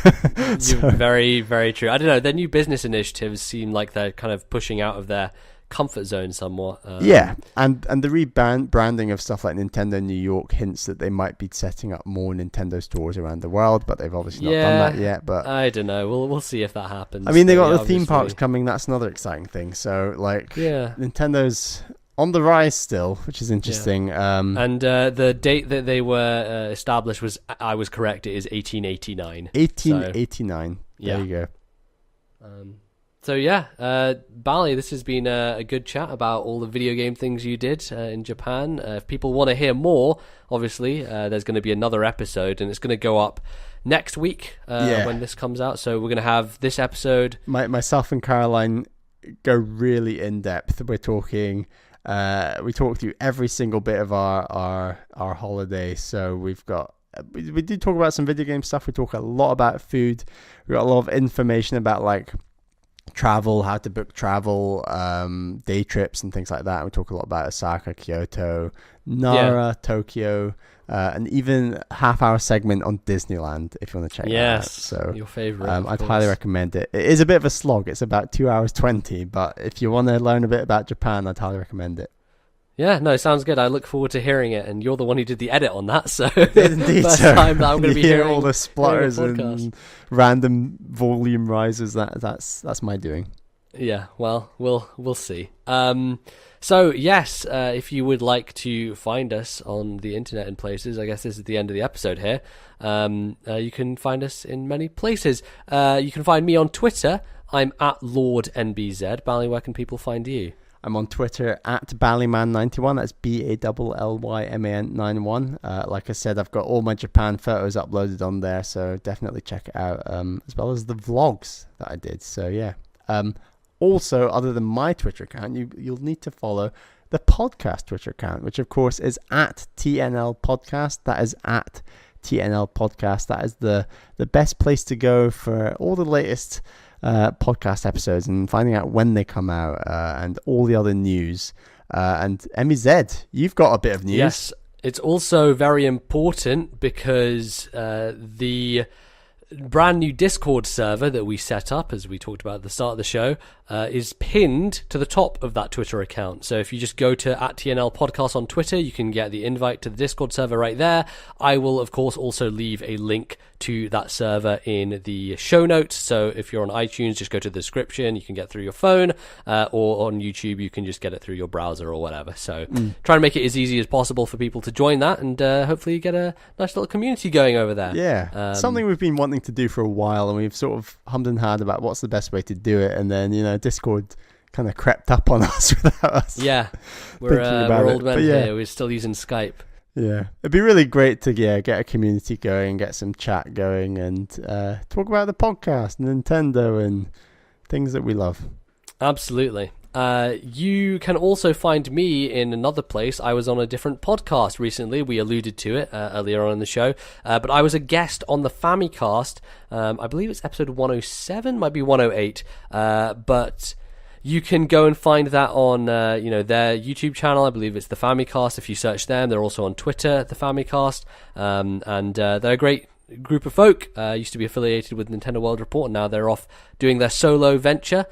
Very, very true. I don't know. Their new business initiatives seem like they're kind of pushing out of their comfort zone somewhat. And the rebranding of stuff like Nintendo New York hints that they might be setting up more Nintendo stores around the world, but they've obviously not done that yet. But I don't know. We'll see if that happens. I mean, they got the theme parks coming. That's another exciting thing. So Nintendo's on the rise still, which is interesting. And the date that they were established was, I was correct, it is 1889. 1889. There you go. So Bally, this has been a good chat about all the video game things you did in Japan. If people want to hear more, obviously, there's going to be another episode, and it's going to go up next week when this comes out. So we're going to have this episode. Myself and Caroline go really in depth. We're talking. We talk through every single bit of our holiday. So we do talk about some video game stuff. We talk a lot about food. We got a lot of information about like travel, how to book travel, day trips and things like that. We talk a lot about Osaka, Kyoto, Nara, Tokyo, and even half-hour segment on Disneyland if you want to check that out. So your favorite. I'd highly recommend it. It is a bit of a slog. It's about 2 hours 20, but if you want to learn a bit about Japan, I'd highly recommend it. Yeah, no, sounds good. I look forward to hearing it, and you're the one who did the edit on that, so indeed, first time that I'm going to be hearing all the splutters and random volume rises. That's my doing. Yeah, well, we'll see. So yes, if you would like to find us on the internet in places, I guess this is the end of the episode here. You can find us in many places. You can find me on Twitter. I'm at Lordnbz. Bally, where can people find you? I'm on Twitter at Ballyman91. That's BALLYMAN91. Like I said, I've got all my Japan photos uploaded on there, so definitely check it out, as well as the vlogs that I did. So yeah. Also, other than my Twitter account, you'll need to follow the podcast Twitter account, which of course is at TNL Podcast. That is at TNL Podcast. That is the best place to go for all the latest podcast episodes and finding out when they come out, and all the other news. And MEZ, you've got a bit of news. Yes, it's also very important because the brand new Discord server that we set up, as we talked about at the start of the show, is pinned to the top of that Twitter account. So if you just go to @TNL Podcast on Twitter, you can get the invite to the Discord server right there. I will, of course, also leave a link to that server in the show notes. So if you're on iTunes, just go to the description. You can get through your phone, or on YouTube, you can just get it through your browser or whatever. So try to make it as easy as possible for people to join that, and hopefully get a nice little community going over there. Yeah, something we've been wanting to do for a while, and we've sort of hummed and hawed about what's the best way to do it, and then Discord kind of crept up on us without us. Yeah, we're old men here. We're still using Skype. Yeah, it'd be really great to get a community going, get some chat going, and talk about the podcast, Nintendo, and things that we love. Absolutely. You can also find me in another place. I was on a different podcast recently. We alluded to it earlier on in the show, but I was a guest on the Famicast. I believe it's episode 107, might be 108, but you can go and find that on their YouTube channel. I believe it's the Famicast. If you search them, they're also on Twitter, the Famicast, and they're a great group of folk. Used to be affiliated with Nintendo World Report, and now they're off doing their solo venture,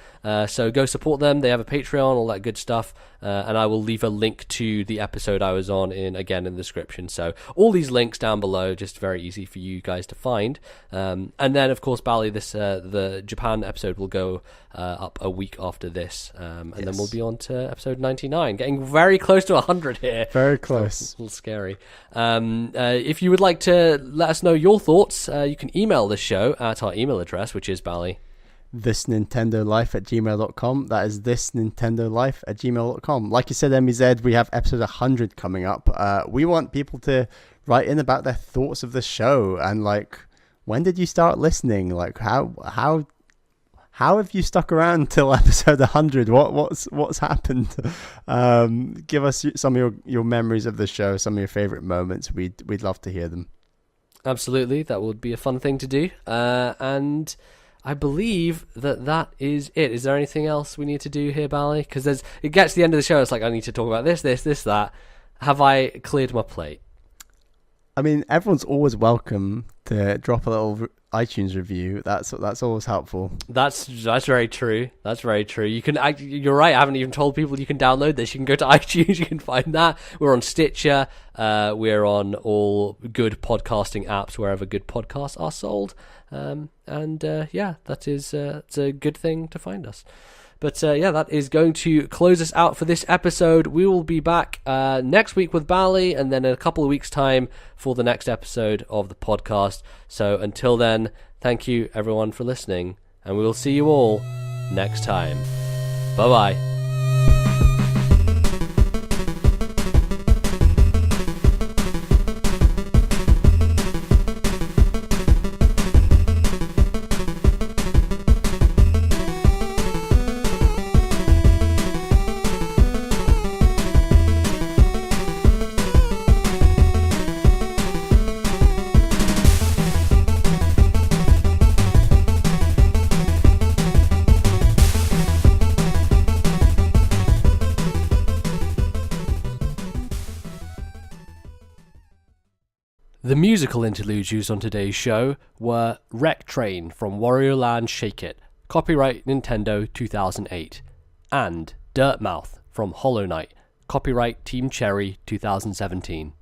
so go support them. They have a Patreon, all that good stuff, and I will leave a link to the episode I was on in the description. So all these links down below, just very easy for you guys to find. And then of course, Bally, the Japan episode will go up a week after this, and then we'll be on to episode 99, getting very close to 100 here. Very close. A little scary. If you would like to let us know your thoughts, you can email the show at our email address, which is Bally. ThisNintendoLife@gmail.com. That is ThisNintendoLife@gmail.com. Like you said, MZ, we have episode 100 coming up. We want people to write in about their thoughts of the show, and like, when did you start listening? Like, how have you stuck around till episode 100? What's happened? Give us some of your memories of the show, some of your favorite moments. We'd love to hear them. Absolutely, that would be a fun thing to do. And I believe that is it. Is there anything else we need to do here, Bally? Because it gets to the end of the show, it's like, I need to talk about this, that. Have I cleared my plate? I mean, everyone's always welcome to drop a little iTunes review. That's always helpful. That's very true. That's very true. You're right. I haven't even told people you can download this. You can go to iTunes. You can find that. We're on Stitcher. We're on all good podcasting apps wherever good podcasts are sold. That is it's a good thing to find us. But that is going to close us out for this episode. We will be back next week with Bally, and then in a couple of weeks' time for the next episode of the podcast. So until then, thank you everyone for listening, and we will see you all next time. Bye-bye. The musical interludes used on today's show were Wreck Train from Warioland Shake It, copyright Nintendo 2008, and Dirtmouth from Hollow Knight, copyright Team Cherry 2017.